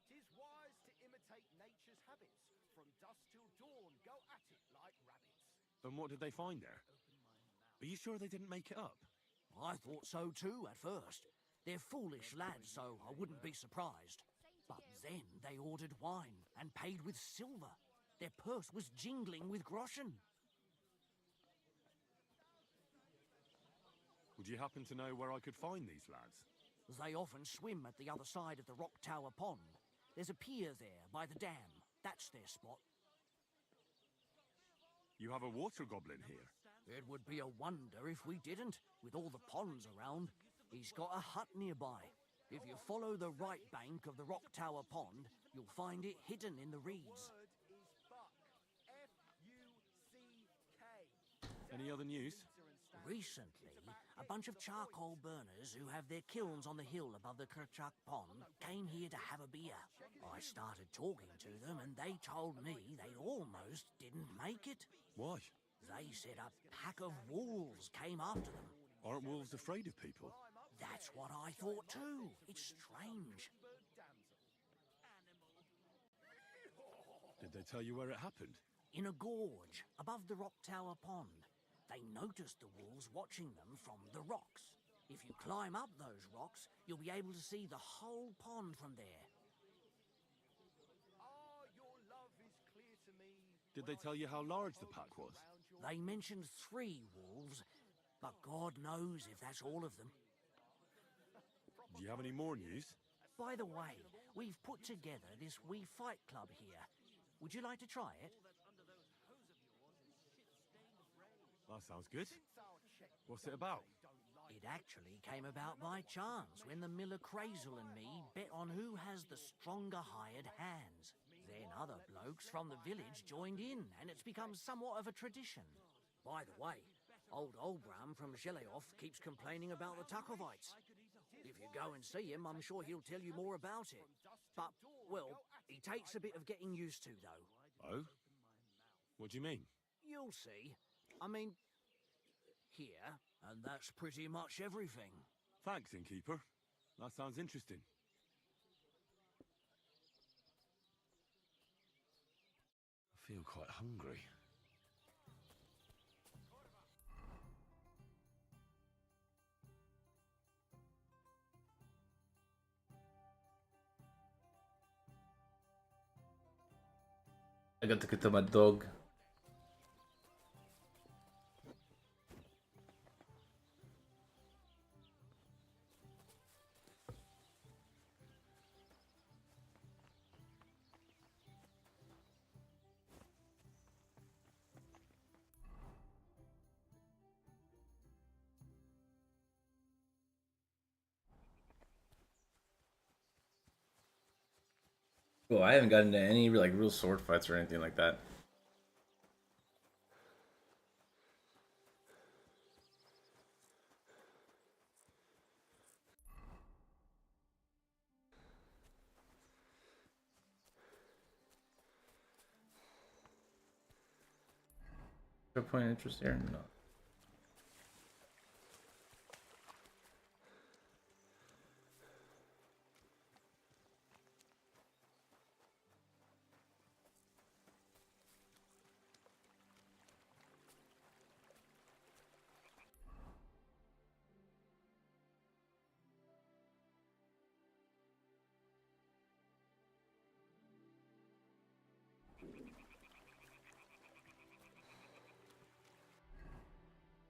'Tis wise to imitate nature's habits. From dusk till dawn, go at it like rabbits. And what did they find there? Are you sure they didn't make it up? I thought so too at first. They're foolish lads, so I wouldn't be surprised. But then they ordered wine and paid with silver. Their purse was jingling with groschen. Would you happen to know where I could find these lads? They often swim at the other side of the Rock Tower Pond. There's a pier there by the dam. That's their spot. You have a water goblin here? It would be a wonder if we didn't, with all the ponds around. He's got a hut nearby. If you follow the right bank of the Rock Tower Pond, you'll find it hidden in the reeds. Any other news? Recently, a bunch of charcoal burners who have their kilns on the hill above the Kerchak Pond came here to have a beer. I started talking to them and they told me they almost didn't make it. Why? They said a pack of wolves came after them. Aren't wolves afraid of people? That's what I thought too. It's strange. Did they tell you where it happened? In a gorge above the Rock Tower Pond. They noticed the wolves watching them from the rocks. If you climb up those rocks, you'll be able to see the whole pond from there. Did they tell you how large the pack was? They mentioned 3 wolves, but God knows if that's all of them. Do you have any more news? By the way, we've put together this wee fight club here. Would you like to try it? That sounds good. What's it about? It actually came about by chance when the Miller Crazel and me bet on who has the stronger hired hands. Then other blokes from the village joined in, and it's become somewhat of a tradition. By the way, old Olbram from Zheleov keeps complaining about the Takovites. If you go and see him, I'm sure he'll tell you more about it. But, well, he takes a bit of getting used to, though. Oh? What do you mean? You'll see. I mean, here, and that's pretty much everything. Thanks, innkeeper. That sounds interesting. I feel quite hungry. I got to get to my dog. Well, I haven't gotten into any like real sword fights or anything like that. Is there a point of interest here? No.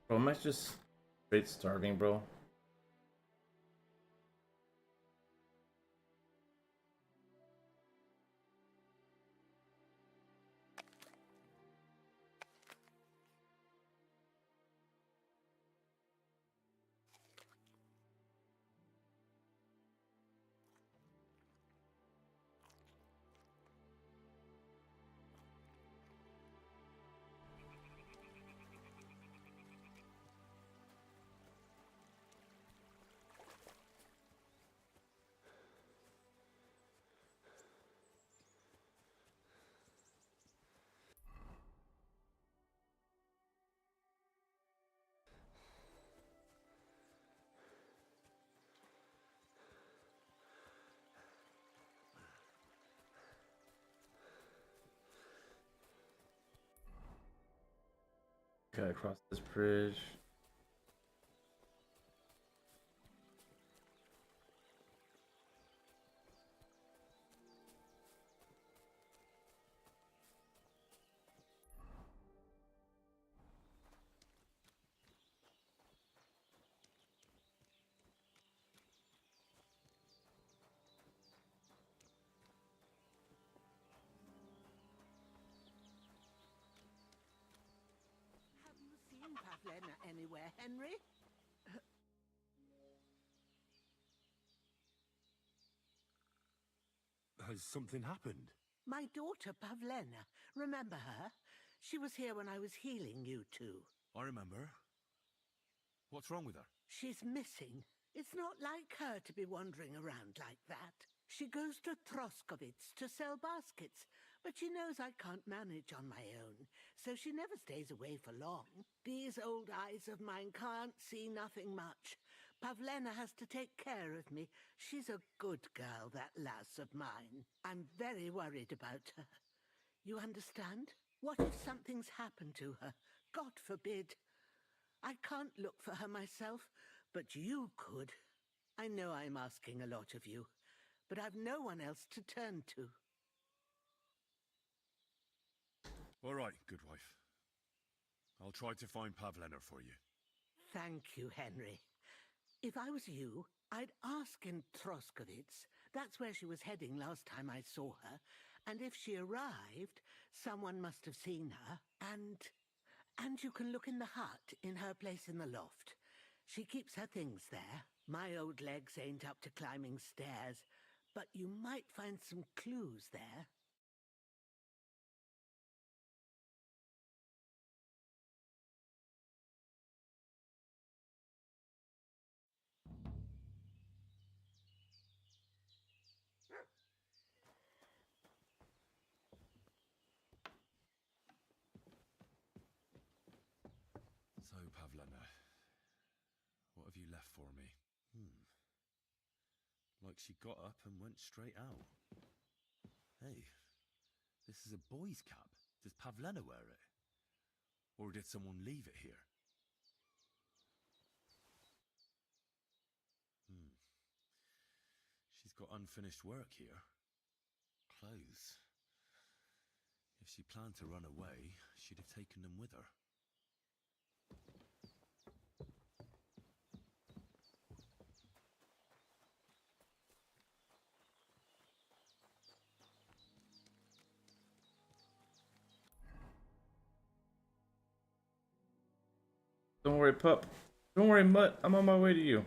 Bro, am I just straight starving, bro? Okay, across this bridge. Have you seen Pavlena anywhere, Henry? Has something happened? My daughter, Pavlena. Remember her? She was here when I was healing you two. I remember. What's wrong with her? She's missing. It's not like her to be wandering around like that. She goes to Troskovitz to sell baskets, but she knows I can't manage on my own, so she never stays away for long. These old eyes of mine can't see nothing much. Pavlena has to take care of me. She's a good girl, that lass of mine. I'm very worried about her. You understand? What if something's happened to her? God forbid. I can't look for her myself, but you could. I know I'm asking a lot of you, but I've no one else to turn to. All right, good wife. I'll try to find Pavlena for you. Thank you, Henry. If I was you, I'd ask in Troskovitz. That's where she was heading last time I saw her. And if she arrived, someone must have seen her. And you can look in the hut in her place in the loft. She keeps her things there. My old legs ain't up to climbing stairs, but you might find some clues there. So, Pavlena, what have you left for me? Like she got up and went straight out. Hey, this is a boy's cap. Does Pavlena wear it? Or did someone leave it here? She's got unfinished work here. Clothes. If she planned to run away, she'd have taken them with her. Don't worry, pup. Don't worry, mutt. I'm on my way to you.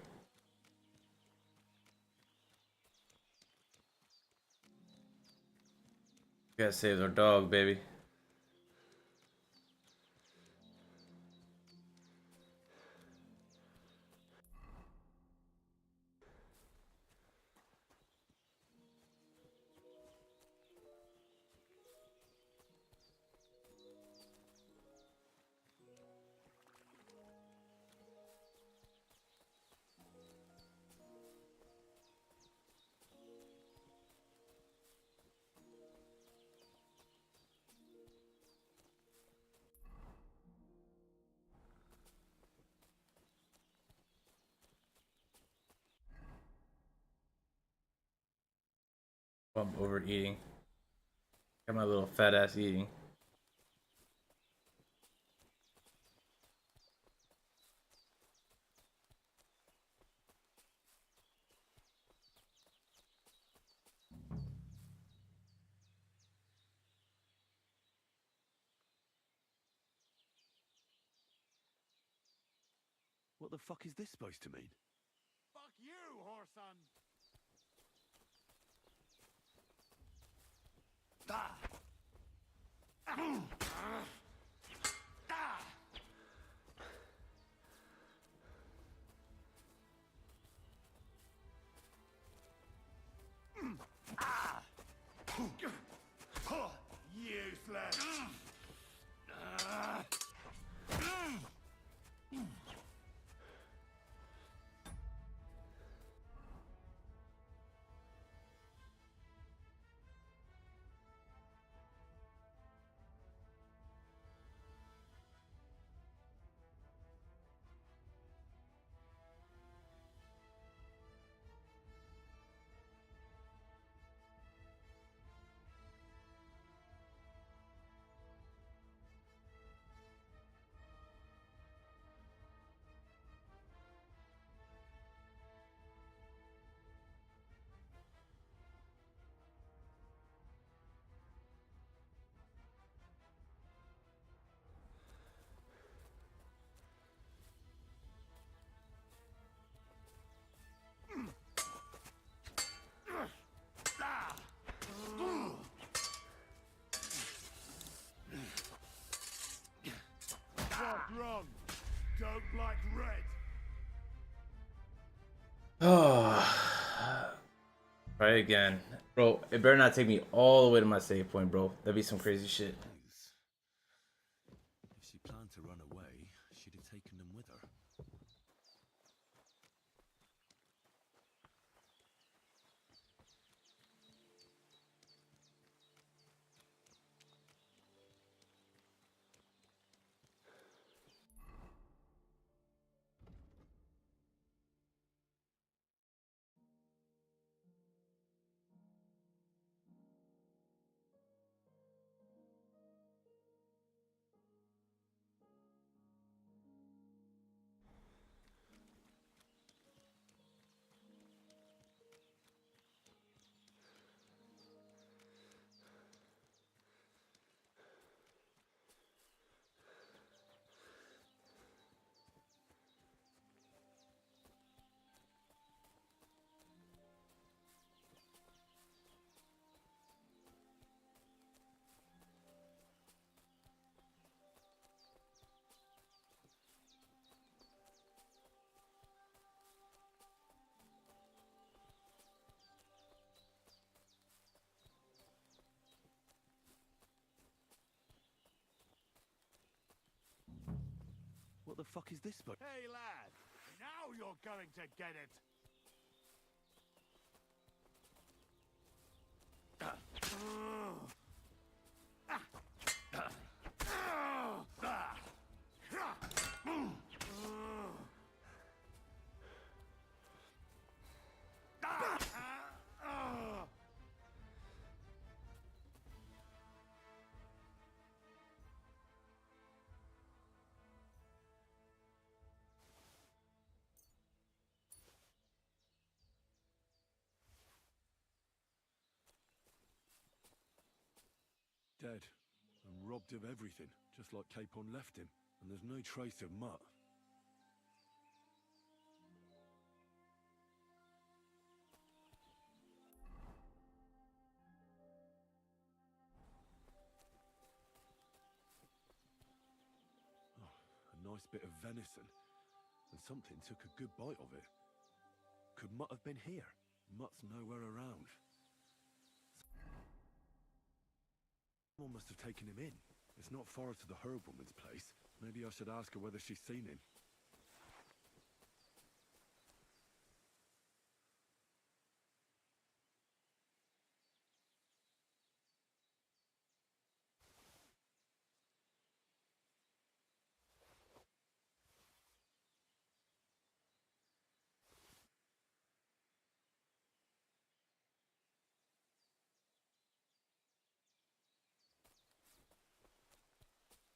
We gotta save our dog, baby. I'm overeating. Got my little fat ass eating. What the fuck is this supposed to mean? Fuck you, whoreson! Ah! Useless! Fuck wrong. Don't like red. Oh, try again, bro. It better not take me all the way to my save point, bro. That'd be some crazy shit. If she planned to run away, she'd have taken them with her. What the fuck is this supposed? Hey, lad. Now you're going to get it. Dead. And robbed of everything, just like Capon left him. And there's no trace of Mutt. nice bit of venison, and something took a good bite of it. Could Mutt have been here? Mutt's nowhere around. Someone must have taken him in. It's not far to the herb woman's place. Maybe I should ask her whether she's seen him.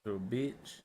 Little bitch.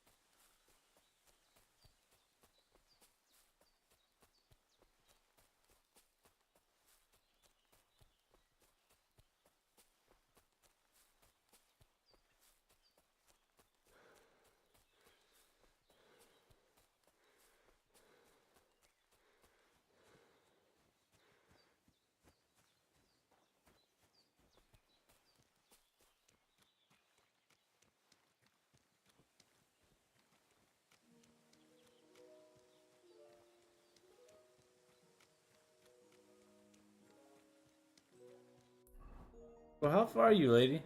Well, how far are you, lady?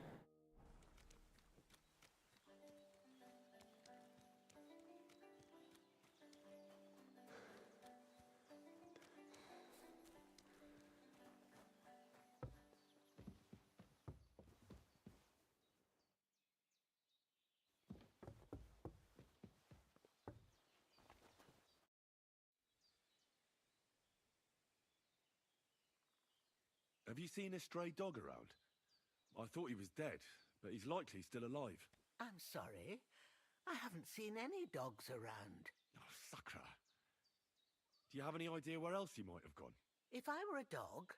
Have you seen a stray dog around? I thought he was dead, but he's likely still alive. I'm sorry. I haven't seen any dogs around. Oh, sucker. Do you have any idea where else he might have gone? If I were a dog,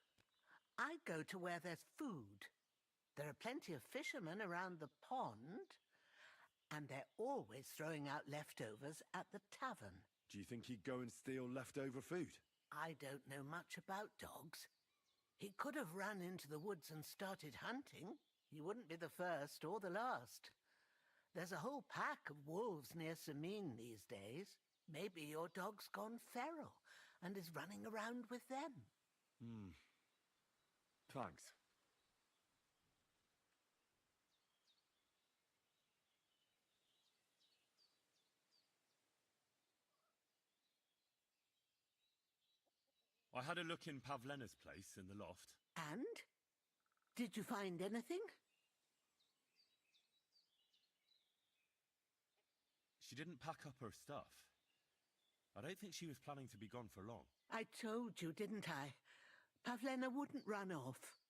I'd go to where there's food. There are plenty of fishermen around the pond, and they're always throwing out leftovers at the tavern. Do you think he'd go and steal leftover food? I don't know much about dogs. He could have run into the woods and started hunting. He wouldn't be the first or the last. There's a whole pack of wolves near Sameen these days. Maybe your dog's gone feral and is running around with them. Thanks. I had a look in Pavlena's place in the loft. And? Did you find anything? She didn't pack up her stuff. I don't think she was planning to be gone for long. I told you, didn't I? Pavlena wouldn't run off.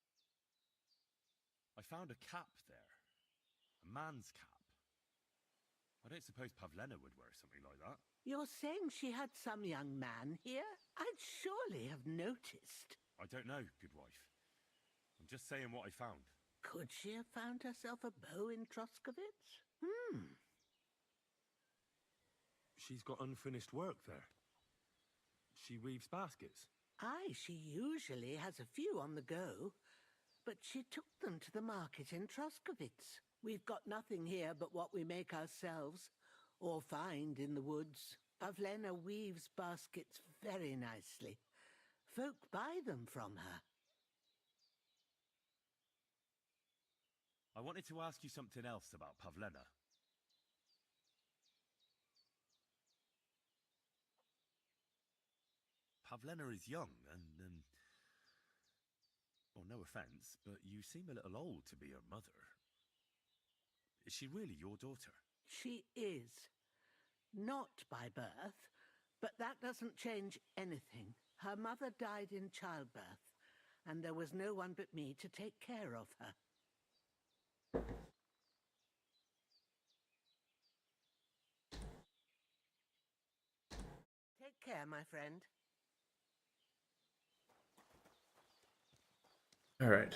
I found a cap there. A man's cap. I don't suppose Pavlena would wear something like that. You're saying she had some young man here? I'd surely have noticed. I don't know, good wife. I'm just saying what I found. Could she have found herself a beau in Troskovitz? She's got unfinished work there. She weaves baskets. Aye, she usually has a few on the go, but she took them to the market in Troskovitz. We've got nothing here but what we make ourselves, or find in the woods. Pavlena weaves baskets very nicely. Folk buy them from her. I wanted to ask you something else about Pavlena. Pavlena is young and, well, no offense, but you seem a little old to be her mother. Is she really your daughter? She is. Not by birth, but that doesn't change anything. Her mother died in childbirth, and there was no one but me to take care of her. Take care, my friend. All right.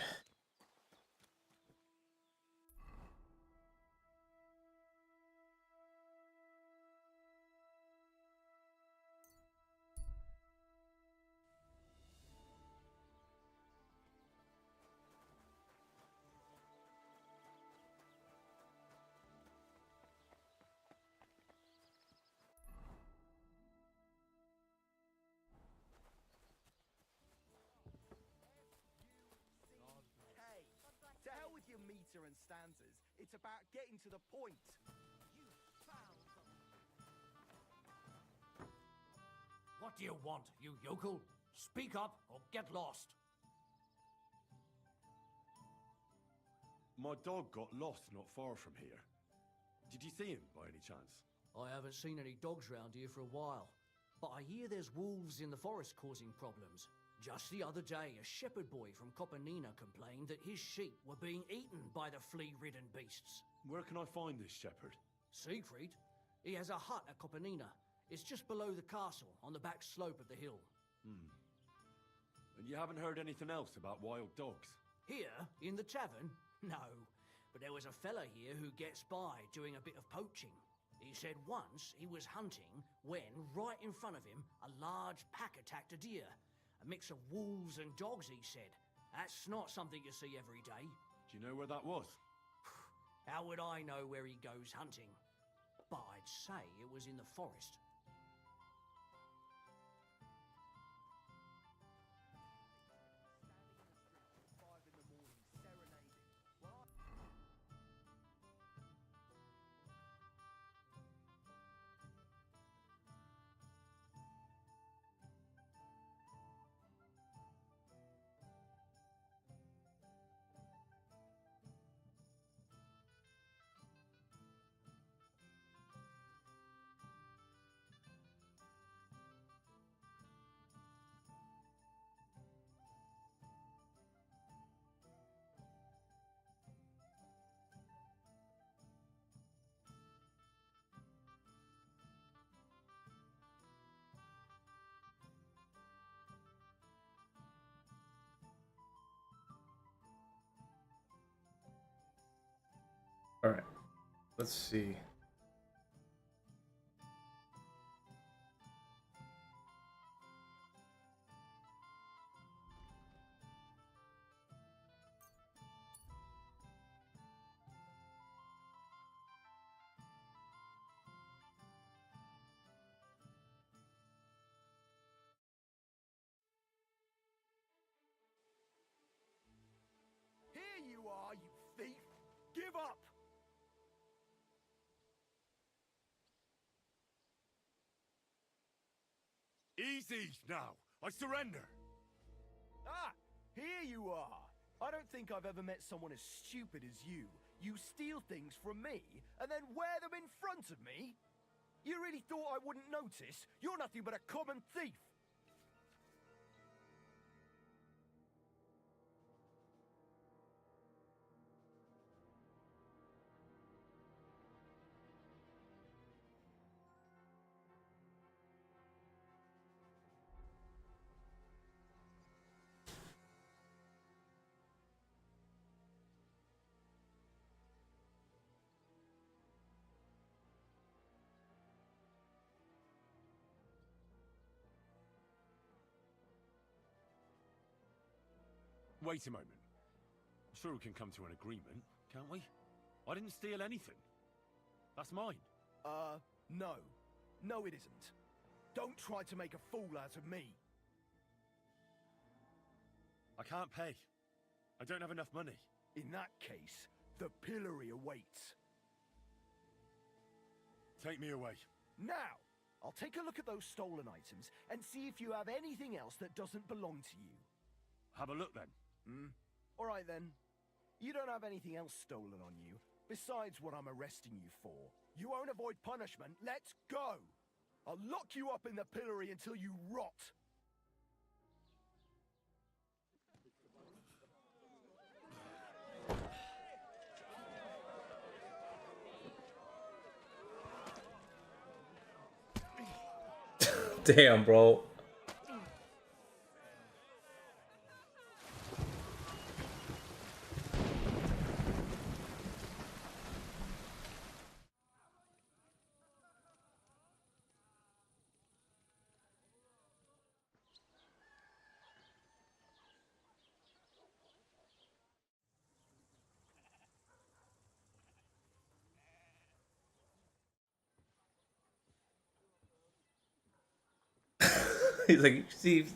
meter and stanzas. It's about getting to the point. You found them. What do you want, you yokel? Speak up or get lost. My dog got lost not far from here. Did you see him by any chance? I haven't seen any dogs round here for a while, but I hear there's wolves in the forest causing problems. Just the other day, a shepherd boy from Copenina complained that his sheep were being eaten by the flea-ridden beasts. Where can I find this shepherd? Siegfried? He has a hut at Copenina. It's just below the castle, on the back slope of the hill. And you haven't heard anything else about wild dogs? Here, in the tavern? No. But there was a fella here who gets by doing a bit of poaching. He said once he was hunting when, right in front of him, a large pack attacked a deer. A mix of wolves and dogs, he said. That's not something you see every day. Do you know where that was? How would I know where he goes hunting? But I'd say it was in the forest. All right, let's see. Here you are, you thief! Give up! Easy now. I surrender. Ah, here you are. I don't think I've ever met someone as stupid as you. You steal things from me and then wear them in front of me? You really thought I wouldn't notice? You're nothing but a common thief. Wait a moment. I'm sure we can come to an agreement, can't we? I didn't steal anything. That's mine. No. No, it isn't. Don't try to make a fool out of me. I can't pay. I don't have enough money. In that case, the pillory awaits. Take me away. Now, I'll take a look at those stolen items and see if you have anything else that doesn't belong to you. Have a look then. All right then. You don't have anything else stolen on you, besides what I'm arresting you for. You won't avoid punishment. Let's go! I'll lock you up in the pillory until you rot. Damn, bro. He's like, you see,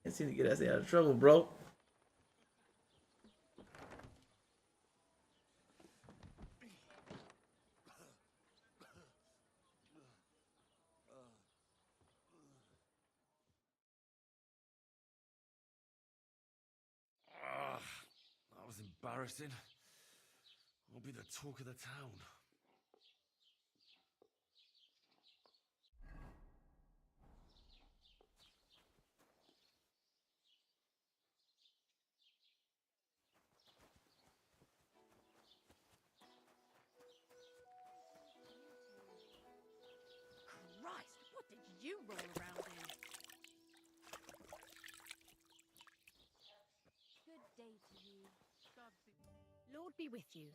can't seem to get us out of trouble, bro. embarrassing. I'll be the talk of the town. Christ, what did you roll around in? Good day to you. Lord be with you.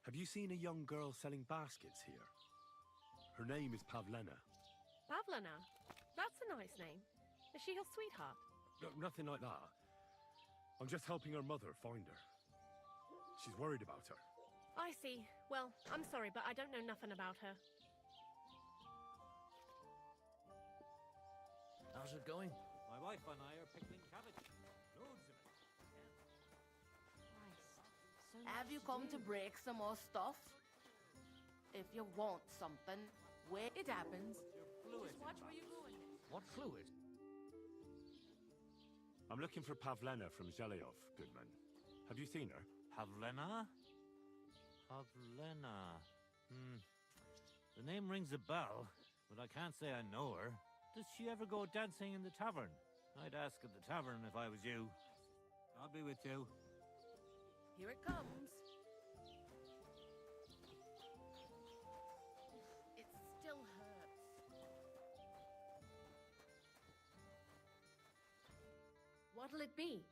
Have you seen a young girl selling baskets here? Her name is Pavlena. Pavlena? That's a nice name. Is she your sweetheart? No, nothing like that. I'm just helping her mother find her. She's worried about her. I see. Well, I'm sorry, but I don't know nothing about her. How's it going? My wife and I are pickling cabbage. Loads of it. Have you come to break some more stuff? If you want something, where it happens, just watch where you're going. What fluid? I'm looking for Pavlena from Zhelyov, Goodman. Have you seen her? Pavlena? Pavlena. The name rings a bell, but I can't say I know her. Does she ever go dancing in the tavern? I'd ask at the tavern if I was you. I'll be with you. Here it comes. It still hurts. What'll it be?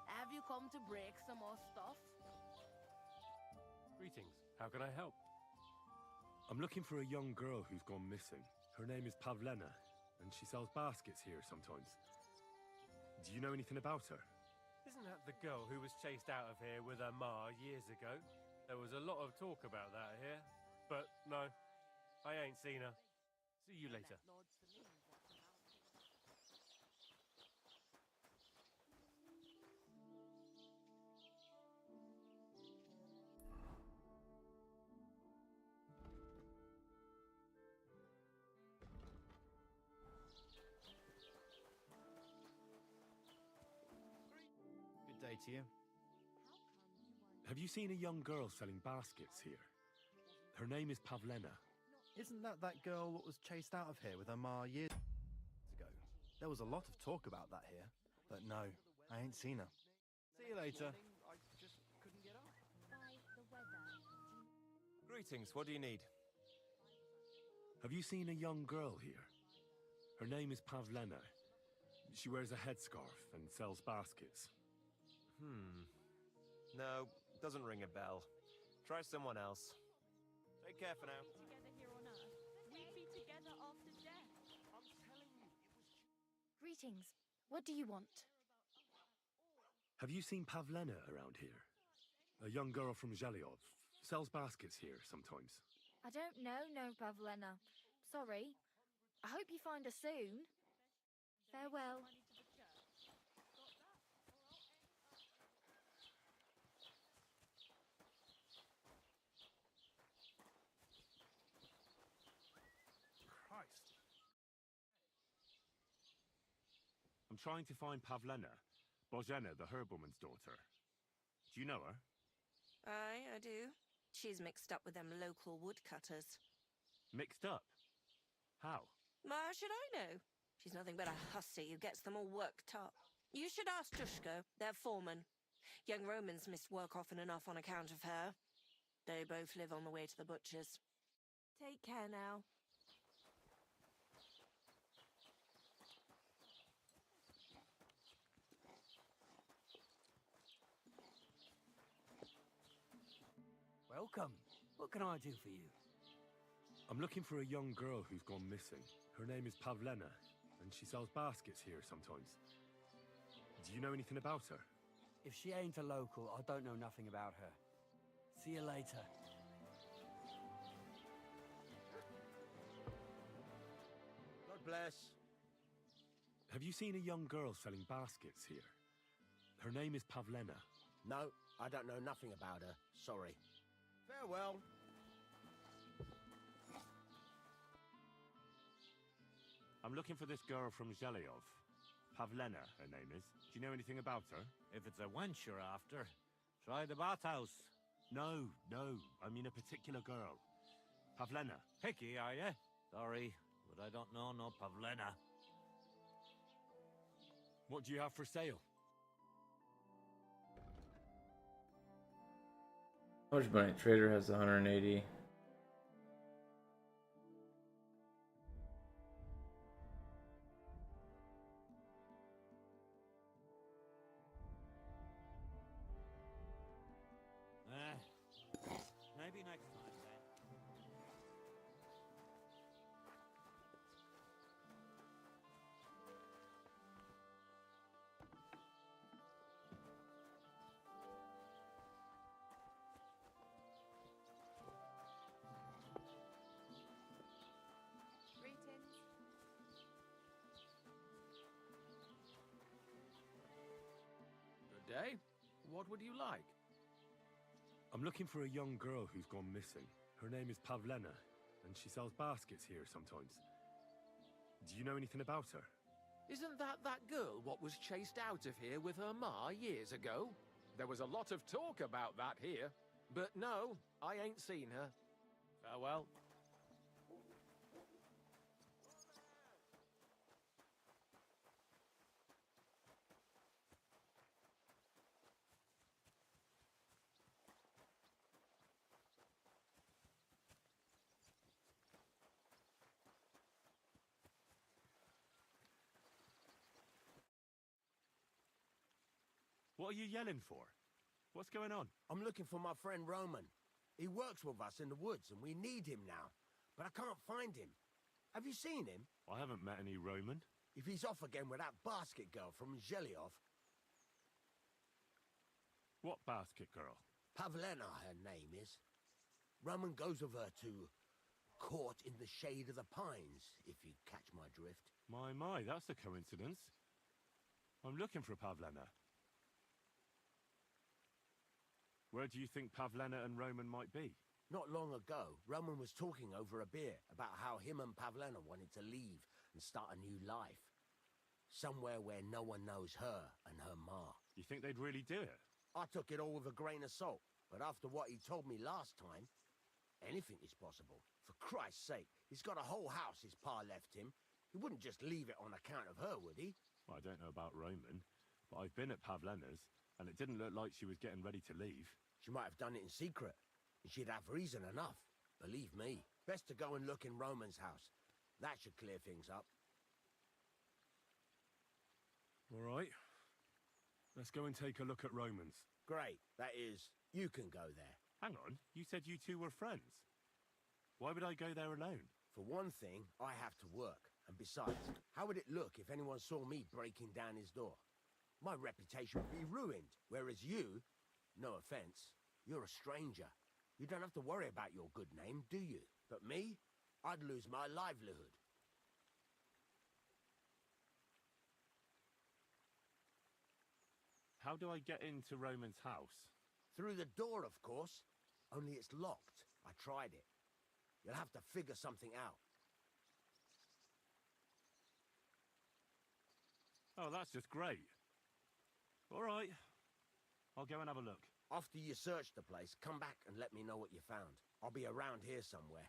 Have you come to break some more stuff? Greetings. How can I help? I'm looking for a young girl who's gone missing. Her name is Pavlena, and she sells baskets here sometimes. Do you know anything about her? Isn't that the girl who was chased out of here with her ma years ago? There was a lot of talk about that here. But no, I ain't seen her. See you later. Good day to you. Have you seen a young girl selling baskets here? Her name is Pavlena. Isn't that girl what was chased out of here with her ma years ago? There was a lot of talk about that here, but no, I ain't seen her. See you later. I just couldn't get up. Greetings, what do you need? Have you seen a young girl here? Her name is Pavlena. She wears a headscarf and sells baskets. No, doesn't ring a bell. Try someone else. Take care for now. Together here on Earth, we'd be together after death. I'm telling you, it was... Greetings. What do you want? Have you seen Pavlena around here? A young girl from Zhelyov. Sells baskets here sometimes. I don't know, no, Pavlena. Sorry. I hope you find her soon. Farewell. Christ. I'm trying to find Pavlena, Bozhena, the herbwoman's daughter. Do you know her? Aye, I do. She's mixed up with them local woodcutters. Mixed up? How? How should I know? She's nothing but a hussy who gets them all worked up. You should ask Dushko, their foreman. Young Romans missed work often enough on account of her. They both live on the way to the butcher's. Take care now. Welcome. What can I do for you? I'm looking for a young girl who's gone missing. Her name is Pavlena, and she sells baskets here sometimes. Do you know anything about her? If she ain't a local, I don't know nothing about her. See you later. God bless. Have you seen a young girl selling baskets here? Her name is Pavlena. No, I don't know nothing about her. Sorry. Farewell. I'm looking for this girl from Zhelyov. Pavlena, her name is. Do you know anything about her? If it's a wench you're after, try the bathhouse. No, I mean a particular girl. Pavlena. Picky, are you? Sorry, but I don't know no Pavlena. What do you have for sale? How much money? Trader has 180. Maybe next time then. Greetings. Good day. What would you like? I'm looking for a young girl who's gone missing. Her name is Pavlena, and she sells baskets here sometimes. Do you know anything about her? Isn't that girl what was chased out of here with her ma years ago? There was a lot of talk about that here. But no, I ain't seen her. Farewell. What are you yelling for? What's going on? I'm looking for my friend Roman. He works with us in the woods, and we need him now. But I can't find him. Have you seen him? I haven't met any Roman. If he's off again with that basket girl from Zhelyov. What basket girl? Pavlena, her name is. Roman goes with her to court in the shade of the pines, if you catch my drift. My, that's a coincidence. I'm looking for Pavlena. Where do you think Pavlena and Roman might be? Not long ago, Roman was talking over a beer about how him and Pavlena wanted to leave and start a new life. Somewhere where no one knows her and her ma. You think they'd really do it? I took it all with a grain of salt, but after what he told me last time, anything is possible. For Christ's sake, he's got a whole house his pa left him. He wouldn't just leave it on account of her, would he? Well, I don't know about Roman, but I've been at Pavlena's, and it didn't look like she was getting ready to leave. She might have done it in secret, and she'd have reason enough. Believe me. Best to go and look in Roman's house. That should clear things up. All right. Let's go and take a look at Roman's. Great. That is, you can go there. Hang on, you said you two were friends. Why would I go there alone? For one thing, I have to work. And besides, how would it look if anyone saw me breaking down his door? My reputation would be ruined, whereas you, no offense, you're a stranger. You don't have to worry about your good name, do you? But me, I'd lose my livelihood. How do I get into Roman's house? Through the door, of course. Only it's locked. I tried it. You'll have to figure something out. Oh, that's just great. All right. I'll go and have a look. After you search the place, come back and let me know what you found. I'll be around here somewhere.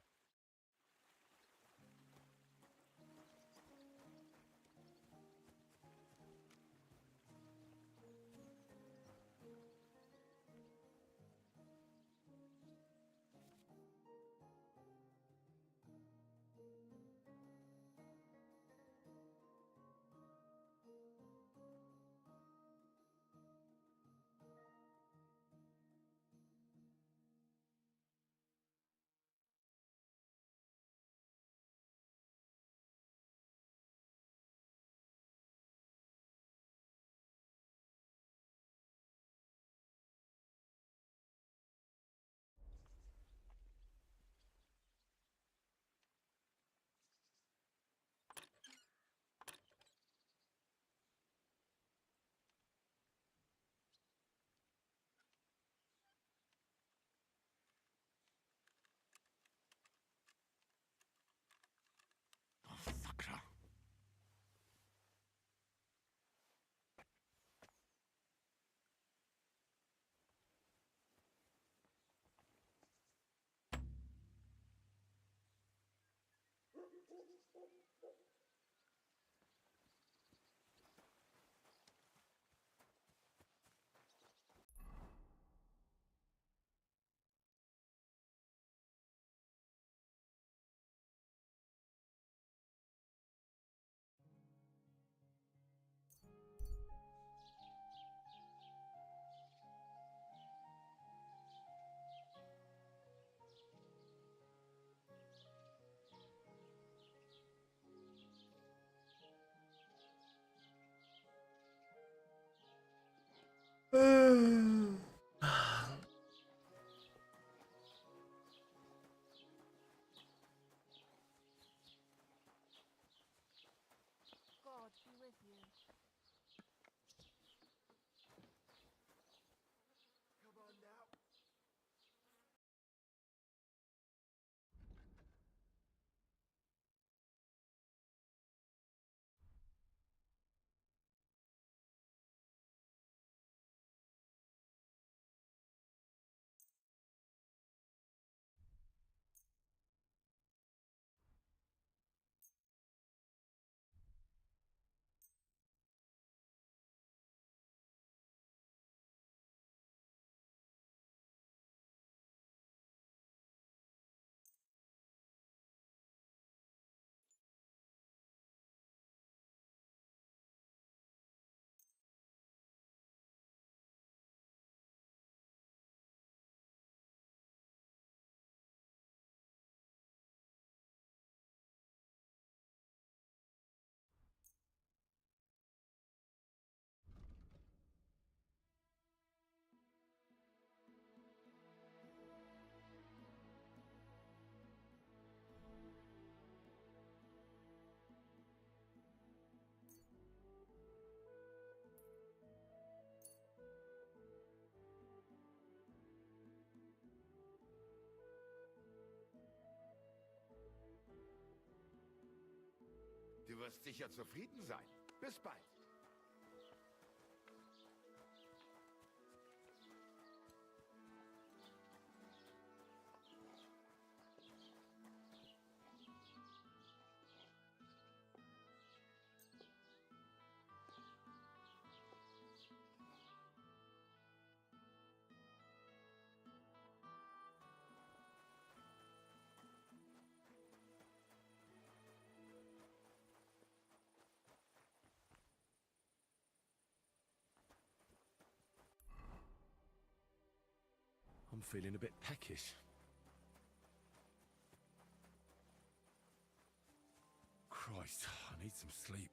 God be with you. Come on now. Du wirst sicher zufrieden sein. Bis bald. I'm feeling a bit peckish. Christ, I need some sleep.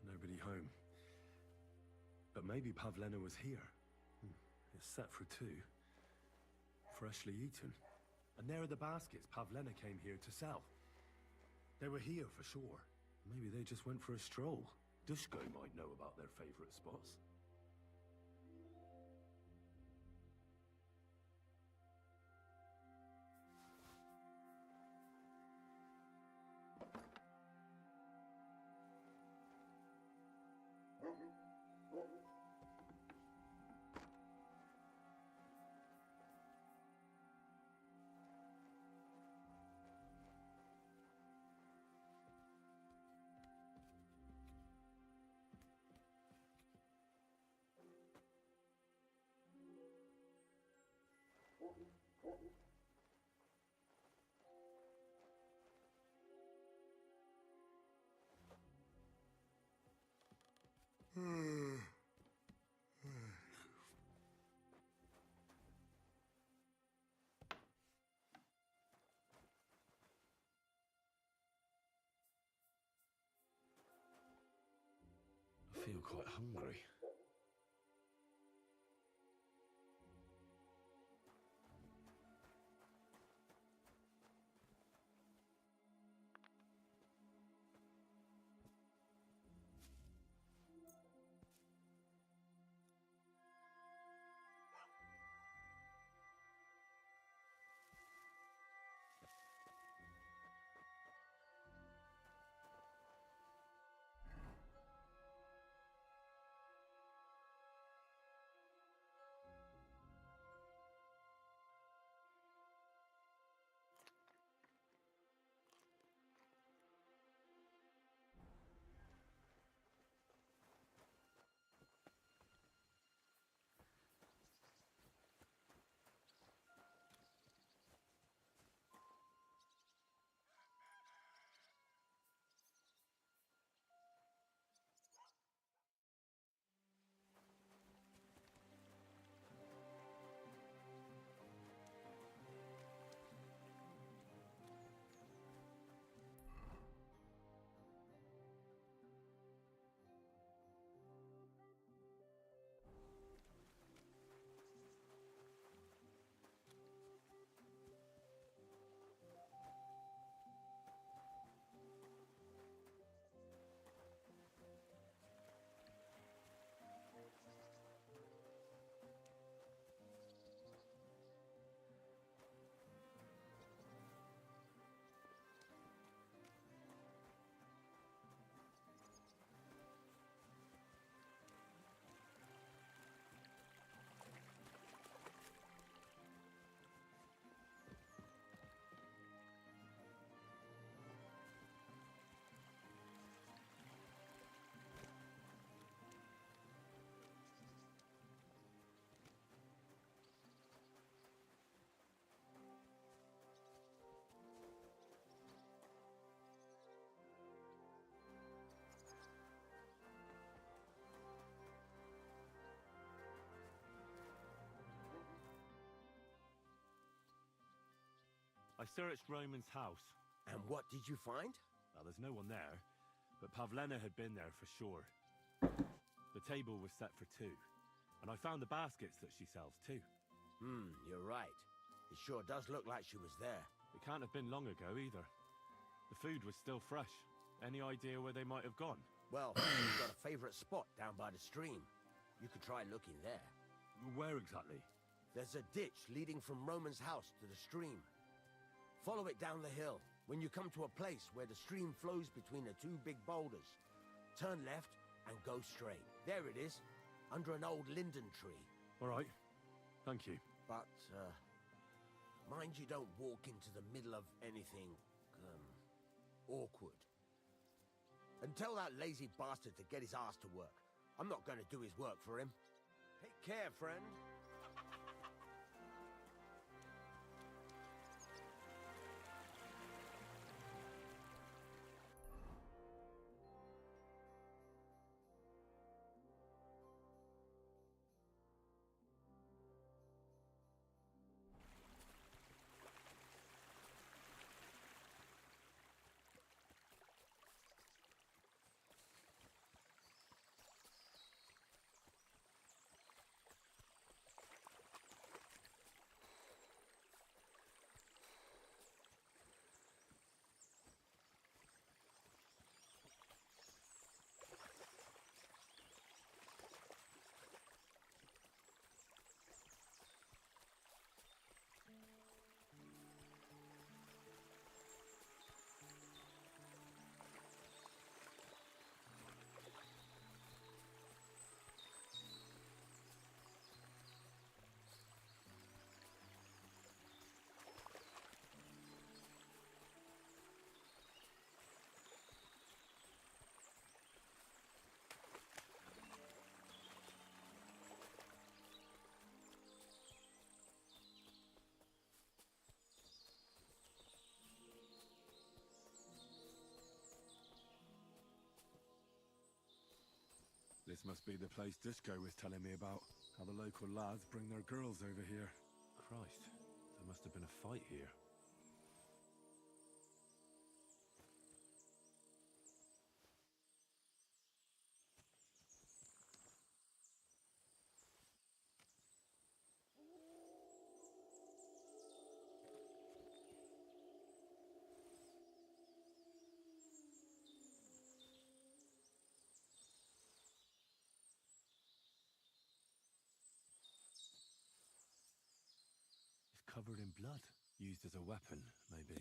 Nobody home. But maybe Pavlena was here. It's set for 2. Freshly eaten. And there are the baskets Pavlena came here to sell. They were here for sure. Maybe they just went for a stroll. Dushko might know about their favorite spots. I feel quite hungry. I searched Roman's house. And what did you find? Well, there's no one there, but Pavlena had been there for sure. The table was set for two, and I found the baskets that she sells too. You're right. It sure does look like she was there. It can't have been long ago either. The food was still fresh. Any idea where they might have gone? Well, we've got a favorite spot down by the stream. You could try looking there. Where exactly? There's a ditch leading from Roman's house to the stream. Follow it down the hill. When you come to a place where the stream flows between the two big boulders, turn left and go straight. There it is, under an old linden tree. All right. Thank you. But, mind you don't walk into the middle of anything, awkward. And tell that lazy bastard to get his ass to work. I'm not going to do his work for him. Take care, friend. This must be the place Dushko was telling me about. How the local lads bring their girls over here. Christ, there must have been a fight here. Covered in blood. Used as a weapon, maybe.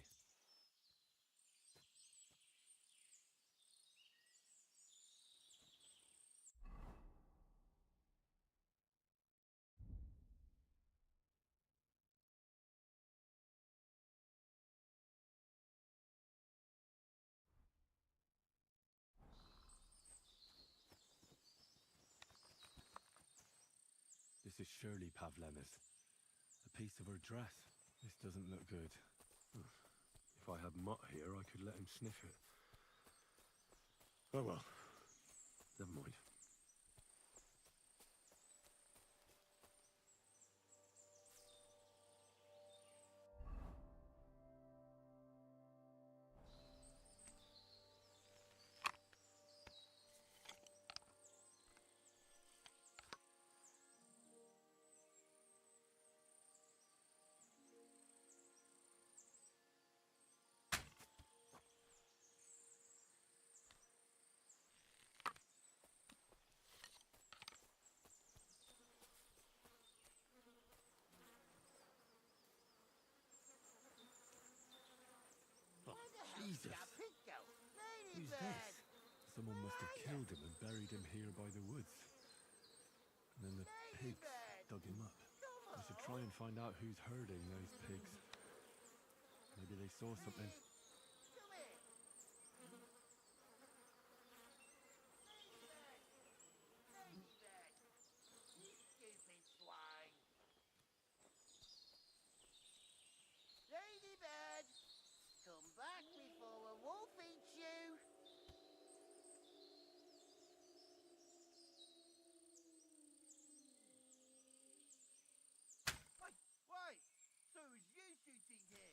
This is surely Pavlena's. A piece of her dress. This doesn't look good. If I had Mutt here, I could let him sniff it. Oh well. Never mind. Jesus. Who's this? Someone must have killed him and buried him here by the woods. And then the pigs dug him up. I should try and find out who's herding those pigs. Maybe they saw something. Ladybird, come back before a wolf eats you. Wait, so it was you shooting here?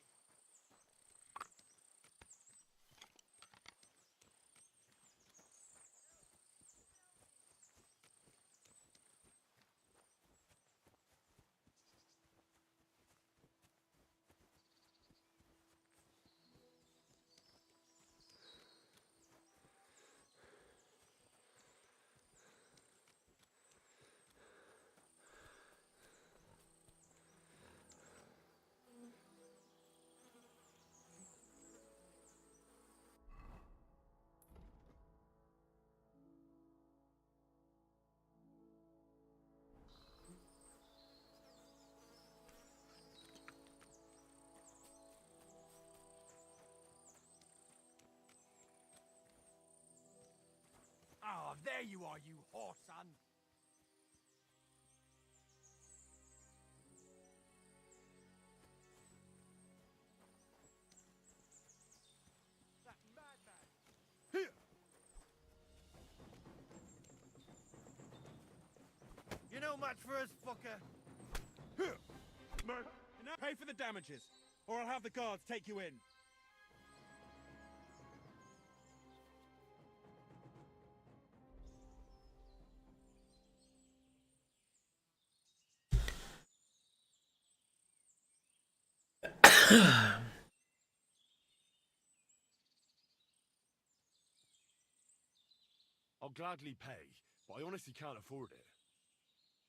Ah, there you are, you whore son! That madman! Here! You know much for us, fucker. Here! No. Pay for the damages, or I'll have the guards take you in. I'll gladly pay, but I honestly can't afford it.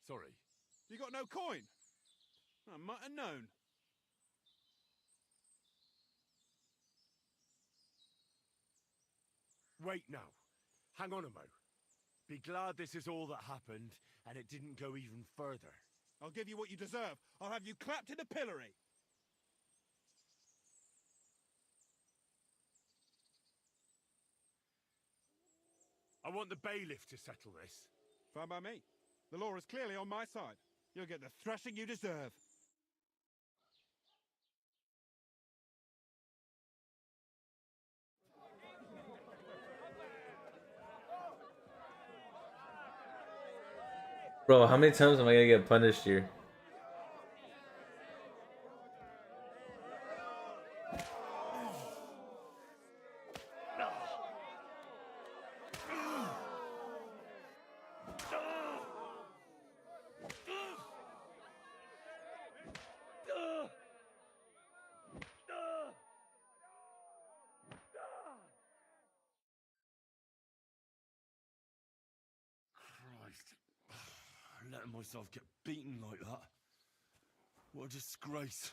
Sorry. You got no coin? I might have known. Wait now. Hang on a mo. Be glad this is all that happened, and it didn't go even further. I'll give you what you deserve. I'll have you clapped in a pillory. I want the bailiff to settle this. Fine by me. The law is clearly on my side. You'll get the thrashing you deserve. Bro, how many times am I gonna get punished here? Christ. Letting myself get beaten like that. What a disgrace.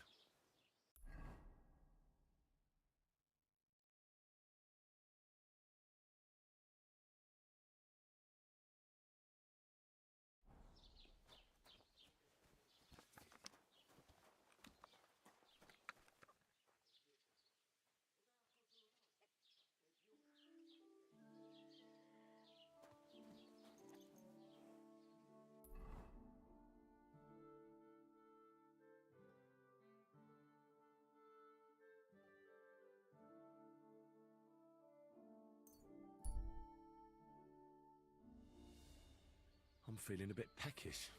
I'm feeling a bit peckish.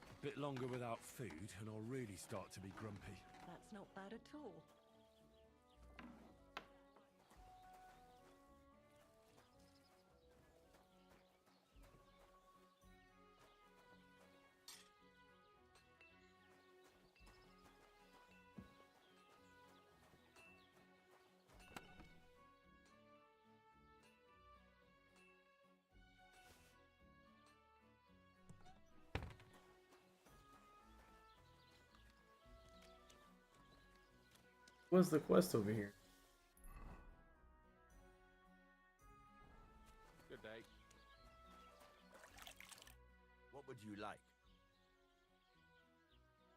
A bit longer without food and I'll really start to be grumpy. That's not bad at all. What's the quest over here? Good day. What would you like?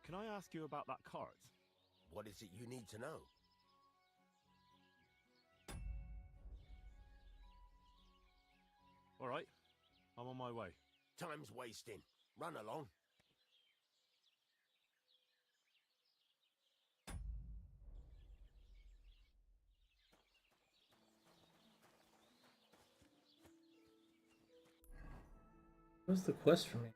Can I ask you about that cart? What is it you need to know? All right, I'm on my way. Time's wasting. Run along. What's the quest for me?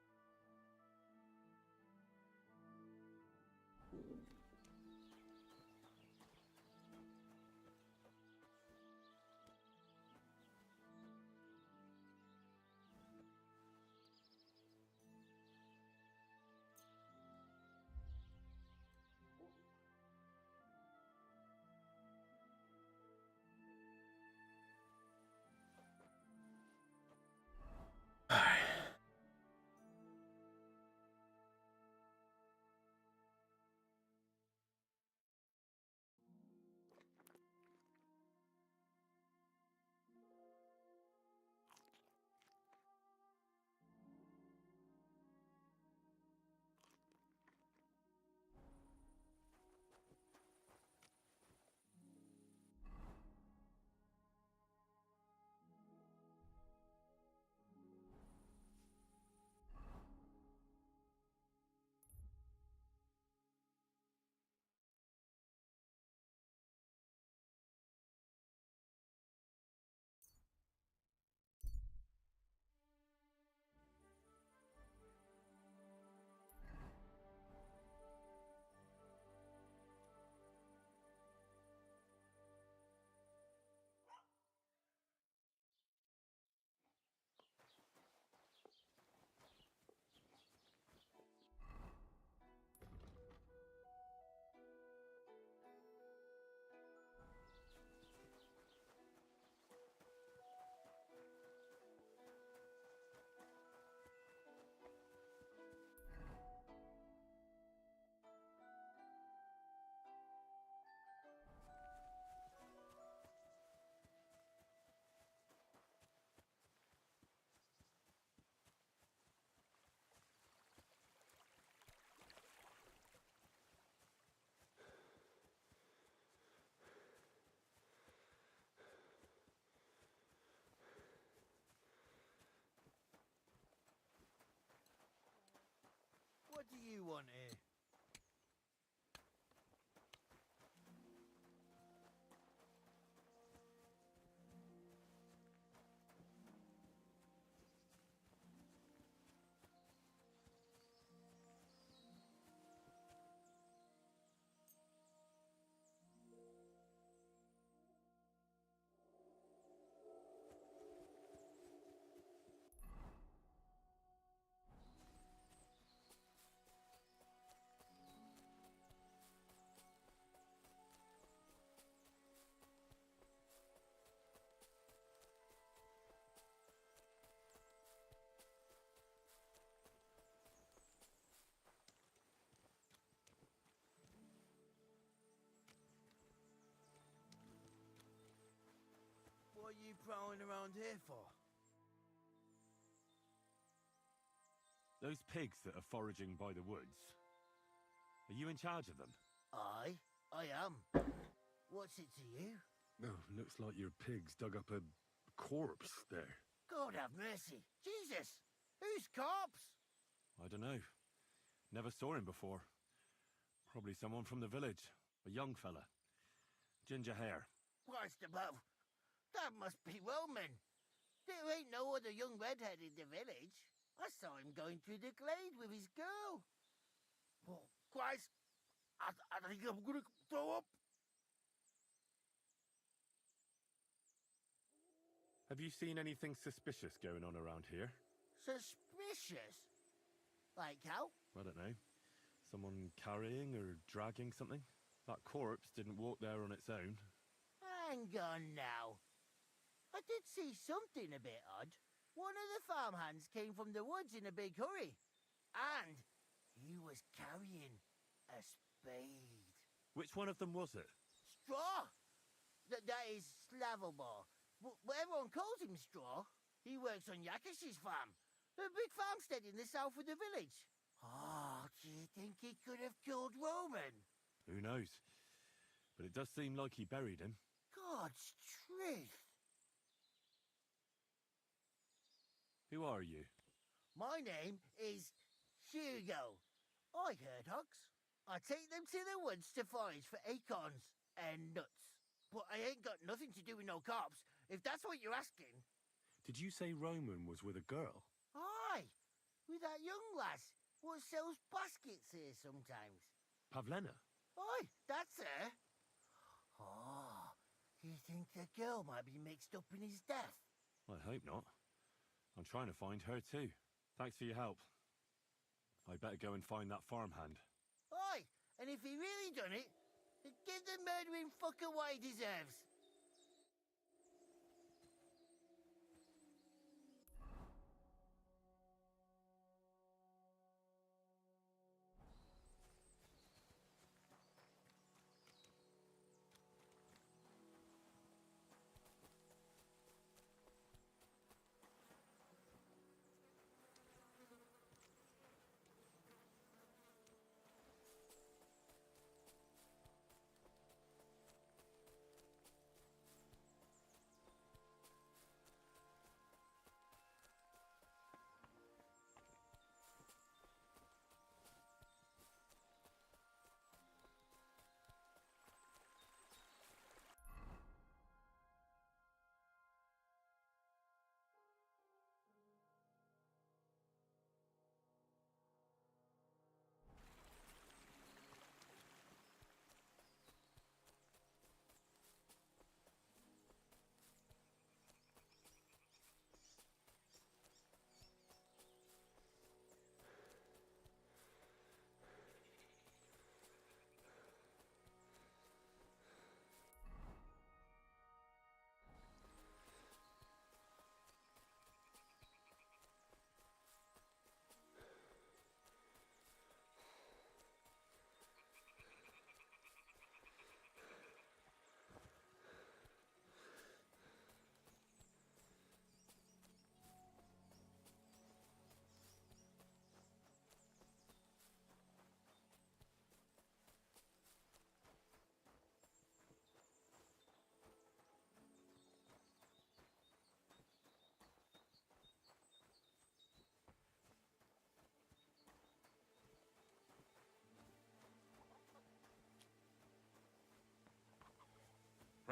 do you want here? What are you prowling around here for? Those pigs that are foraging by the woods. Are you in charge of them? I am. What's it to you? Oh, looks like your pigs dug up a corpse there. God have mercy. Jesus! Whose corpse? I don't know. Never saw him before. Probably someone from the village. A young fella. Ginger hair. Christ above. That must be Roman. There ain't no other young redhead in the village. I saw him going through the glade with his girl. Oh, Christ. I think I'm gonna throw up. Have you seen anything suspicious going on around here? Suspicious? Like how? I don't know. Someone carrying or dragging something? That corpse didn't walk there on its own. Hang on now. I did see something a bit odd. One of the farmhands came from the woods in a big hurry. And he was carrying a spade. Which one of them was it? Straw! That is Slavobor. But everyone calls him Straw. He works on Yakish's farm. A big farmstead in the south of the village. Oh, do you think he could have killed Roman? Who knows? But it does seem like he buried him. God's truth. Who are you? My name is Hugo. I herd hogs. I take them to the woods to forage for acorns and nuts. But I ain't got nothing to do with no cops, if that's what you're asking. Did you say Roman was with a girl? Aye, with that young lass what sells baskets here sometimes. Pavlena? Aye, that's her. Oh, you think the girl might be mixed up in his death? I hope not. I'm trying to find her too. Thanks for your help. I better go and find that farmhand. Aye, and if he really done it, then give the murdering fucker what he deserves.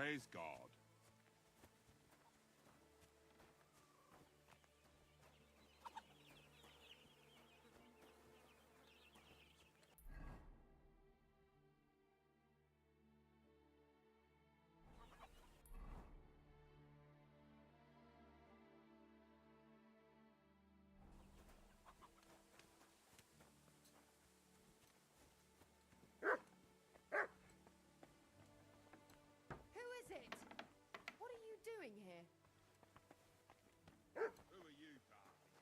Praise God. Who is it? What are you doing here? Who are you barking at?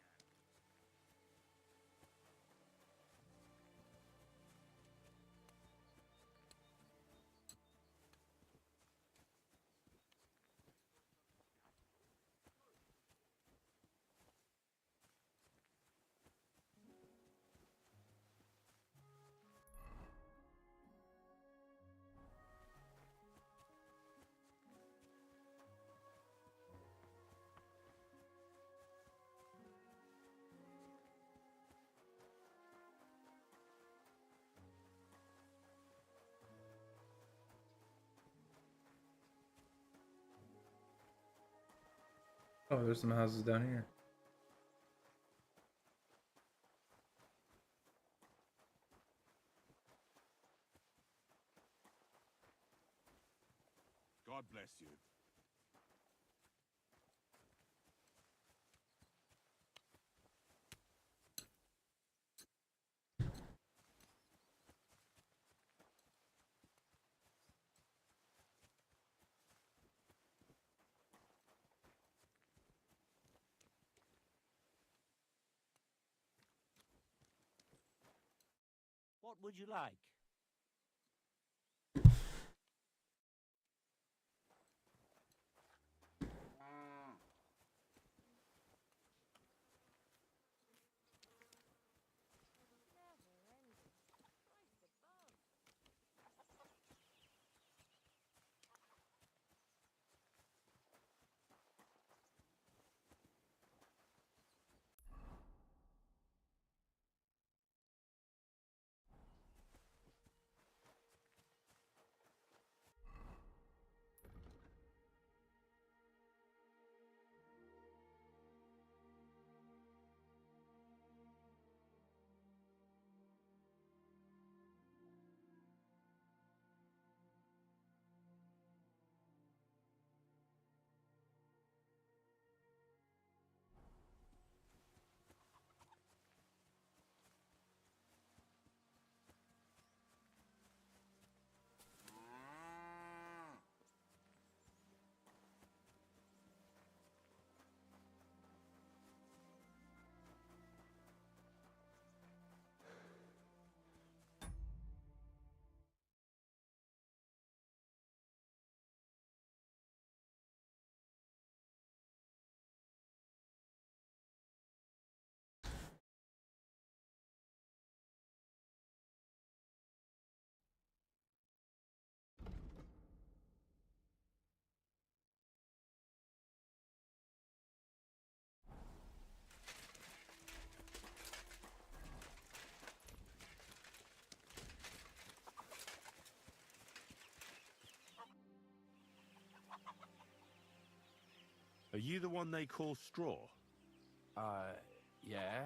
Oh, there's some houses down here. God bless you. What would you like? Are you the one they call Straw? Yeah.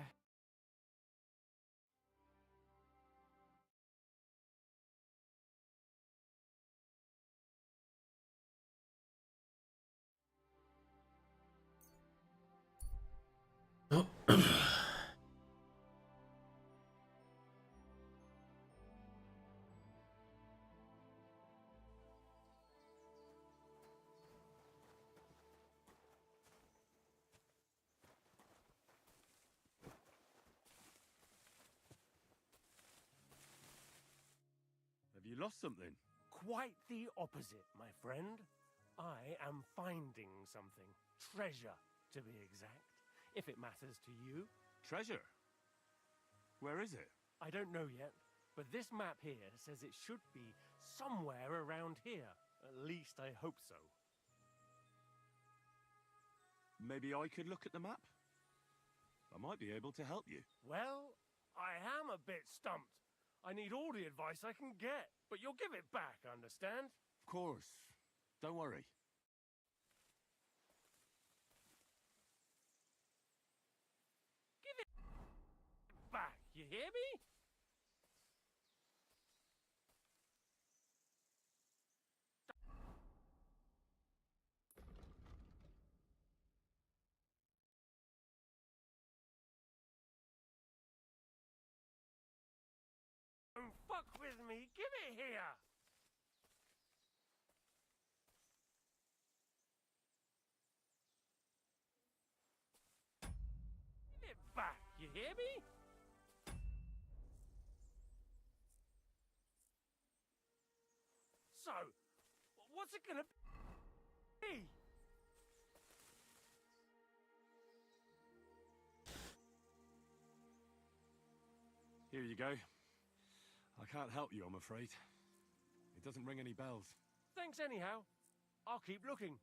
Have you lost something? Quite the opposite, my friend. I am finding something. Treasure, to be exact. If it matters to you. Treasure? Where is it? I don't know yet, but this map here says it should be somewhere around here. At least I hope so. Maybe I could look at the map? I might be able to help you. Well, I am a bit stumped. I need all the advice I can get, but you'll give it back, understand? Of course. Don't worry. Give it back, you hear me? Don't fuck with me, give it here! Give it back, you hear me? So, what's it gonna be? Here you go. I can't help you, I'm afraid. It doesn't ring any bells. Thanks anyhow. I'll keep looking.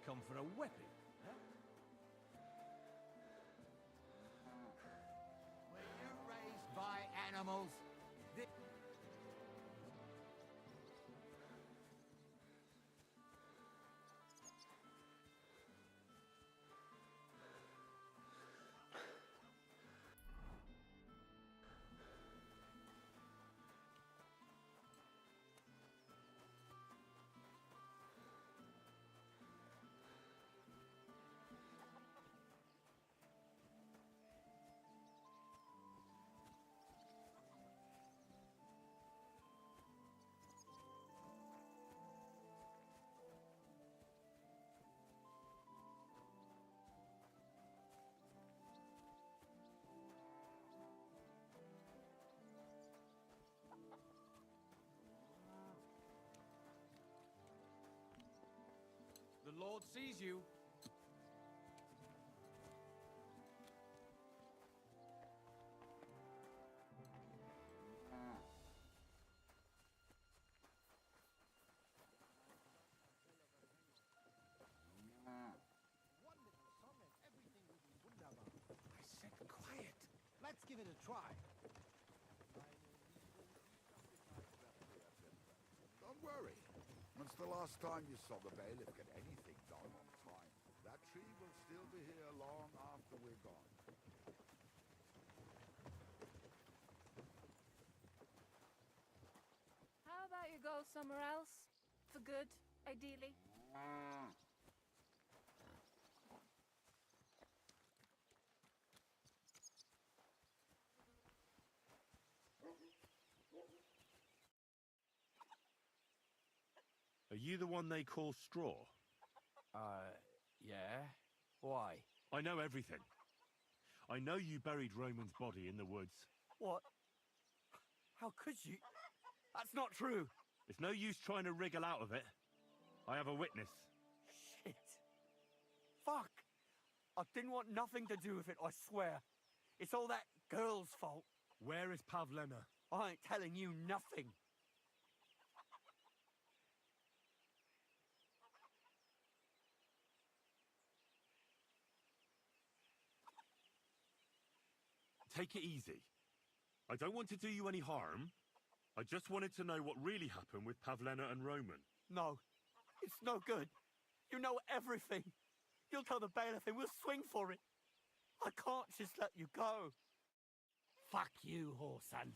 Come for a weapon, huh? Were you raised by animals? The Lord sees you. I said quiet. Let's give it a try. Don't worry. When's the last time you saw the bailiff get anything done on time? That tree will still be here long after we're gone. How about you go somewhere else? For good, ideally. Are you the one they call Straw? Yeah. Why? I know everything. I know you buried Roman's body in the woods. What? How could you? That's not true. It's no use trying to wriggle out of it. I have a witness. Shit. Fuck. I didn't want nothing to do with it, I swear. It's all that girl's fault. Where is Pavlena? I ain't telling you nothing. Take it easy. I don't want to do you any harm. I just wanted to know what really happened with Pavlena and Roman. No. It's no good. You know everything. You'll tell the bailiff and we'll swing for it. I can't just let you go. Fuck you, whoreson.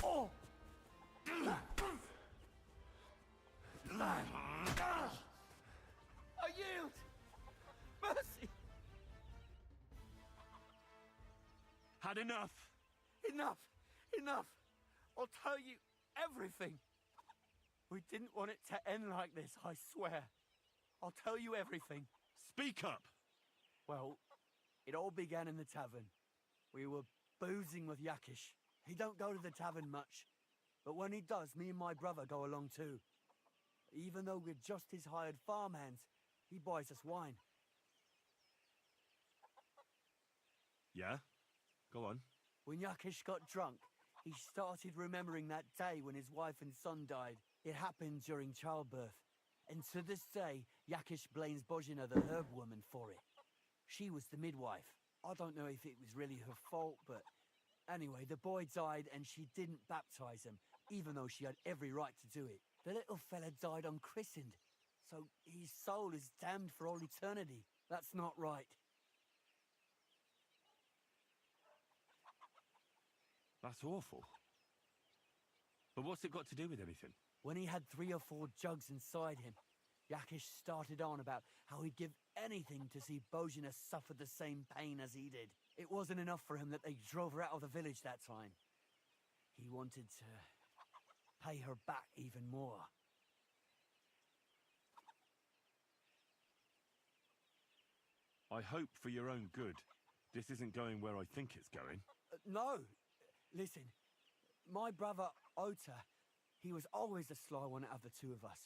Oh! I yield! Mercy! had enough. Enough! Enough! I'll tell you everything. We didn't want it to end like this, I swear. I'll tell you everything. Speak up! Well, it all began in the tavern. We were boozing with Yakish. He don't go to the tavern much, but when he does, me and my brother go along too. Even though we're just his hired farmhands, he buys us wine. Yeah? Go on. When Yakish got drunk, he started remembering that day when his wife and son died. It happened during childbirth. And to this day, Yakish blames Bozhina, the herb woman, for it. She was the midwife. I don't know if it was really her fault, but anyway, the boy died and she didn't baptize him, even though she had every right to do it. The little fella died unchristened, so his soul is damned for all eternity. That's not right. That's awful. But what's it got to do with anything? When he had 3 or 4 jugs inside him, Yakish started on about how he'd give anything to see Bozhina suffer the same pain as he did. It wasn't enough for him that they drove her out of the village that time. He wanted to pay her back even more. I hope for your own good, this isn't going where I think it's going. No! Listen, my brother, Ota, he was always the sly one out of the two of us.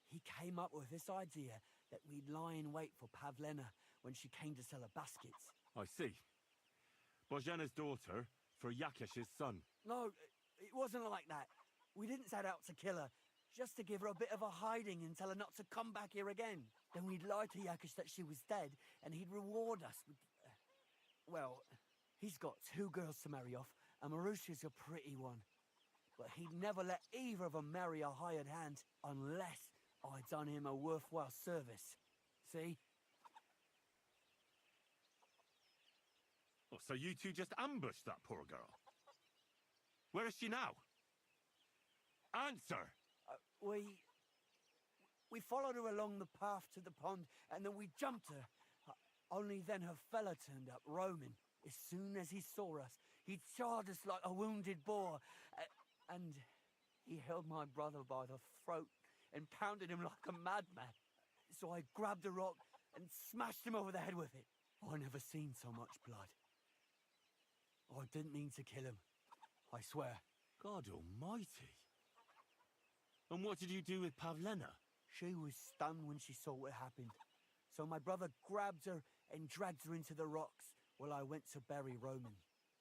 He came up with this idea that we'd lie in wait for Pavlena when she came to sell her baskets. I see. Bozhena's daughter for Yakish's son. No, it wasn't like that. We didn't set out to kill her, just to give her a bit of a hiding and tell her not to come back here again. Then we'd lie to Yakish that she was dead, and he'd reward us with... well, he's got 2 girls to marry off, and Marusha's a pretty one. But he'd never let either of them marry a hired hand unless I'd done him a worthwhile service. See? Oh, so you two just ambushed that poor girl? Where is she now? Answer! We followed her along the path to the pond, and then we jumped her. Only then her fella turned up, Roman. As soon as he saw us, he charged us like a wounded boar, and he held my brother by the throat and pounded him like a madman. So I grabbed a rock and smashed him over the head with it. I never seen so much blood. I didn't mean to kill him, I swear. God almighty. And what did you do with Pavlena? She was stunned when she saw what happened. So my brother grabbed her and dragged her into the rocks while I went to bury Roman.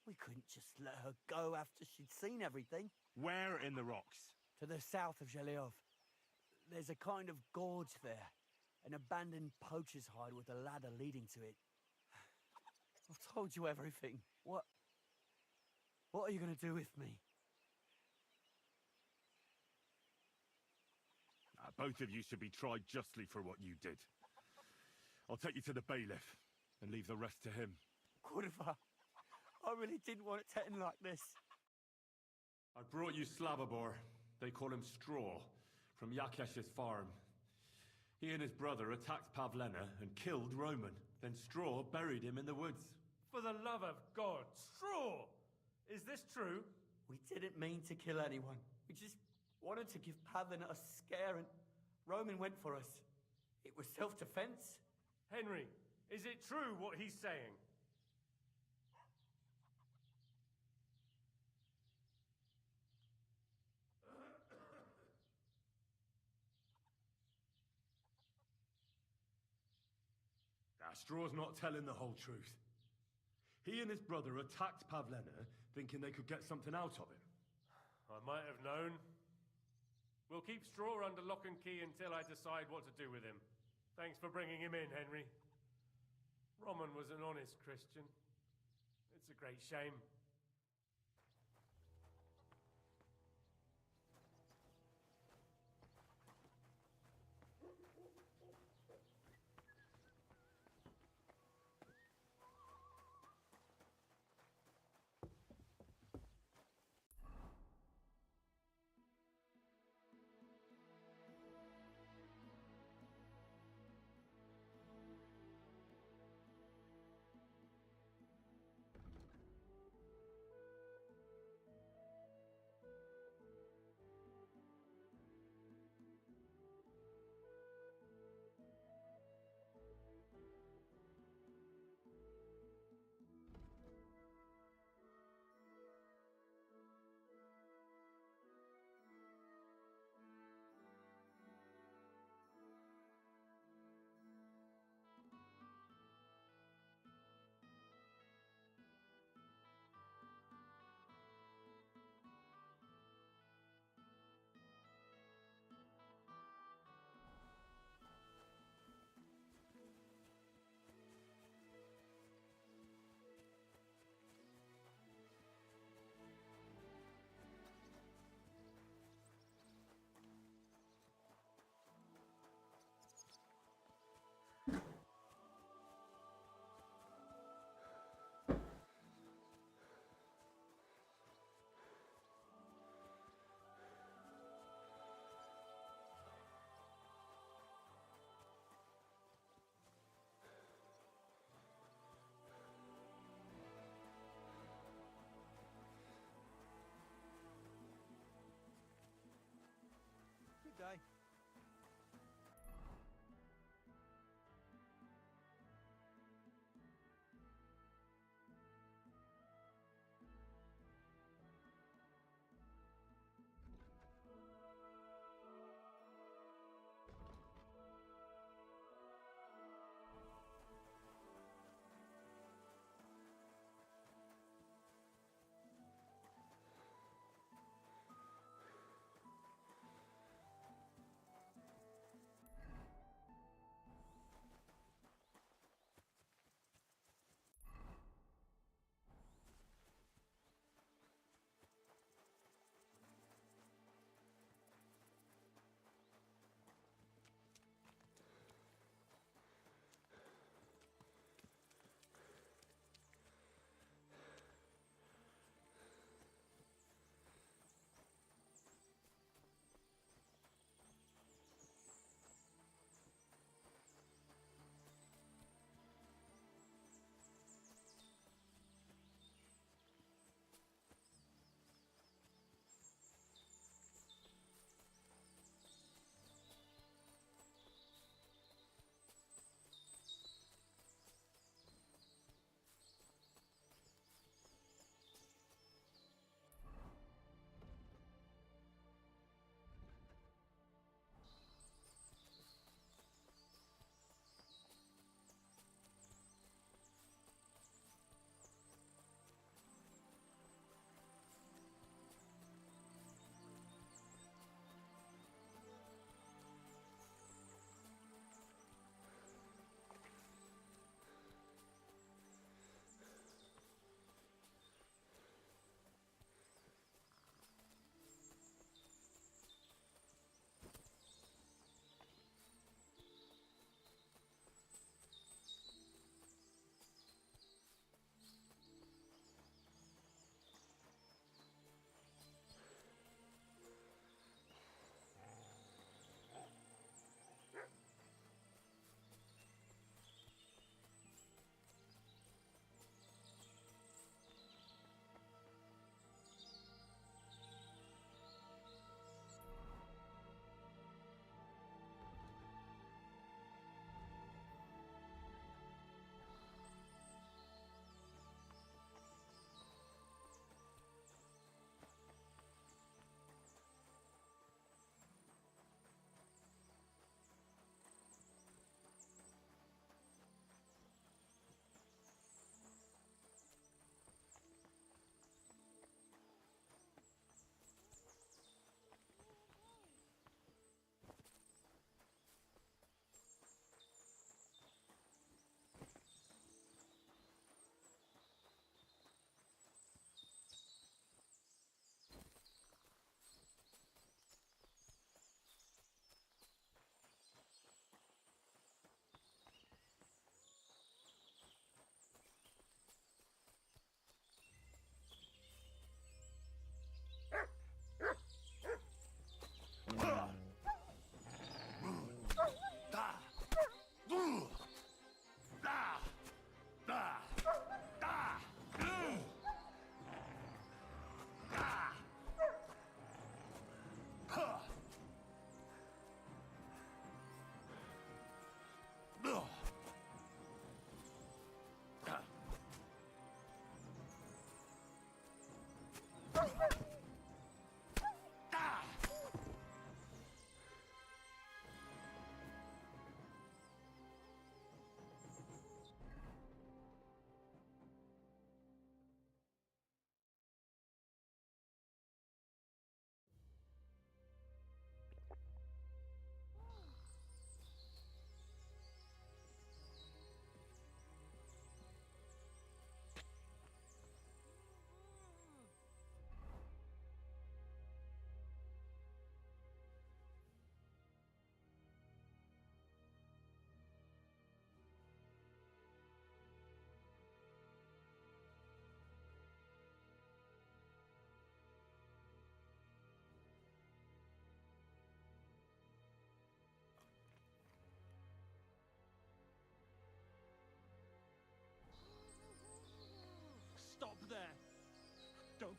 We couldn't just let her go after she'd seen everything. Where in the rocks? To the south of Zhelyov. There's a kind of gorge there. An abandoned poacher's hide with a ladder leading to it. I've told you everything. What are you going to do with me? Both of you should be tried justly for what you did. I'll take you to the bailiff and leave the rest to him. Kurva, I really didn't want it to end like this. I brought you Slavobor, they call him Straw, from Yakesh's farm. He and his brother attacked Pavlena and killed Roman. Then Straw buried him in the woods. For the love of God, Straw! Is this true? We didn't mean to kill anyone. We just wanted to give Pavlena a scare, and Roman went for us. It was self-defense. Henry, is it true what he's saying? Straw's not telling the whole truth. He and his brother attacked Pavlena, thinking they could get something out of him. I might have known. We'll keep Straw under lock and key until I decide what to do with him. Thanks for bringing him in, Henry. Roman was an honest Christian. It's a great shame.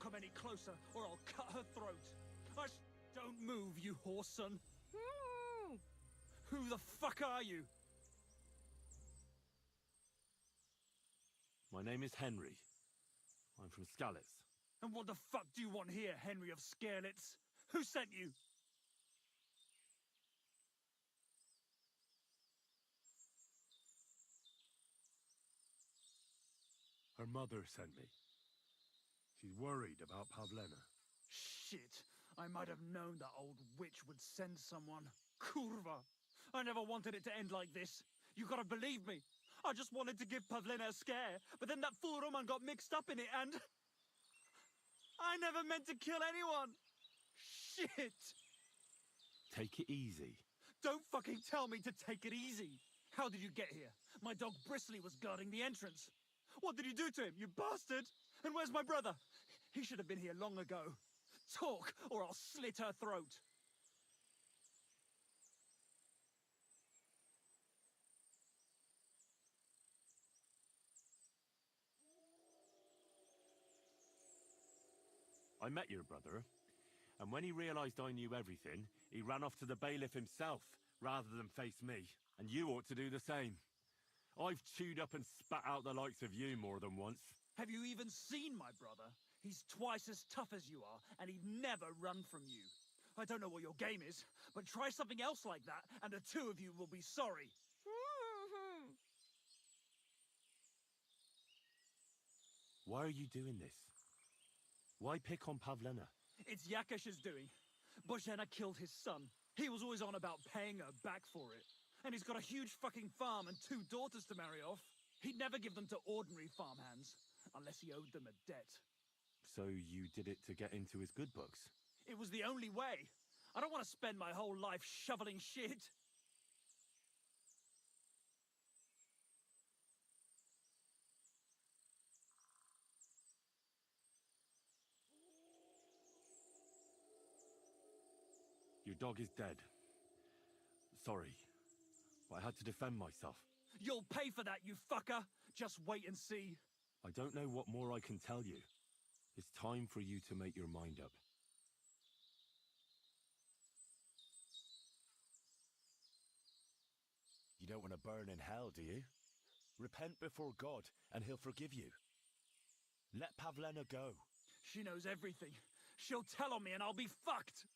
come any closer, or I'll cut her throat. Don't move, you horse son. Who the fuck are you? My name is Henry. I'm from Skalitz. And what the fuck do you want here, Henry of Skalitz? Who sent you? Her mother sent me. She's worried about Pavlena. Shit. I might have known that old witch would send someone. Kurva. I never wanted it to end like this. You gotta believe me. I just wanted to give Pavlena a scare, but then that fool Roman got mixed up in it and... I never meant to kill anyone! Shit! Take it easy. Don't fucking tell me to take it easy! How did you get here? My dog Bristly was guarding the entrance. What did you do to him, you bastard? And where's my brother? He should have been here long ago. Talk, or I'll slit her throat. I met your brother, and when he realized I knew everything, he ran off to the bailiff himself, rather than face me. And you ought to do the same. I've chewed up and spat out the likes of you more than once. Have you even seen my brother? He's twice as tough as you are, and he'd never run from you. I don't know what your game is, but try something else like that, and the two of you will be sorry. Why are you doing this? Why pick on Pavlena? It's Yakash's doing. Bozhena killed his son. He was always on about paying her back for it. And he's got a huge fucking farm and 2 daughters to marry off. He'd never give them to ordinary farmhands, unless he owed them a debt. So you did it to get into his good books? It was the only way. I don't want to spend my whole life shoveling shit. Your dog is dead. Sorry, but I had to defend myself. You'll pay for that, you fucker! Just wait and see. I don't know what more I can tell you. It's time for you to make your mind up. You don't want to burn in hell, do you? Repent before God, and he'll forgive you. Let Pavlena go. She knows everything. She'll tell on me and I'll be fucked!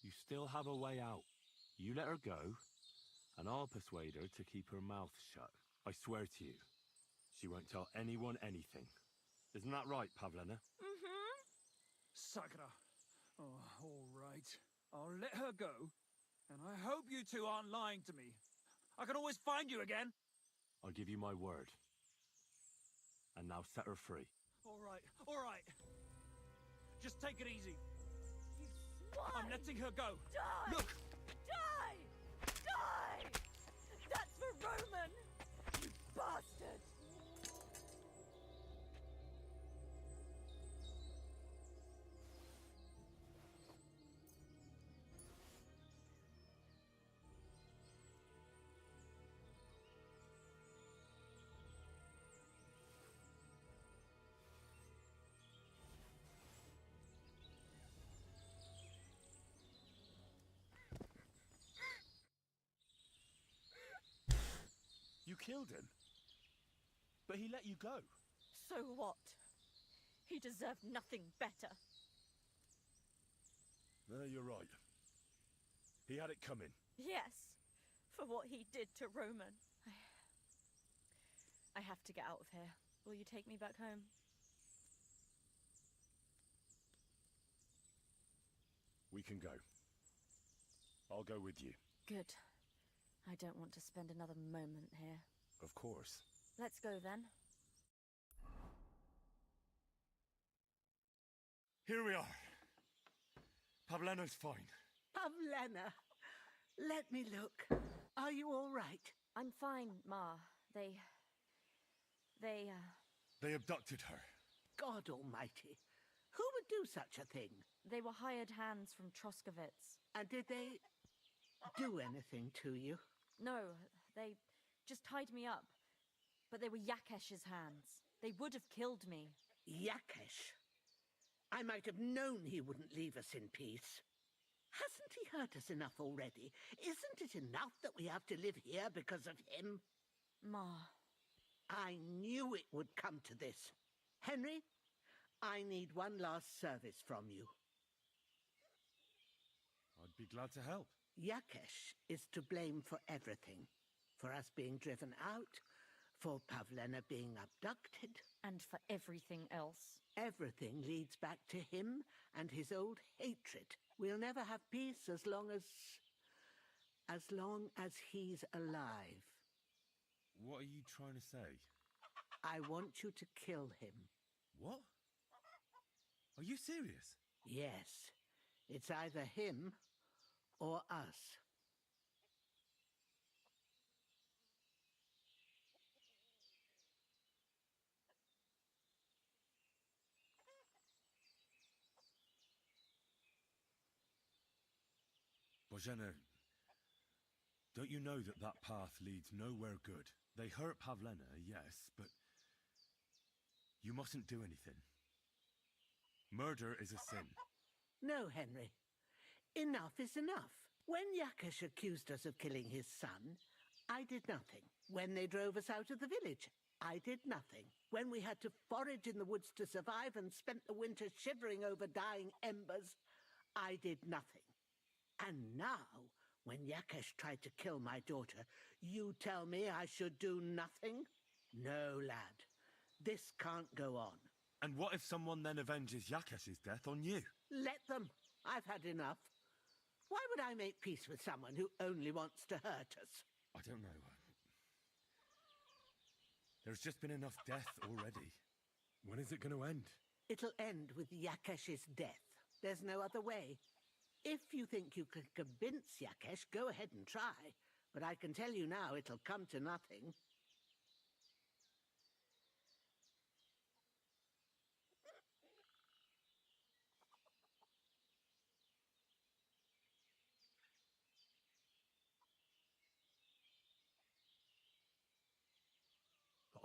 You still have a way out. You let her go, and I'll persuade her to keep her mouth shut. I swear to you, she won't tell anyone anything. Isn't that right, Pavlena? Sakra. Oh, all right. I'll let her go, and I hope you two aren't lying to me. I can always find you again. I'll give you my word. And now set her free. All right. Just take it easy. I'm letting her go. Die! Look! Die! Die! That's for Roman! You bastard! You killed him. But he let you go. So what? He deserved nothing better. No, you're right. He had it coming. Yes, for what he did to Roman. I have to get out of here. Will you take me back home? We can go. I'll go with you. Good. I don't want to spend another moment here. Of course. Let's go then. Here we are. Pavlena's fine. Pavlena, let me look. Are you all right? I'm fine, Ma. They They abducted her. God almighty. Who would do such a thing? They were hired hands from Troskovitz. And did they do anything to you? No, They just tied me up. But they were Yakesh's hands. They would have killed me. Yakesh? I might have known he wouldn't leave us in peace. Hasn't he hurt us enough already? Isn't it enough that we have to live here because of him? Ma. I knew it would come to this. Henry, I need one last service from you. I'd be glad to help. Yakesh is to blame for everything. For us being driven out, for Pavlena being abducted. And for everything else. Everything leads back to him and his old hatred. We'll never have peace as long as he's alive. What are you trying to say? I want you to kill him. What? Are you serious? Yes. It's either him or us. Bozhena, don't you know that that path leads nowhere good? They hurt Pavlena, yes, but you mustn't do anything. Murder is a sin. No, Henry. Enough is enough. When Yakesh accused us of killing his son, I did nothing. When they drove us out of the village, I did nothing. When we had to forage in the woods to survive and spent the winter shivering over dying embers, I did nothing. And now, when Yakesh tried to kill my daughter, you tell me I should do nothing? No, lad. This can't go on. And what if someone then avenges Yakesh's death on you? Let them. I've had enough. Why would I make peace with someone who only wants to hurt us? I don't know. There's just been enough death already. When is it going to end? It'll end with Yakesh's death. There's no other way. If you think you can convince Yakesh, go ahead and try. But I can tell you now, it'll come to nothing.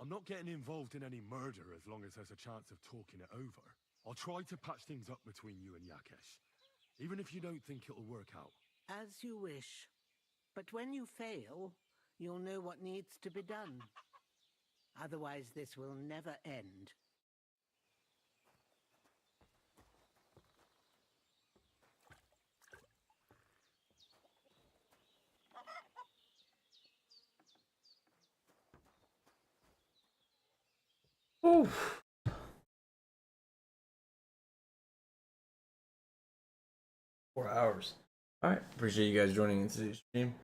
I'm not getting involved in any murder as long as there's a chance of talking it over. I'll try to patch things up between you and Yakesh, even if you don't think it'll work out. As you wish. But when you fail, you'll know what needs to be done. Otherwise, this will never end. Oof. Four hours. All right. Appreciate you guys joining in today's stream.